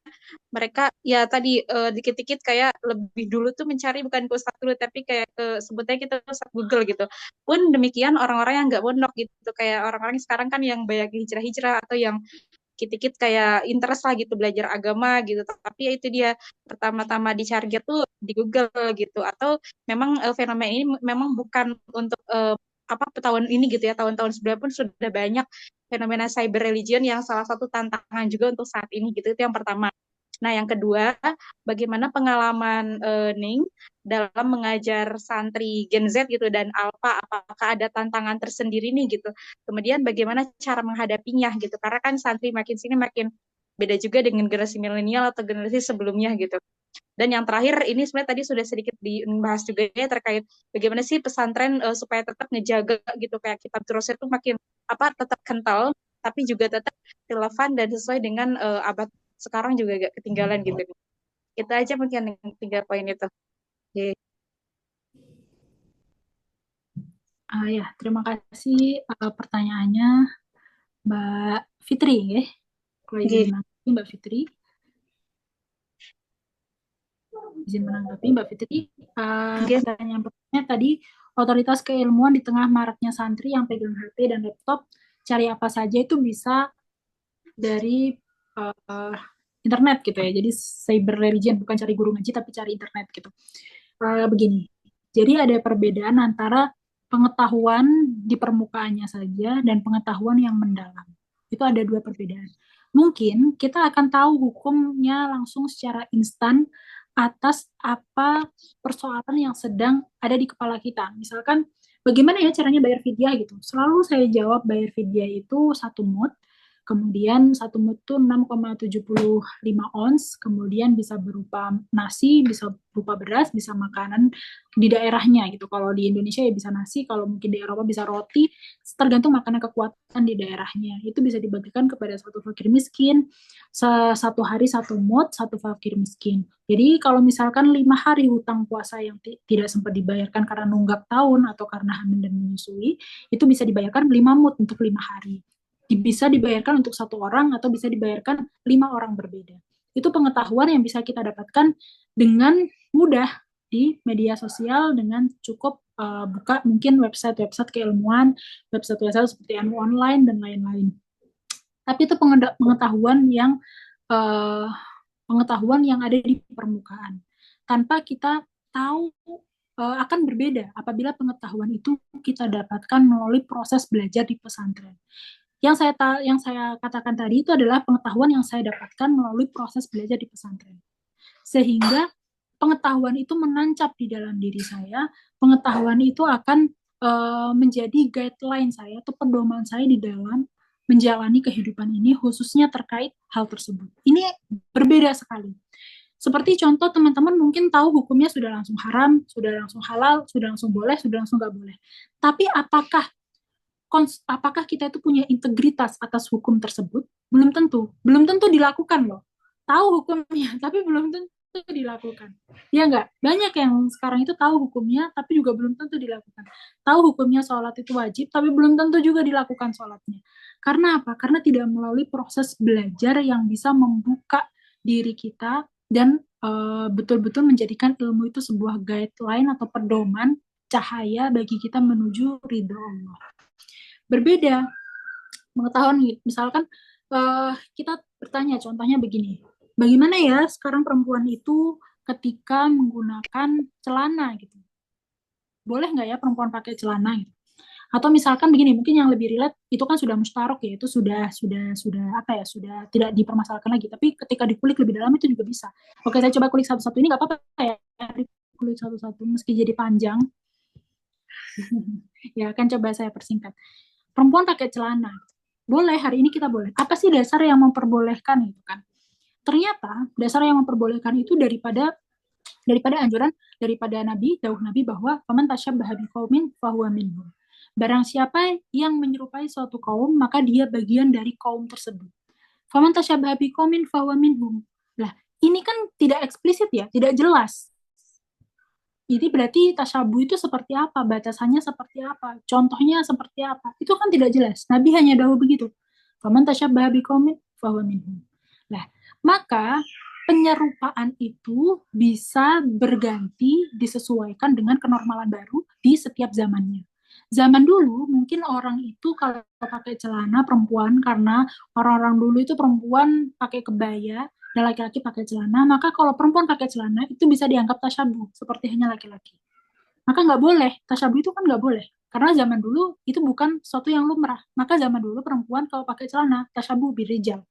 mereka ya tadi dikit-dikit kayak lebih dulu tuh mencari bukan ke Ustadz dulu, tapi kayak ke sebutnya kita Ustadz Google gitu. Pun demikian orang-orang yang nggak mondok gitu, kayak orang-orang sekarang kan yang banyak hijrah-hijrah atau yang dikit-dikit kayak interest lah gitu belajar agama gitu, tapi ya itu dia, pertama-tama dicari tuh di Google gitu, atau memang fenomena ini memang bukan untuk apa tahun ini gitu ya, tahun-tahun sebelumnya pun sudah banyak fenomena cyber religion yang salah satu tantangan juga untuk saat ini gitu. Itu yang pertama. Nah, yang kedua, bagaimana pengalaman Ning dalam mengajar santri Gen Z gitu dan Alpha, apakah ada tantangan tersendiri nih gitu. Kemudian bagaimana cara menghadapinya gitu. Karena kan santri makin sini makin beda juga dengan generasi milenial atau generasi sebelumnya gitu. Dan yang terakhir ini sebenarnya tadi sudah sedikit dibahas juga ya, terkait bagaimana sih pesantren supaya tetap ngejaga gitu, kayak kitab terusnya itu makin apa tetap kental tapi juga tetap relevan dan sesuai dengan abad sekarang juga gak ketinggalan gitu. Itu aja mungkin yang 3 poin itu. Oke. Ya, terima kasih pertanyaannya Mbak Fitri ya. Kalau Oke. izin. Mbak Fitri. Izin menanggapi Mbak Fitri. Pertanyaan pertama tadi, otoritas keilmuan di tengah maraknya santri yang pegang HP dan laptop, cari apa saja itu bisa dari internet gitu ya. Jadi cyber religion, bukan cari guru ngaji tapi cari internet gitu. Begini, jadi ada perbedaan antara pengetahuan di permukaannya saja dan pengetahuan yang mendalam. Itu ada dua perbedaan. Mungkin kita akan tahu hukumnya langsung secara instan atas apa persoalan yang sedang ada di kepala kita. Misalkan, bagaimana ya caranya bayar fidyah gitu. Selalu saya jawab bayar fidyah itu 1 mud, kemudian 1 mud itu 6,75 ons, kemudian bisa berupa nasi, bisa berupa beras, bisa makanan di daerahnya gitu. Kalau di Indonesia ya bisa nasi, kalau mungkin di Eropa bisa roti, tergantung makanan kekuatan di daerahnya. Itu bisa dibagikan kepada satu fakir miskin, satu hari 1 mud, satu fakir miskin. Jadi kalau misalkan 5 hari hutang puasa yang tidak sempat dibayarkan karena nunggak tahun atau karena hamil dan menyusui, itu bisa dibayarkan 5 mud untuk 5 hari. Bisa dibayarkan untuk 1 orang atau bisa dibayarkan 5 orang berbeda. Itu pengetahuan yang bisa kita dapatkan dengan mudah di media sosial dengan cukup buka mungkin website-website keilmuan, website-website seperti ilmu online dan lain-lain. Tapi itu pengetahuan yang ada di permukaan. Tanpa kita tahu akan berbeda apabila pengetahuan itu kita dapatkan melalui proses belajar di pesantren. Yang saya katakan tadi itu adalah pengetahuan yang saya dapatkan melalui proses belajar di pesantren. Sehingga pengetahuan itu menancap di dalam diri saya, pengetahuan itu akan menjadi guideline saya atau pedoman saya di dalam menjalani kehidupan ini, khususnya terkait hal tersebut. Ini berbeda sekali. Seperti contoh, teman-teman mungkin tahu hukumnya sudah langsung haram, sudah langsung halal, sudah langsung boleh, sudah langsung nggak boleh. Tapi apakah kita itu punya integritas atas hukum tersebut? Belum tentu dilakukan loh. Tahu hukumnya, tapi belum tentu dilakukan. Ya enggak? Banyak yang sekarang itu tahu hukumnya, tapi juga belum tentu dilakukan. Tahu hukumnya sholat itu wajib, tapi belum tentu juga dilakukan sholatnya. Karena apa? Karena tidak melalui proses belajar yang bisa membuka diri kita dan betul-betul menjadikan ilmu itu sebuah guideline atau pedoman cahaya bagi kita menuju ridho Allah. Berbeda pengetahuan, misalkan kita bertanya, contohnya begini, bagaimana ya sekarang perempuan itu ketika menggunakan celana gitu, boleh nggak ya perempuan pakai celana gitu? Atau misalkan begini, mungkin yang lebih relate itu kan sudah mustarok ya, itu sudah apa ya, sudah tidak dipermasalahkan lagi, tapi ketika dikulik lebih dalam itu juga bisa. Oke, saya coba kulik satu-satu, ini nggak apa-apa ya, kulik satu-satu meski jadi panjang. Ya kan, coba saya persingkat. Perempuan pakai celana, boleh, hari ini kita boleh. Apa sih dasar yang memperbolehkan itu kan? Ternyata dasar yang memperbolehkan itu daripada anjuran daripada Nabi, dawuh Nabi bahwa faman tasyabbaha biqaumin fahuwa minhum. Barang siapa yang menyerupai suatu kaum, maka dia bagian dari kaum tersebut. Faman tasyabbaha biqaumin fahuwa minhum. Lah, ini kan tidak eksplisit ya, tidak jelas. Ini berarti tasyabuh itu seperti apa, batasannya seperti apa, contohnya seperti apa, itu kan tidak jelas. Nabi hanya dahulu begitu. Faman tasyabbaha biqaumin fahuwa minhum. Nah, maka penyerupaan itu bisa berganti, disesuaikan dengan kenormalan baru di setiap zamannya. Zaman dulu mungkin orang itu kalau pakai celana perempuan, karena orang-orang dulu itu perempuan pakai kebaya dan laki-laki pakai celana, maka kalau perempuan pakai celana itu bisa dianggap tasyabuh seperti hanya laki-laki. Maka nggak boleh, tasyabuh itu kan nggak boleh, karena zaman dulu itu bukan sesuatu yang lumrah. Maka zaman dulu perempuan kalau pakai celana tasyabuh birijal.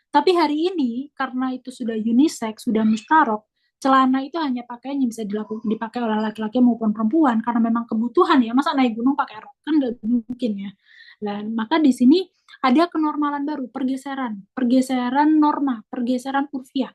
Tapi hari ini karena itu sudah unisex, sudah mustarok, celana itu hanya pakaian yang bisa dipakai oleh laki-laki maupun perempuan karena memang kebutuhan ya. Masa naik gunung pakai rok kan nggak mungkin ya. Dan maka di sini ada kenormalan baru, pergeseran norma, pergeseran urfiah.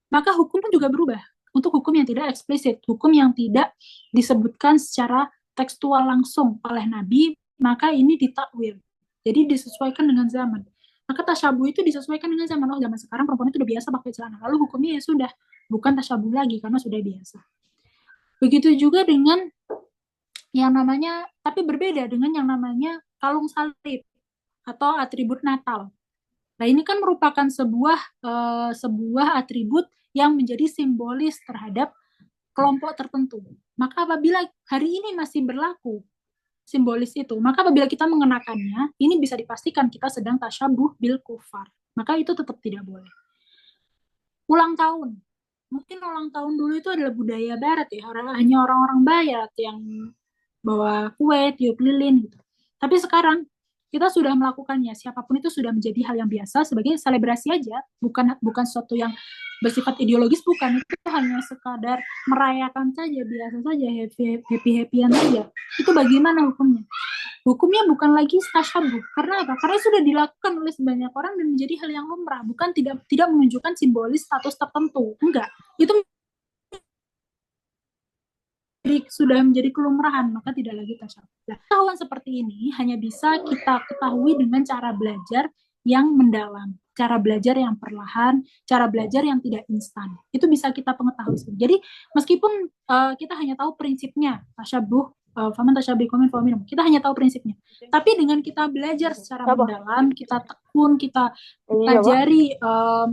Maka hukum pun juga berubah. Untuk hukum yang tidak eksplisit, hukum yang tidak disebutkan secara tekstual langsung oleh Nabi, maka ini ditakwil. Jadi disesuaikan dengan zaman. Maka tasyabuh itu disesuaikan dengan zaman. Oh, zaman sekarang perempuan itu udah biasa pakai celana. Lalu hukumnya ya sudah, bukan tasyabuh lagi karena sudah biasa. Begitu juga dengan yang namanya, tapi berbeda dengan yang namanya kalung salib atau atribut Natal. Nah, ini kan merupakan sebuah atribut yang menjadi simbolis terhadap kelompok tertentu. Maka apabila hari ini masih berlaku simbolis itu, maka apabila kita mengenakannya, ini bisa dipastikan kita sedang tasyabuh bil kufar. Maka itu tetap tidak boleh. Ulang tahun. Mungkin ulang tahun dulu itu adalah budaya barat ya, hanya orang-orang barat yang bawa kue, tiup lilin gitu. Tapi sekarang kita sudah melakukannya, siapapun itu sudah menjadi hal yang biasa sebagai selebrasi aja, bukan sesuatu yang bersifat ideologis, bukan, itu hanya sekadar merayakan saja, biasa saja, happy-happyan saja. Itu bagaimana hukumnya? Hukumnya bukan lagi tasyabuh. Karena apa? Karena sudah dilakukan oleh sebanyak orang dan menjadi hal yang lumrah, bukan tidak menunjukkan simbolis status tertentu. Enggak. Itu sudah menjadi kelumrahan, maka tidak lagi tasyabuh. Nah, pengetahuan seperti ini hanya bisa kita ketahui dengan cara belajar yang mendalam, cara belajar yang perlahan, cara belajar yang tidak instan. Itu bisa kita pengetahui. Jadi meskipun kita hanya tahu prinsipnya tasyabuh, faman tasyabikum faminhum, kita hanya tahu prinsipnya. Tapi dengan kita belajar secara mendalam, kita tekun, kita pelajari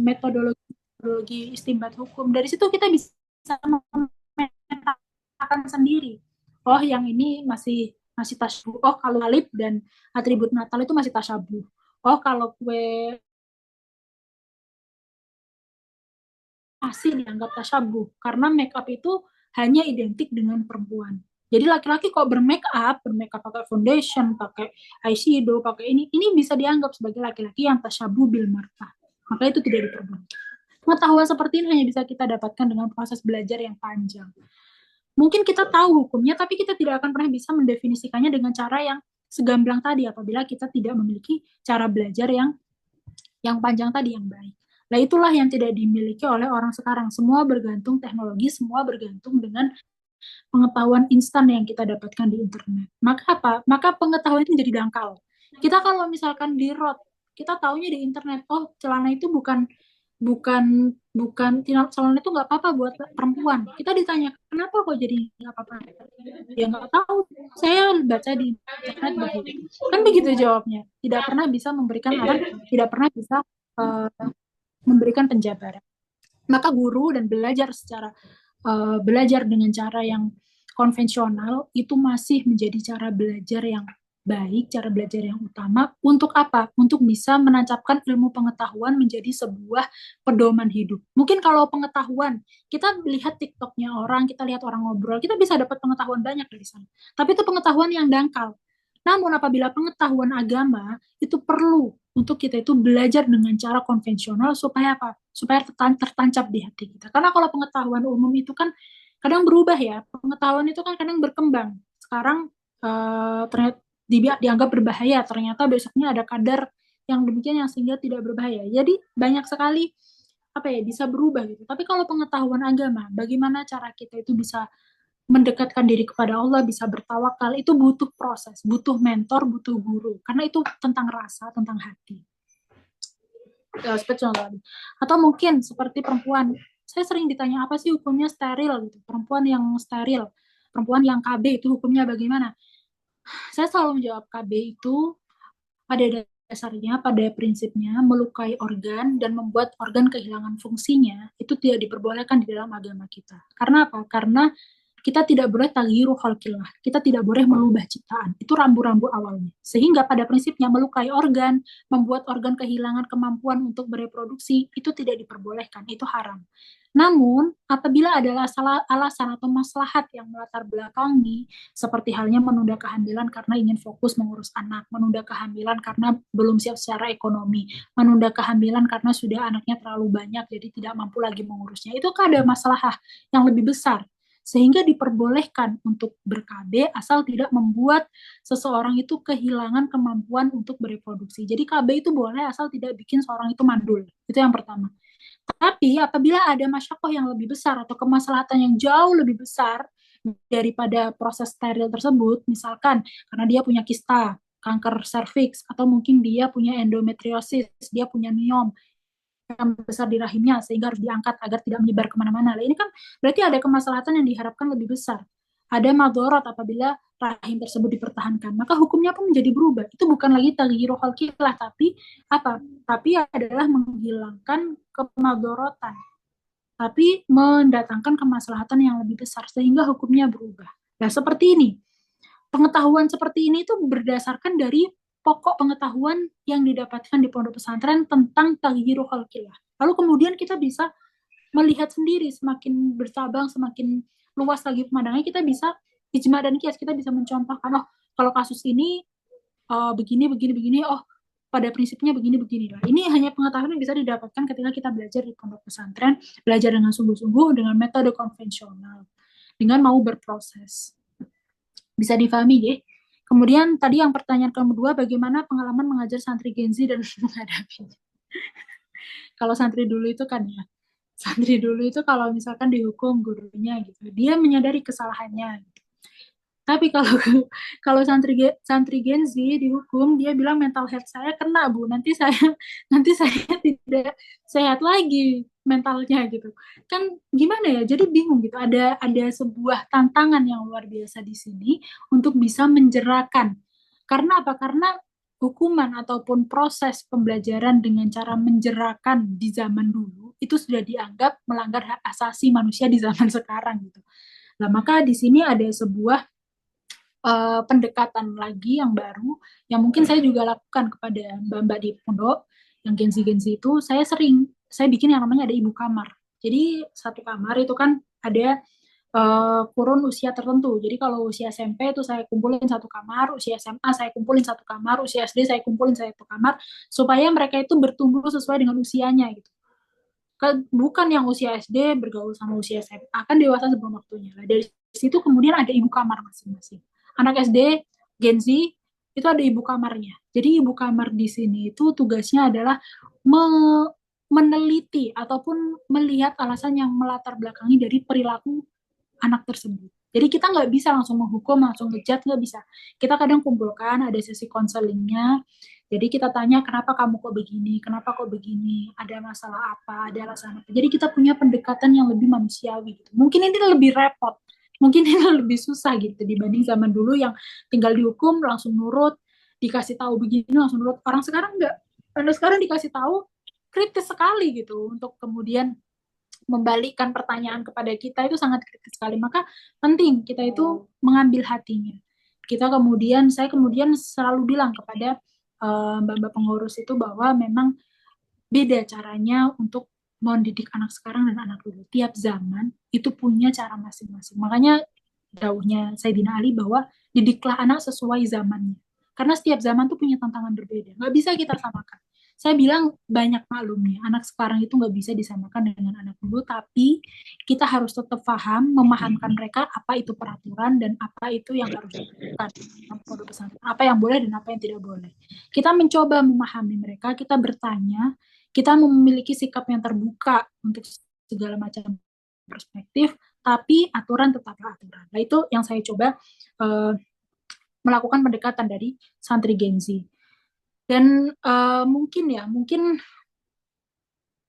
metodologi istinbat hukum, dari situ kita bisa memetakan sendiri. Oh, yang ini masih tasyabuh. Oh, kalau alif dan atribut Natal itu masih tasyabuh. Oh, kalau kue masih dianggap tasyabuh karena make up itu hanya identik dengan perempuan. Jadi laki-laki kok bermake up pakai foundation, pakai eyeshadow, pakai ini bisa dianggap sebagai laki-laki yang tasyabuh bil mar'ah. Maka itu tidak diperbolehkan. Pengetahuan seperti ini hanya bisa kita dapatkan dengan proses belajar yang panjang. Mungkin kita tahu hukumnya, tapi kita tidak akan pernah bisa mendefinisikannya dengan cara yang segamblang tadi apabila kita tidak memiliki cara belajar yang panjang tadi, yang baik. Nah, itulah yang tidak dimiliki oleh orang sekarang. Semua bergantung teknologi, semua bergantung dengan pengetahuan instan yang kita dapatkan di internet. Maka apa? Maka pengetahuan itu jadi dangkal. Kita kalau misalkan di road, kita taunya di internet, oh celana itu bukan celana itu nggak apa-apa buat perempuan. Kita ditanya, kenapa kok jadi nggak apa-apa? Ya nggak tahu, saya baca di internet begitu. Kan begitu jawabnya. Tidak pernah bisa memberikan arahan, tidak pernah bisa memberikan penjabaran. Maka guru dan belajar dengan cara yang konvensional itu masih menjadi cara belajar yang baik, cara belajar yang utama. Untuk apa? Untuk bisa menancapkan ilmu pengetahuan menjadi sebuah pedoman hidup. Mungkin kalau pengetahuan, kita lihat TikToknya orang, kita lihat orang ngobrol, kita bisa dapat pengetahuan banyak dari sana. Tapi itu pengetahuan yang dangkal. Namun apabila pengetahuan agama itu perlu untuk kita itu belajar dengan cara konvensional supaya apa? Supaya tertancap di hati kita. Karena kalau pengetahuan umum itu kan kadang berubah ya. Pengetahuan itu kan kadang berkembang. Sekarang ternyata dianggap berbahaya, ternyata besoknya ada kadar yang demikian yang sehingga tidak berbahaya. Jadi banyak sekali bisa berubah gitu. Tapi kalau pengetahuan agama, bagaimana cara kita itu bisa mendekatkan diri kepada Allah, bisa bertawakal, itu butuh proses, butuh mentor, butuh guru. Karena itu tentang rasa, tentang hati. Seperti contoh. Atau mungkin seperti perempuan. Saya sering ditanya, apa sih hukumnya steril? Gitu. Perempuan yang steril, perempuan yang KB itu hukumnya bagaimana? Saya selalu menjawab, KB itu pada dasarnya, pada prinsipnya, melukai organ dan membuat organ kehilangan fungsinya, itu tidak diperbolehkan di dalam agama kita. Karena apa? Karena kita tidak boleh taghyiru khalqillah, kita tidak boleh merubah ciptaan. Itu rambu-rambu awalnya. Sehingga pada prinsipnya melukai organ, membuat organ kehilangan kemampuan untuk bereproduksi, itu tidak diperbolehkan, itu haram. Namun, apabila ada alasan atau maslahat yang melatar belakangi, seperti halnya menunda kehamilan karena ingin fokus mengurus anak, menunda kehamilan karena belum siap secara ekonomi, menunda kehamilan karena sudah anaknya terlalu banyak, jadi tidak mampu lagi mengurusnya, itu kan ada masalah yang lebih besar, sehingga diperbolehkan untuk ber-KB asal tidak membuat seseorang itu kehilangan kemampuan untuk bereproduksi. Jadi KB itu boleh asal tidak bikin seorang itu mandul. Itu yang pertama. Tapi apabila ada masyakoh yang lebih besar atau kemaslahatan yang jauh lebih besar daripada proses steril tersebut, misalkan karena dia punya kista, kanker serviks, atau mungkin dia punya endometriosis, dia punya miom yang besar di rahimnya sehingga harus diangkat agar tidak menyebar kemana-mana. Ini kan berarti ada kemaslahatan yang diharapkan lebih besar. ada madorot apabila rahim tersebut dipertahankan, maka hukumnya pun menjadi berubah. Itu bukan lagi taghyiru khalqillah, tapi apa? Tapi adalah menghilangkan kemadorotan, tapi mendatangkan kemaslahatan yang lebih besar sehingga hukumnya berubah. Nah, seperti ini. Pengetahuan seperti ini itu berdasarkan dari pokok pengetahuan yang didapatkan di pondok pesantren tentang taghyiru khalqillah. Lalu kemudian kita bisa melihat sendiri, semakin bercabang, semakin luas lagi pemandangannya, kita bisa ijma dan kias, kita bisa mencontohkan, oh kalau kasus ini begini, oh pada prinsipnya begini. Nah, ini hanya pengetahuan yang bisa didapatkan ketika kita belajar di pondok pesantren, belajar dengan sungguh-sungguh, dengan metode konvensional, dengan mau berproses. Bisa difahami ya. Kemudian tadi yang pertanyaan kedua, bagaimana pengalaman mengajar santri Gen Z dan menghadapinya. Kalau santri dulu itu kan ya, santri dulu itu kalau misalkan dihukum gurunya gitu, dia menyadari kesalahannya. Tapi kalau santri Gen Z dihukum, dia bilang mental health saya kena Bu, nanti saya tidak sehat lagi mentalnya gitu. Kan gimana ya? Jadi bingung gitu. Ada sebuah tantangan yang luar biasa di sini untuk bisa menjerakan. Karena apa? Karena hukuman ataupun proses pembelajaran dengan cara menjerakan di zaman dulu itu sudah dianggap melanggar hak asasi manusia di zaman sekarang gitu. Nah, maka di sini ada sebuah pendekatan lagi yang baru yang mungkin saya juga lakukan kepada mbak-mbak di pondok yang Gen Z itu, saya bikin yang namanya ada ibu kamar. Jadi satu kamar itu kan ada kurun usia tertentu. Jadi kalau usia SMP itu saya kumpulin satu kamar, usia SMA saya kumpulin satu kamar, usia SD saya kumpulin satu kamar, supaya mereka itu bertumbuh sesuai dengan usianya gitu. Bukan yang usia SD bergaul sama usia SMA, kan dewasa sebelum waktunya. Nah, dari situ kemudian ada ibu kamar masing-masing. Anak SD, Gen Z, itu ada ibu kamarnya. Jadi ibu kamar di sini itu tugasnya adalah meneliti ataupun melihat alasan yang melatar belakangi dari perilaku anak tersebut. Jadi kita nggak bisa langsung menghukum, langsung ngejat, nggak bisa. Kita kadang kumpulkan, ada sesi konselingnya. Jadi kita tanya, kenapa kamu kok begini, kenapa kok begini, ada masalah apa, ada alasan apa. Jadi kita punya pendekatan yang lebih manusiawi. Gitu. Mungkin ini lebih repot, mungkin ini lebih susah gitu dibanding zaman dulu yang tinggal dihukum, langsung nurut, dikasih tahu begini, langsung nurut. Orang sekarang nggak. Orang sekarang dikasih tahu, kritis sekali gitu, untuk kemudian membalikkan pertanyaan kepada kita itu sangat kritis sekali. Maka penting kita itu mengambil hatinya. Saya kemudian selalu bilang kepada mbak-mbak pengurus itu bahwa memang beda caranya untuk mendidik anak sekarang dan anak dulu. Tiap zaman itu punya cara masing-masing. Makanya dawuhnya Sayyidina Ali bahwa didiklah anak sesuai zamannya. Karena setiap zaman tuh punya tantangan berbeda. Nggak bisa kita samakan. Saya bilang banyak maklumnya, anak sekarang itu nggak bisa disamakan dengan anak dulu, tapi kita harus tetap paham, memahamkan mereka apa itu peraturan dan apa itu yang harus dilakukan. Apa yang boleh dan apa yang tidak boleh. Kita mencoba memahami mereka, kita bertanya, kita memiliki sikap yang terbuka untuk segala macam perspektif, tapi aturan tetaplah aturan. Nah itu yang saya coba melakukan pendekatan dari santri Gen Z. Dan mungkin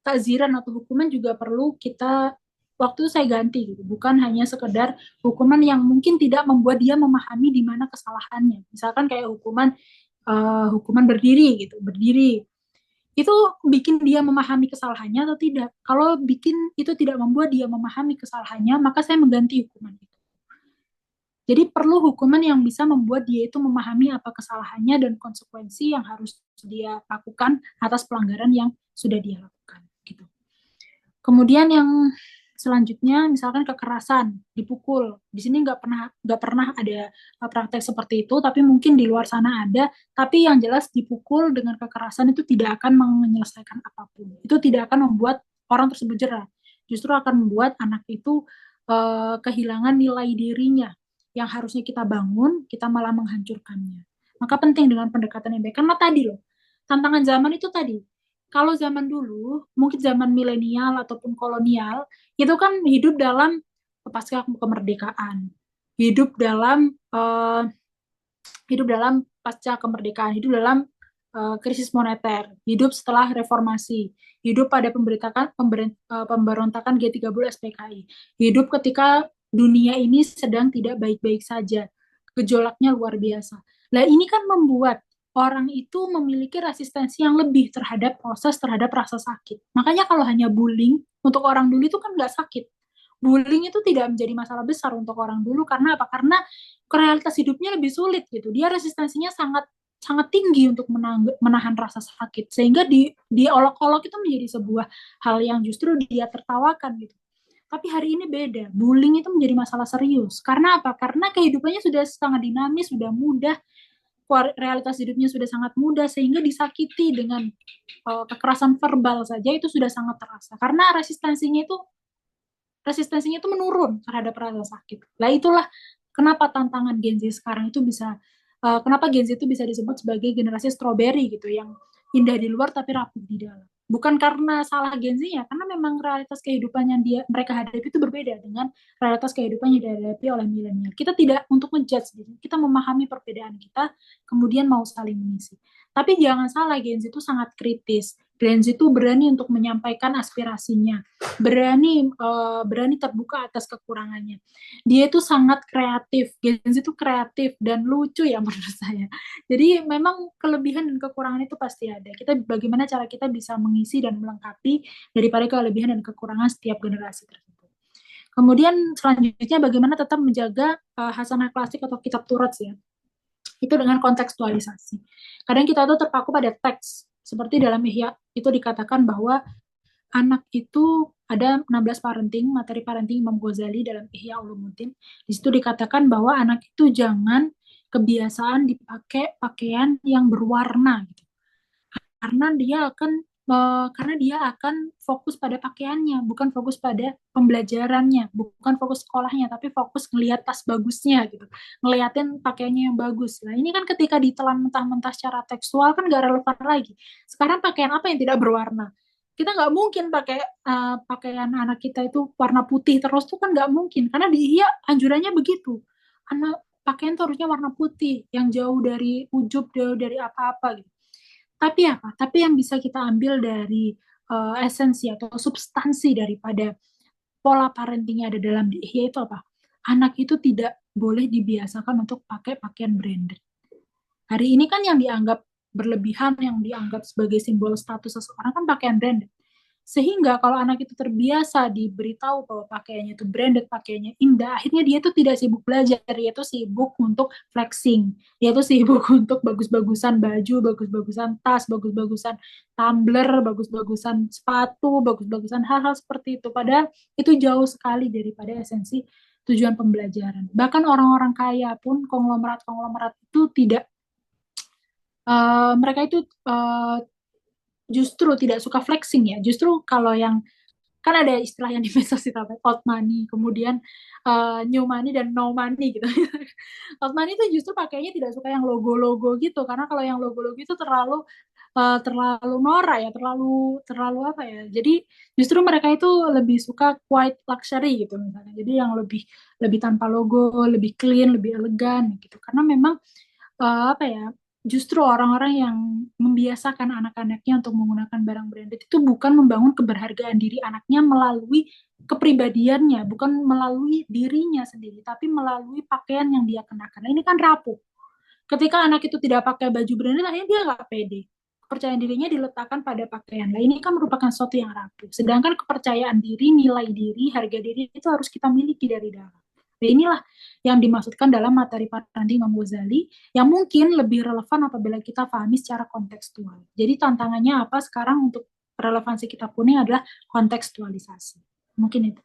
takziran atau hukuman juga perlu kita waktu itu saya ganti gitu, bukan hanya sekedar hukuman yang mungkin tidak membuat dia memahami di mana kesalahannya. Misalkan kayak hukuman berdiri itu bikin dia memahami kesalahannya atau tidak. Kalau bikin itu tidak membuat dia memahami kesalahannya, maka saya mengganti hukuman itu. Jadi perlu hukuman yang bisa membuat dia itu memahami apa kesalahannya dan konsekuensi yang harus dia lakukan atas pelanggaran yang sudah dia lakukan. Gitu. Kemudian yang selanjutnya, misalkan kekerasan, dipukul. Di sini nggak pernah ada praktek seperti itu, tapi mungkin di luar sana ada. Tapi yang jelas dipukul dengan kekerasan itu tidak akan menyelesaikan apapun. Itu tidak akan membuat orang tersebut jerah. Justru akan membuat anak itu kehilangan nilai dirinya yang harusnya kita bangun, kita malah menghancurkannya. Maka penting dengan pendekatan yang baik. Karena tadi loh, tantangan zaman itu tadi. Kalau zaman dulu, mungkin zaman milenial ataupun kolonial, itu kan hidup dalam pasca kemerdekaan. Hidup dalam pasca kemerdekaan, hidup dalam krisis moneter, hidup setelah reformasi, hidup pada pemberontakan G30 SPKI, hidup ketika dunia ini sedang tidak baik-baik saja. Gejolaknya luar biasa. Nah, ini kan membuat orang itu memiliki resistensi yang lebih terhadap proses, terhadap rasa sakit. Makanya kalau hanya bullying, untuk orang dulu itu kan nggak sakit. Bullying itu tidak menjadi masalah besar untuk orang dulu, karena apa? Karena realitas hidupnya lebih sulit gitu. Dia resistensinya sangat sangat tinggi untuk menahan rasa sakit, sehingga diolok-olok itu menjadi sebuah hal yang justru dia tertawakan gitu. Tapi hari ini beda, bullying itu menjadi masalah serius. Karena apa? Karena kehidupannya sudah sangat dinamis, sudah mudah, realitas hidupnya sudah sangat mudah, sehingga disakiti dengan kekerasan verbal saja itu sudah sangat terasa. Karena resistensinya itu menurun terhadap rasa sakit. Nah, itulah kenapa tantangan Gen Z sekarang itu bisa kenapa Gen Z itu bisa disebut sebagai generasi strawberry gitu, yang indah di luar tapi rapuh di dalam. Bukan karena salah Gen Z-nya, karena memang realitas kehidupan yang mereka hadapi itu berbeda dengan realitas kehidupan yang dihadapi oleh milenial. Kita tidak untuk ngejudge, kita memahami perbedaan kita, kemudian mau saling mengisi. Tapi jangan salah, Gen Z itu sangat kritis. Gen Z itu berani untuk menyampaikan aspirasinya, berani terbuka atas kekurangannya. Dia itu sangat kreatif. Gen Z itu kreatif dan lucu ya menurut saya. Jadi memang kelebihan dan kekurangan itu pasti ada. Bagaimana cara kita bisa mengisi dan melengkapi daripada kelebihan dan kekurangan setiap generasi tersebut. Kemudian selanjutnya bagaimana tetap menjaga hasanah klasik atau kitab Turat ya. Itu dengan kontekstualisasi. Kadang kita tuh terpaku pada teks. Seperti dalam Ihya itu dikatakan bahwa anak itu ada 16 parenting, materi parenting Imam Ghazali dalam Ihya Ulumuddin. Di situ dikatakan bahwa anak itu jangan kebiasaan dipakai pakaian yang berwarna gitu. Karena dia akan fokus pada pakaiannya, bukan fokus pada pembelajarannya, bukan fokus sekolahnya, tapi fokus ngelihat tas bagusnya gitu, ngeliatin pakaiannya yang bagus. Nah ini kan ketika ditelan mentah-mentah secara tekstual kan nggak relevan lagi. Sekarang pakaian apa yang tidak berwarna? Kita nggak mungkin pakai pakaian anak kita itu warna putih terus tuh kan nggak mungkin, karena dia anjurannya begitu. Anak pakaian tuh harusnya warna putih, yang jauh dari ujub, jauh dari apa-apa gitu. Tapi apa? Tapi yang bisa kita ambil dari esensi atau substansi daripada pola parenting yang ada dalam DIY itu apa? Anak itu tidak boleh dibiasakan untuk pakai pakaian branded. Hari ini kan yang dianggap berlebihan, yang dianggap sebagai simbol status seseorang kan pakaian branded. Sehingga kalau anak itu terbiasa diberitahu bahwa pakaiannya itu branded, pakaiannya indah, akhirnya dia itu tidak sibuk belajar, dia itu sibuk untuk flexing, dia itu sibuk untuk bagus-bagusan baju, bagus-bagusan tas, bagus-bagusan tumbler, bagus-bagusan sepatu, bagus-bagusan hal-hal seperti itu. Padahal itu jauh sekali daripada esensi tujuan pembelajaran. Bahkan orang-orang kaya pun, konglomerat-konglomerat itu tidak, mereka itu justru tidak suka flexing ya. Justru kalau yang kan ada istilah yang di medsos itu apa? Old money, kemudian new money dan no money gitu. Old money itu justru pakainya tidak suka yang logo-logo gitu, karena kalau yang logo-logo itu terlalu norak ya, terlalu apa ya. Jadi justru mereka itu lebih suka quiet luxury gitu misalnya. Jadi yang lebih lebih tanpa logo, lebih clean, lebih elegan gitu. Karena memang apa ya, justru orang-orang yang membiasakan anak-anaknya untuk menggunakan barang branded itu bukan membangun keberhargaan diri anaknya melalui kepribadiannya, bukan melalui dirinya sendiri, tapi melalui pakaian yang dia kenakan. Nah, ini kan rapuh. Ketika anak itu tidak pakai baju branded, akhirnya dia nggak pede. Kepercayaan dirinya diletakkan pada pakaian. Nah, ini kan merupakan sesuatu yang rapuh. Sedangkan kepercayaan diri, nilai diri, harga diri itu harus kita miliki dari dalam. Nah, inilah yang dimaksudkan dalam materi parenting Imam Ghazali, yang mungkin lebih relevan apabila kita pahami secara kontekstual. Jadi tantangannya apa sekarang untuk relevansi kitab kuning adalah kontekstualisasi. Mungkin itu.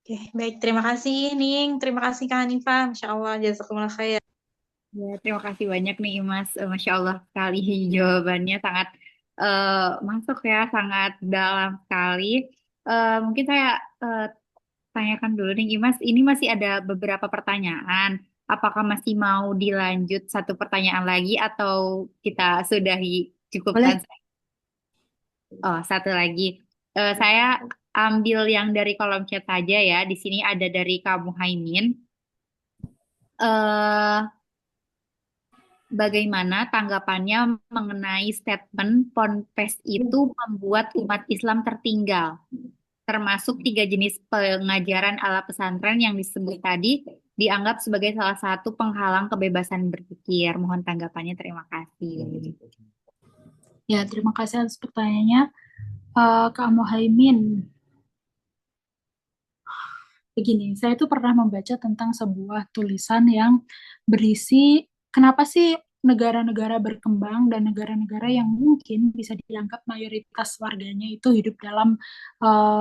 Oke, baik. Terima kasih, Ning. Terima kasih, Kak Hanifah. Masya Allah, jazakumullah khair. Ya, terima kasih banyak nih Mas. Masya Allah sekali jawabannya sangat masuk ya, sangat dalam sekali. Mungkin saya tanyakan dulu nih Imas, ini masih ada beberapa pertanyaan. Apakah masih mau dilanjut satu pertanyaan lagi atau kita sudahi cukupkan? Boleh. Oh, satu lagi. Saya ambil yang dari kolom chat saja ya. Di sini ada dari Kak Muhaimin. Bagaimana tanggapannya mengenai statement Ponpes itu membuat umat Islam tertinggal? termasuk 3 jenis pengajaran ala pesantren yang disebut tadi dianggap sebagai salah satu penghalang kebebasan berpikir. Mohon tanggapannya, terima kasih. Ya, terima kasih atas pertanyaannya. Kak Muhaimin, begini, saya tuh pernah membaca tentang sebuah tulisan yang berisi kenapa sih negara-negara berkembang dan negara-negara yang mungkin bisa dianggap mayoritas warganya itu hidup dalam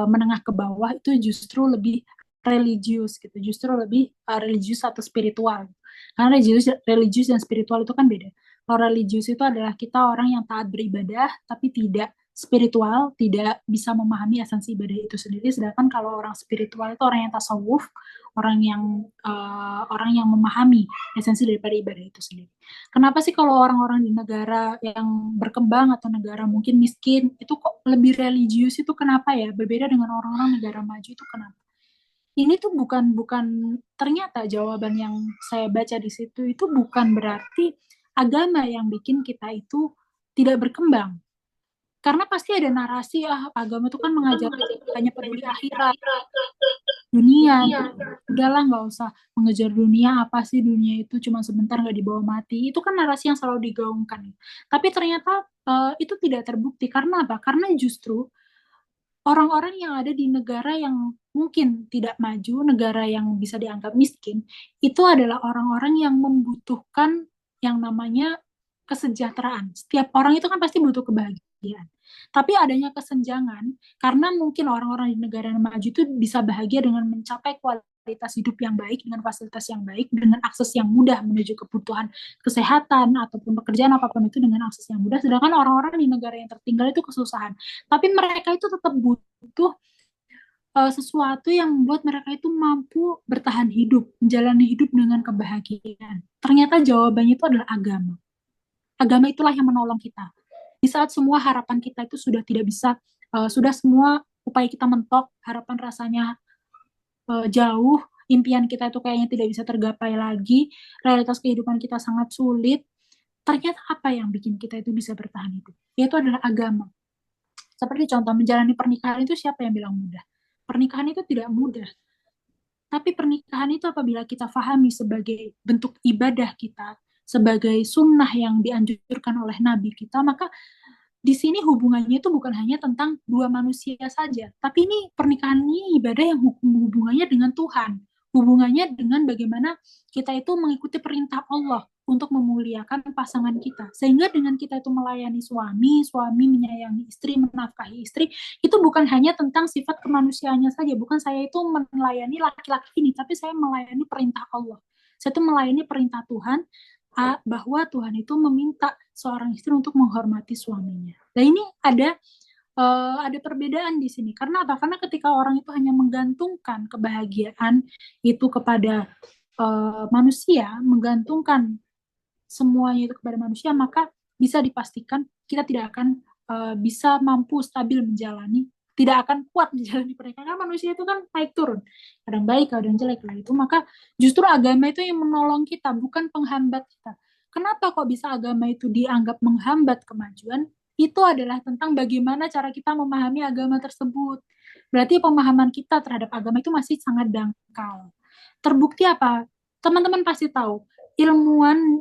menengah ke bawah itu justru lebih religius gitu, justru lebih religius atau spiritual. Karena religius dan spiritual itu kan beda. Kalau religius itu adalah kita orang yang taat beribadah tapi tidak spiritual, tidak bisa memahami esensi ibadah itu sendiri. Sedangkan kalau orang spiritual itu orang yang tasawuf, orang yang memahami esensi daripada ibadah itu sendiri. Kenapa sih kalau orang-orang di negara yang berkembang atau negara mungkin miskin itu kok lebih religius, itu kenapa ya? Berbeda dengan orang-orang negara maju itu kenapa? Ini tuh bukan ternyata jawaban yang saya baca di situ itu bukan berarti agama yang bikin kita itu tidak berkembang. Karena pasti ada narasi, agama itu kan mengajarkan hanya peduli akhirat, dunia, udahlah nggak usah mengejar dunia, apa sih dunia itu cuma sebentar nggak dibawa mati. Itu kan narasi yang selalu digaungkan. Tapi ternyata itu tidak terbukti. Karena apa? Karena justru orang-orang yang ada di negara yang mungkin tidak maju, negara yang bisa dianggap miskin, itu adalah orang-orang yang membutuhkan yang namanya kesejahteraan. Setiap orang itu kan pasti butuh kebahagiaan. Tapi adanya kesenjangan, karena mungkin orang-orang di negara yang maju itu bisa bahagia dengan mencapai kualitas hidup yang baik, dengan fasilitas yang baik, dengan akses yang mudah menuju kebutuhan kesehatan, ataupun pekerjaan apapun itu dengan akses yang mudah, sedangkan orang-orang di negara yang tertinggal itu kesusahan. Tapi mereka itu tetap butuh sesuatu yang membuat mereka itu mampu bertahan hidup, menjalani hidup dengan kebahagiaan. Ternyata jawabannya itu adalah agama. Agama itulah yang menolong kita. Di saat semua harapan kita itu sudah tidak bisa, sudah semua upaya kita mentok, harapan rasanya jauh, impian kita itu kayaknya tidak bisa tergapai lagi, realitas kehidupan kita sangat sulit, ternyata apa yang bikin kita itu bisa bertahan hidup? Yaitu adalah agama. Seperti contoh, menjalani pernikahan itu siapa yang bilang mudah? Pernikahan itu tidak mudah. Tapi pernikahan itu apabila kita fahami sebagai bentuk ibadah kita, sebagai sunnah yang dianjurkan oleh Nabi kita, maka di sini hubungannya itu bukan hanya tentang dua manusia saja, tapi ini pernikahan ini ibadah yang hubungannya dengan Tuhan, hubungannya dengan bagaimana kita itu mengikuti perintah Allah untuk memuliakan pasangan kita, sehingga dengan kita itu melayani suami menyayangi istri, menafkahi istri, itu bukan hanya tentang sifat kemanusiaannya saja, bukan saya itu melayani laki-laki ini, tapi saya melayani perintah Allah, saya itu melayani perintah Tuhan, bahwa Tuhan itu meminta seorang istri untuk menghormati suaminya. Nah ini ada perbedaan di sini. Karena apa? Karena ketika orang itu hanya menggantungkan kebahagiaan itu kepada manusia, menggantungkan semuanya itu kepada manusia, maka bisa dipastikan kita tidak akan bisa mampu stabil menjalani, tidak akan kuat menjalani pernikahan. Karena manusia itu kan naik turun, kadang baik, kadang jelek lah itu. Maka justru agama itu yang menolong kita, bukan penghambat kita. Kenapa kok bisa agama itu dianggap menghambat kemajuan? Itu adalah tentang bagaimana cara kita memahami agama tersebut. Berarti pemahaman kita terhadap agama itu masih sangat dangkal. Terbukti apa? Teman-teman pasti tahu, ilmuwan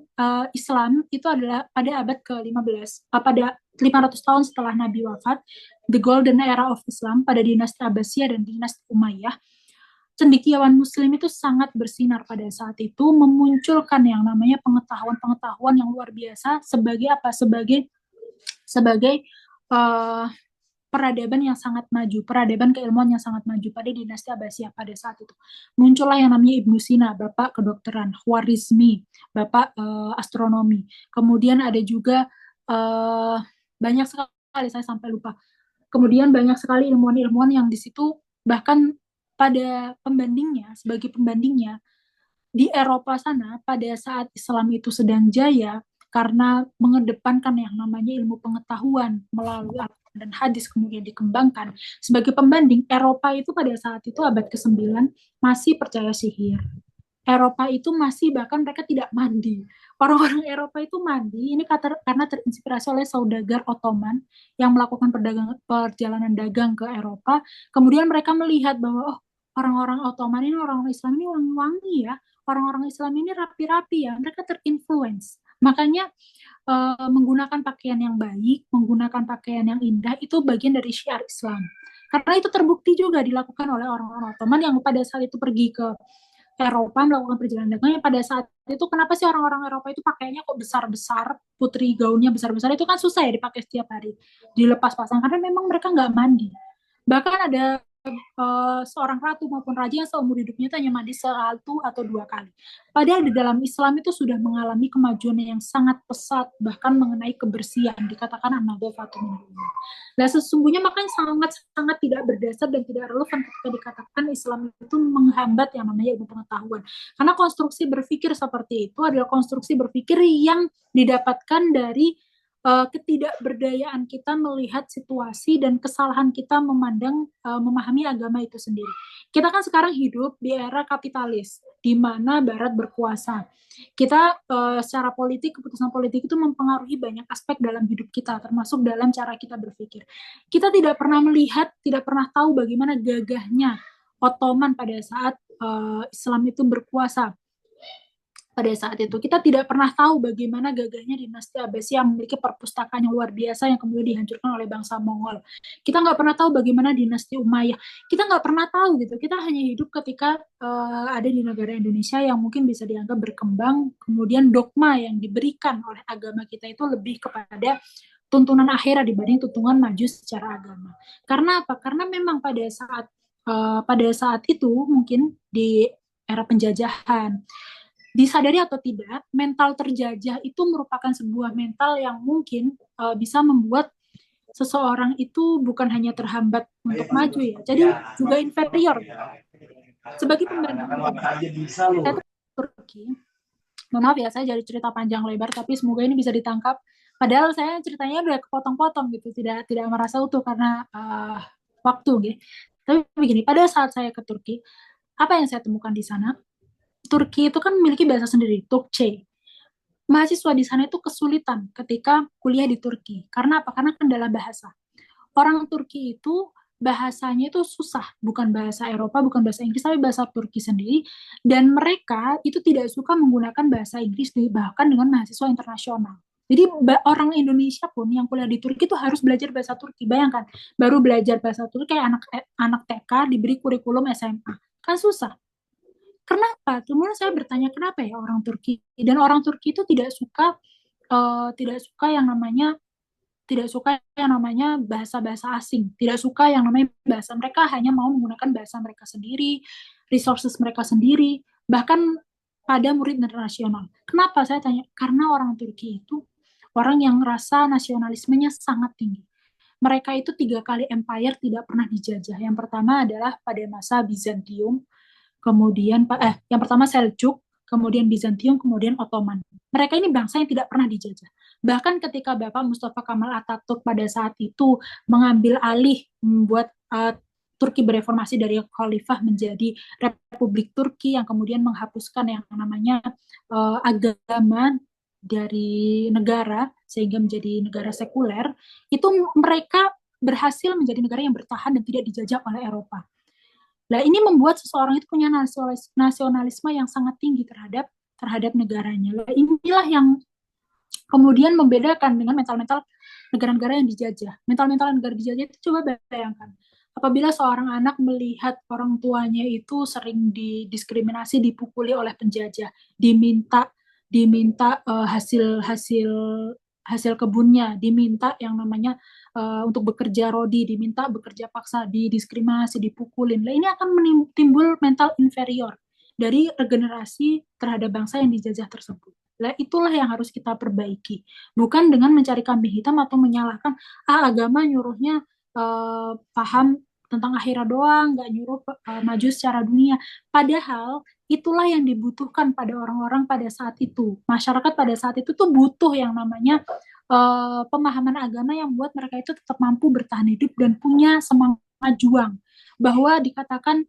Islam itu adalah pada abad ke-15, pada 500 tahun setelah Nabi wafat, the golden era of Islam pada dinasti Abbasiyah dan dinasti Umayyah, cendekiawan muslim itu sangat bersinar pada saat itu, memunculkan yang namanya pengetahuan-pengetahuan yang luar biasa sebagai apa? Sebagai peradaban yang sangat maju, peradaban keilmuan yang sangat maju pada dinasti Abbasiyah pada saat itu. Muncullah yang namanya Ibnu Sina, bapak kedokteran, Khwarizmi, bapak astronomi. Kemudian ada juga banyak sekali, saya sampai lupa. Kemudian banyak sekali ilmuwan-ilmuwan yang di situ, bahkan pada pembandingnya, sebagai pembandingnya, di Eropa sana pada saat Islam itu sedang jaya, karena mengedepankan yang namanya ilmu pengetahuan melalui Al-Quran dan hadis kemudian dikembangkan. Sebagai pembanding, Eropa itu pada saat itu abad ke-9 masih percaya sihir. Eropa itu masih bahkan mereka tidak mandi. Orang-orang Eropa itu mandi, ini karena terinspirasi oleh saudagar Ottoman yang melakukan perjalanan dagang ke Eropa. Kemudian mereka melihat bahwa, oh, orang-orang Ottoman ini, orang-orang Islam ini wangi-wangi ya, orang-orang Islam ini rapi-rapi ya, mereka terinfluence. Makanya menggunakan pakaian yang baik, menggunakan pakaian yang indah, itu bagian dari syiar Islam. Karena itu terbukti juga dilakukan oleh orang-orang Ottoman yang pada saat itu pergi ke Eropa melakukan perjalanan dagang. Pada saat itu kenapa sih orang-orang Eropa itu pakainya kok besar-besar, putri gaunnya besar-besar, itu kan susah ya dipakai setiap hari, dilepas pasang karena memang mereka nggak mandi. Bahkan ada seorang ratu maupun raja yang seumur hidupnya itu hanya mandi 1 atau 2 kali. Padahal di dalam Islam itu sudah mengalami kemajuan yang sangat pesat, bahkan mengenai kebersihan, dikatakan an-nadhafatu min din. Nah, sesungguhnya makanya sangat-sangat tidak berdasar dan tidak relevan ketika dikatakan Islam itu menghambat yang namanya ilmu pengetahuan. Karena konstruksi berpikir seperti itu adalah konstruksi berpikir yang didapatkan dari ketidakberdayaan kita melihat situasi dan kesalahan kita memahami agama itu sendiri. Kita kan sekarang hidup di era kapitalis, di mana Barat berkuasa. Kita secara politik, keputusan politik itu mempengaruhi banyak aspek dalam hidup kita, termasuk dalam cara kita berpikir. Kita tidak pernah melihat, tidak pernah tahu bagaimana gagahnya Ottoman pada saat Islam itu berkuasa. Pada saat itu kita tidak pernah tahu bagaimana gagahnya dinasti Abbasiyah yang memiliki perpustakaan yang luar biasa yang kemudian dihancurkan oleh bangsa Mongol. Kita nggak pernah tahu bagaimana dinasti Umayyah. Kita nggak pernah tahu gitu. Kita hanya hidup ketika ada di negara Indonesia yang mungkin bisa dianggap berkembang. Kemudian dogma yang diberikan oleh agama kita itu lebih kepada tuntunan akhirat dibanding tuntunan maju secara agama. Karena apa? Karena memang pada saat itu mungkin di era penjajahan, disadari atau tidak, mental terjajah itu merupakan sebuah mental yang mungkin bisa membuat seseorang itu bukan hanya terhambat untuk maju ya, jadi juga inferior. Sebagai pembanding, saya Turki, maaf ya saya jadi cerita panjang lebar, tapi semoga ini bisa ditangkap. Padahal saya ceritanya udah kepotong-potong gitu, tidak merasa utuh karena waktu gitu. Tapi begini, pada saat saya ke Turki, apa yang saya temukan di sana? Turki itu kan memiliki bahasa sendiri, Turkce. Mahasiswa di sana itu kesulitan ketika kuliah di Turki. Karena apa? Karena kendala bahasa. Orang Turki itu bahasanya itu susah, bukan bahasa Eropa, bukan bahasa Inggris, tapi bahasa Turki sendiri. Dan mereka itu tidak suka menggunakan bahasa Inggris bahkan dengan mahasiswa internasional. Jadi orang Indonesia pun yang kuliah di Turki itu harus belajar bahasa Turki. Bayangkan, baru belajar bahasa Turki kayak anak TK diberi kurikulum SMA. Kan susah. Kenapa? Kemudian saya bertanya kenapa ya orang Turki, dan orang Turki itu tidak suka yang namanya bahasa-bahasa asing, tidak suka yang namanya bahasa, mereka hanya mau menggunakan bahasa mereka sendiri, resources mereka sendiri, bahkan pada murid internasional. Kenapa saya tanya? Karena orang Turki itu orang yang rasa nasionalismenya sangat tinggi. Mereka itu 3 kali empire tidak pernah dijajah. Yang pertama adalah pada masa Bizantium, kemudian yang pertama Seljuk, kemudian Bizantium, kemudian Ottoman. Mereka ini bangsa yang tidak pernah dijajah. Bahkan ketika Bapak Mustafa Kemal Atatürk pada saat itu mengambil alih membuat Turki bereformasi dari khalifah menjadi Republik Turki yang kemudian menghapuskan yang namanya agama dari negara sehingga menjadi negara sekuler, itu mereka berhasil menjadi negara yang bertahan dan tidak dijajah oleh Eropa. Nah, ini membuat seseorang itu punya nasionalisme yang sangat tinggi terhadap negaranya. Nah, inilah yang kemudian membedakan dengan mental-mental negara-negara yang dijajah. Mental-mental negara dijajah itu coba bayangkan. Apabila seorang anak melihat orang tuanya itu sering didiskriminasi, dipukuli oleh penjajah, diminta hasil kebunnya, diminta yang namanya untuk bekerja rodi, diminta bekerja paksa, didiskriminasi, dipukulin. Nah, ini akan timbul mental inferior dari regenerasi terhadap bangsa yang dijajah tersebut. Nah, itulah yang harus kita perbaiki. Bukan dengan mencari kambing hitam atau menyalahkan, agama nyuruhnya paham tentang akhirat doang, nggak nyuruh maju secara dunia. Padahal itulah yang dibutuhkan pada orang-orang pada saat itu. Masyarakat pada saat itu tuh butuh yang namanya pemahaman agama yang buat mereka itu tetap mampu bertahan hidup dan punya semangat juang. Bahwa dikatakan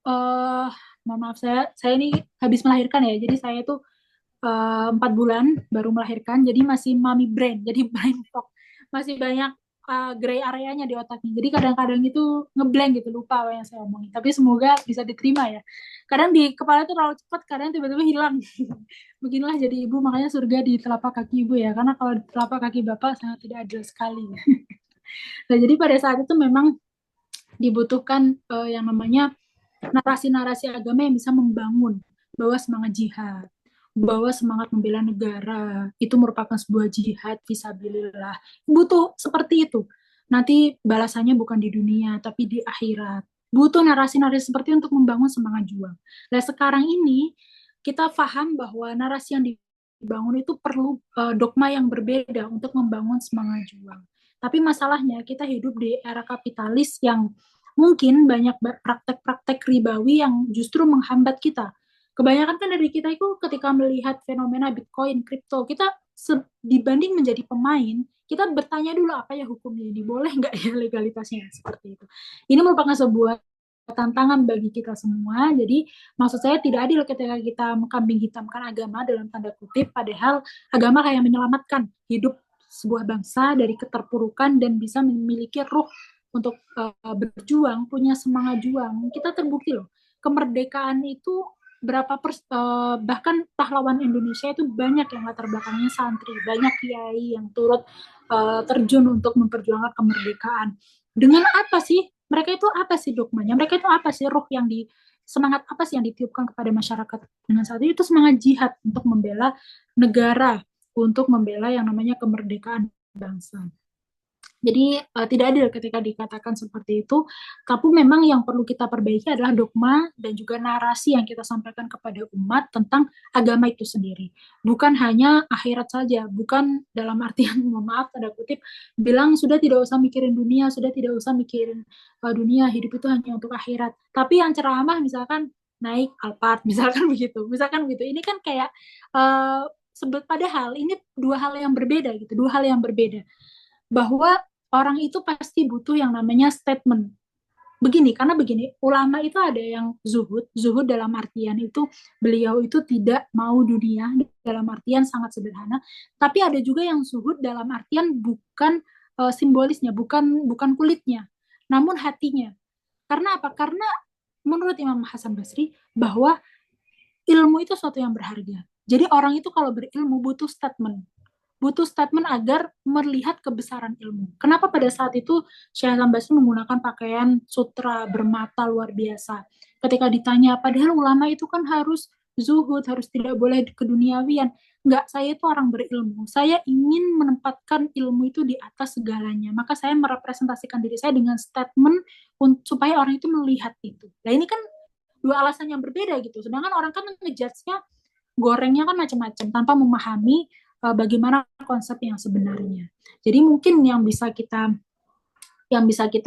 eh mohon maaf, saya ini habis melahirkan ya, jadi saya tuh 4 bulan baru melahirkan, jadi masih mommy brain, jadi brain fog, masih banyak gray areanya di otaknya. Jadi kadang-kadang itu ngeblank gitu, lupa apa yang saya omongin. Tapi semoga bisa diterima ya. Kadang di kepala itu terlalu cepat, kadang tiba-tiba hilang. Beginilah jadi ibu, makanya surga di telapak kaki ibu ya. Karena kalau di telapak kaki bapak sangat tidak adil sekali. Nah, jadi pada saat itu memang dibutuhkan yang namanya narasi-narasi agama yang bisa membangun bahwa semangat jihad, bahwa semangat membela negara itu merupakan sebuah jihad fisabilillah. Butuh seperti itu. Nanti balasannya bukan di dunia, tapi di akhirat. Butuh narasi-narasi seperti itu untuk membangun semangat juang. Nah, sekarang ini kita paham bahwa narasi yang dibangun itu perlu dogma yang berbeda untuk membangun semangat juang. Tapi masalahnya kita hidup di era kapitalis yang mungkin banyak praktek-praktek ribawi yang justru menghambat kita. Kebanyakan kan dari kita itu ketika melihat fenomena Bitcoin, kripto, kita dibanding menjadi pemain, kita bertanya dulu apa ya hukumnya ini, boleh nggak ya legalitasnya, seperti itu. Ini merupakan sebuah tantangan bagi kita semua. Jadi maksud saya tidak adil ketika kita mengkambing hitamkan agama dalam tanda kutip, padahal agama kayak menyelamatkan hidup sebuah bangsa dari keterpurukan dan bisa memiliki ruh untuk berjuang, punya semangat juang. Kita terbukti loh, kemerdekaan itu bahkan pahlawan Indonesia itu banyak yang latar belakangnya santri, banyak kiai yang turut terjun untuk memperjuangkan kemerdekaan. Dengan apa sih? Mereka itu apa sih dogmanya? Mereka itu apa sih ruh yang semangat apa sih yang ditiupkan kepada masyarakat dengan saat itu semangat jihad untuk membela negara, untuk membela yang namanya kemerdekaan bangsa. Jadi tidak adil ketika dikatakan seperti itu, tapi memang yang perlu kita perbaiki adalah dogma dan juga narasi yang kita sampaikan kepada umat tentang agama itu sendiri. Bukan hanya akhirat saja, bukan dalam artian, mohon maaf, tanda kutip, bilang sudah tidak usah mikirin dunia, sudah tidak usah mikirin dunia, hidup itu hanya untuk akhirat. Tapi yang ceramah misalkan naik Alphard, misalkan begitu. Misalkan begitu. Ini kan kayak, padahal ini dua hal yang berbeda gitu, dua hal yang berbeda. Bahwa orang itu pasti butuh yang namanya statement. Karena begini, ulama itu ada yang zuhud dalam artian itu beliau itu tidak mau dunia, dalam artian sangat sederhana, tapi ada juga yang zuhud dalam artian bukan simbolisnya, bukan kulitnya, namun hatinya. Karena apa? Karena menurut Imam Hasan Basri bahwa ilmu itu sesuatu yang berharga. Jadi orang itu kalau berilmu butuh statement agar melihat kebesaran ilmu. Kenapa pada saat itu Syekh Hasan Basri menggunakan pakaian sutra bermata luar biasa? Ketika ditanya, padahal ulama itu kan harus zuhud, harus tidak boleh keduniawian. Enggak, saya itu orang berilmu. Saya ingin menempatkan ilmu itu di atas segalanya. Maka saya merepresentasikan diri saya dengan statement supaya orang itu melihat itu. Nah ini kan dua alasan yang berbeda gitu. Sedangkan orang kan ngejudge-nya, gorengnya kan macam-macam tanpa memahami bagaimana konsep yang sebenarnya. Jadi mungkin yang bisa kita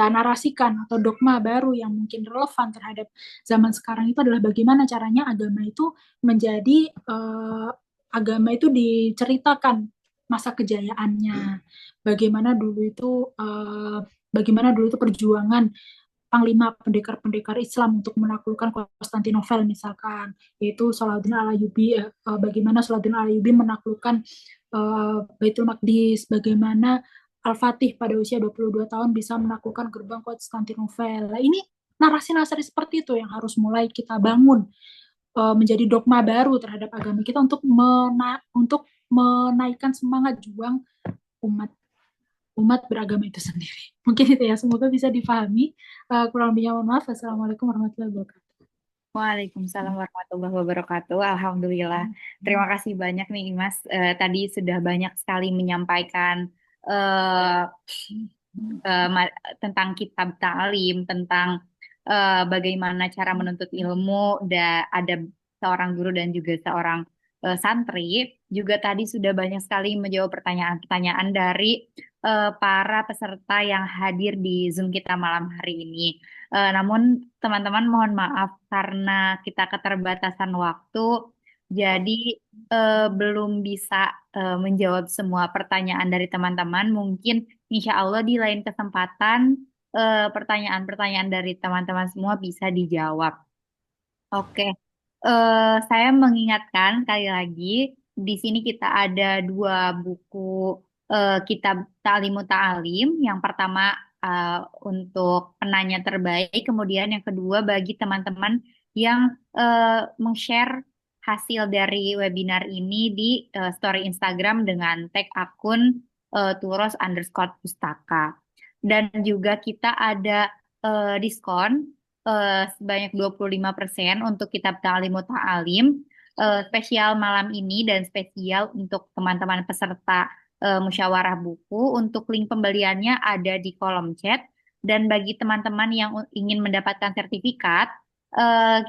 narasikan atau dogma baru yang mungkin relevan terhadap zaman sekarang itu adalah bagaimana caranya agama itu menjadi agama itu diceritakan masa kejayaannya, bagaimana dulu itu perjuangan panglima pendekar-pendekar Islam untuk menaklukkan Konstantinopel misalkan, yaitu Salahuddin Al-Ayyubi, bagaimana Salahuddin Al-Ayyubi menaklukkan Baitul Maqdis, bagaimana Al-Fatih pada usia 22 tahun bisa menaklukkan gerbang Konstantinopel. Nah, ini narasi-narasi seperti itu yang harus mulai kita bangun menjadi dogma baru terhadap agama kita untuk menaikkan semangat juang umat beragama itu sendiri. Mungkin itu ya, semoga bisa difahami. Kurang lebihnya mohon maaf. Assalamualaikum warahmatullahi wabarakatuh. Waalaikumsalam warahmatullahi wabarakatuh. Alhamdulillah. Terima kasih banyak nih Mas. Tadi sudah banyak sekali menyampaikan tentang kitab ta'lim, tentang bagaimana cara menuntut ilmu, ada seorang guru dan juga seorang santri. Juga tadi sudah banyak sekali menjawab pertanyaan-pertanyaan dari para peserta yang hadir di Zoom kita malam hari ini. Namun teman-teman mohon maaf karena kita keterbatasan waktu, jadi belum bisa menjawab semua pertanyaan dari teman-teman. Mungkin insya Allah di lain kesempatan pertanyaan-pertanyaan dari teman-teman semua bisa dijawab. Oke, saya mengingatkan sekali lagi, di sini kita ada dua buku kitab Ta'limu Ta'alim. Yang pertama eh, untuk penanya terbaik, kemudian yang kedua bagi teman-teman yang meng-share hasil dari webinar ini di story Instagram dengan tag akun Turos_Pustaka. Dan juga kita ada diskon sebanyak 25% untuk kitab Ta'limut Ta'alim, spesial malam ini dan spesial untuk teman-teman peserta musyawarah buku. Untuk link pembeliannya ada di kolom chat. Dan bagi teman-teman yang ingin mendapatkan sertifikat,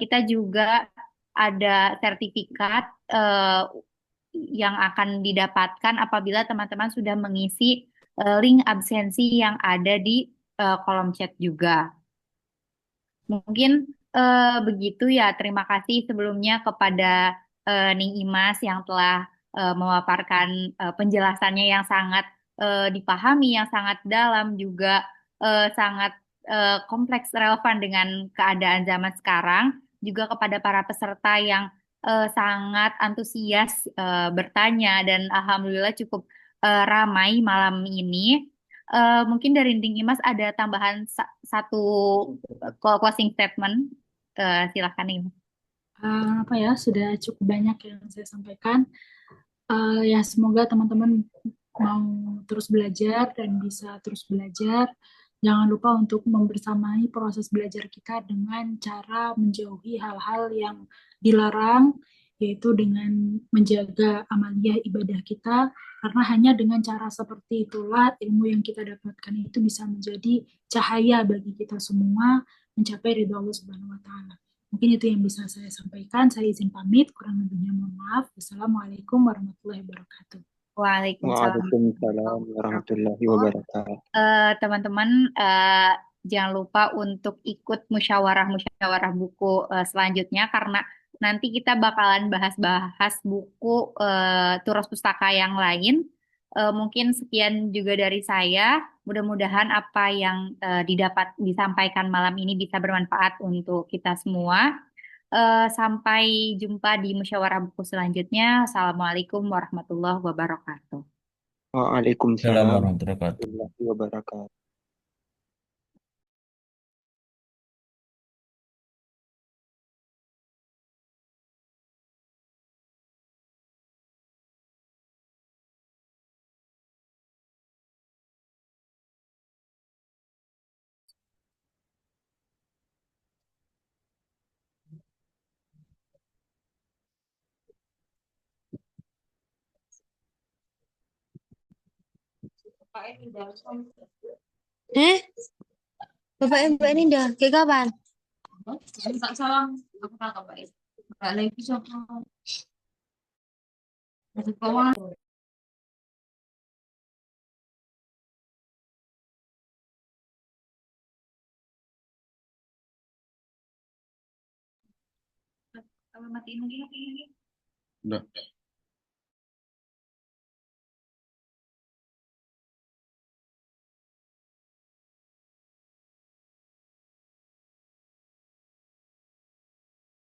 kita juga ada sertifikat yang akan didapatkan apabila teman-teman sudah mengisi link absensi yang ada di kolom chat juga. Mungkin begitu ya. Terima kasih sebelumnya kepada Ning Imas yang telah memaparkan penjelasannya yang sangat dipahami, yang sangat dalam, juga sangat kompleks relevan dengan keadaan zaman sekarang. Juga kepada para peserta yang sangat antusias bertanya dan alhamdulillah cukup ramai malam ini. Mungkin dari Ding Imas ada tambahan satu closing statement. Silahkan Imas. Apa ya, sudah cukup banyak yang saya sampaikan. Ya semoga teman-teman mau terus belajar dan bisa terus belajar. Jangan lupa untuk membersamai proses belajar kita dengan cara menjauhi hal-hal yang dilarang, yaitu dengan menjaga amaliyah ibadah kita, karena hanya dengan cara seperti itulah ilmu yang kita dapatkan itu bisa menjadi cahaya bagi kita semua, mencapai ridho Allah Subhanahu wa Ta'ala. Mungkin itu yang bisa saya sampaikan. Saya izin pamit, kurang lebihnya mohon maaf. Wassalamualaikum warahmatullahi wabarakatuh. Waalaikumsalam. Waalaikumsalam warahmatullahi wabarakatuh. Teman-teman, jangan lupa untuk ikut musyawarah-musyawarah buku selanjutnya, karena nanti kita bakalan bahas-bahas buku Turos Pustaka yang lain. Mungkin sekian juga dari saya. Mudah-mudahan apa yang disampaikan malam ini bisa bermanfaat untuk kita semua. Sampai jumpa di musyawarah buku selanjutnya. Assalamualaikum warahmatullahi wabarakatuh. Waalaikumsalam Assalamualaikum warahmatullahi wabarakatuh. warahmatullahi wabarakatuh. Bapak Mbak ini dah kayak kapan? Kalau matiin lagi. Udah.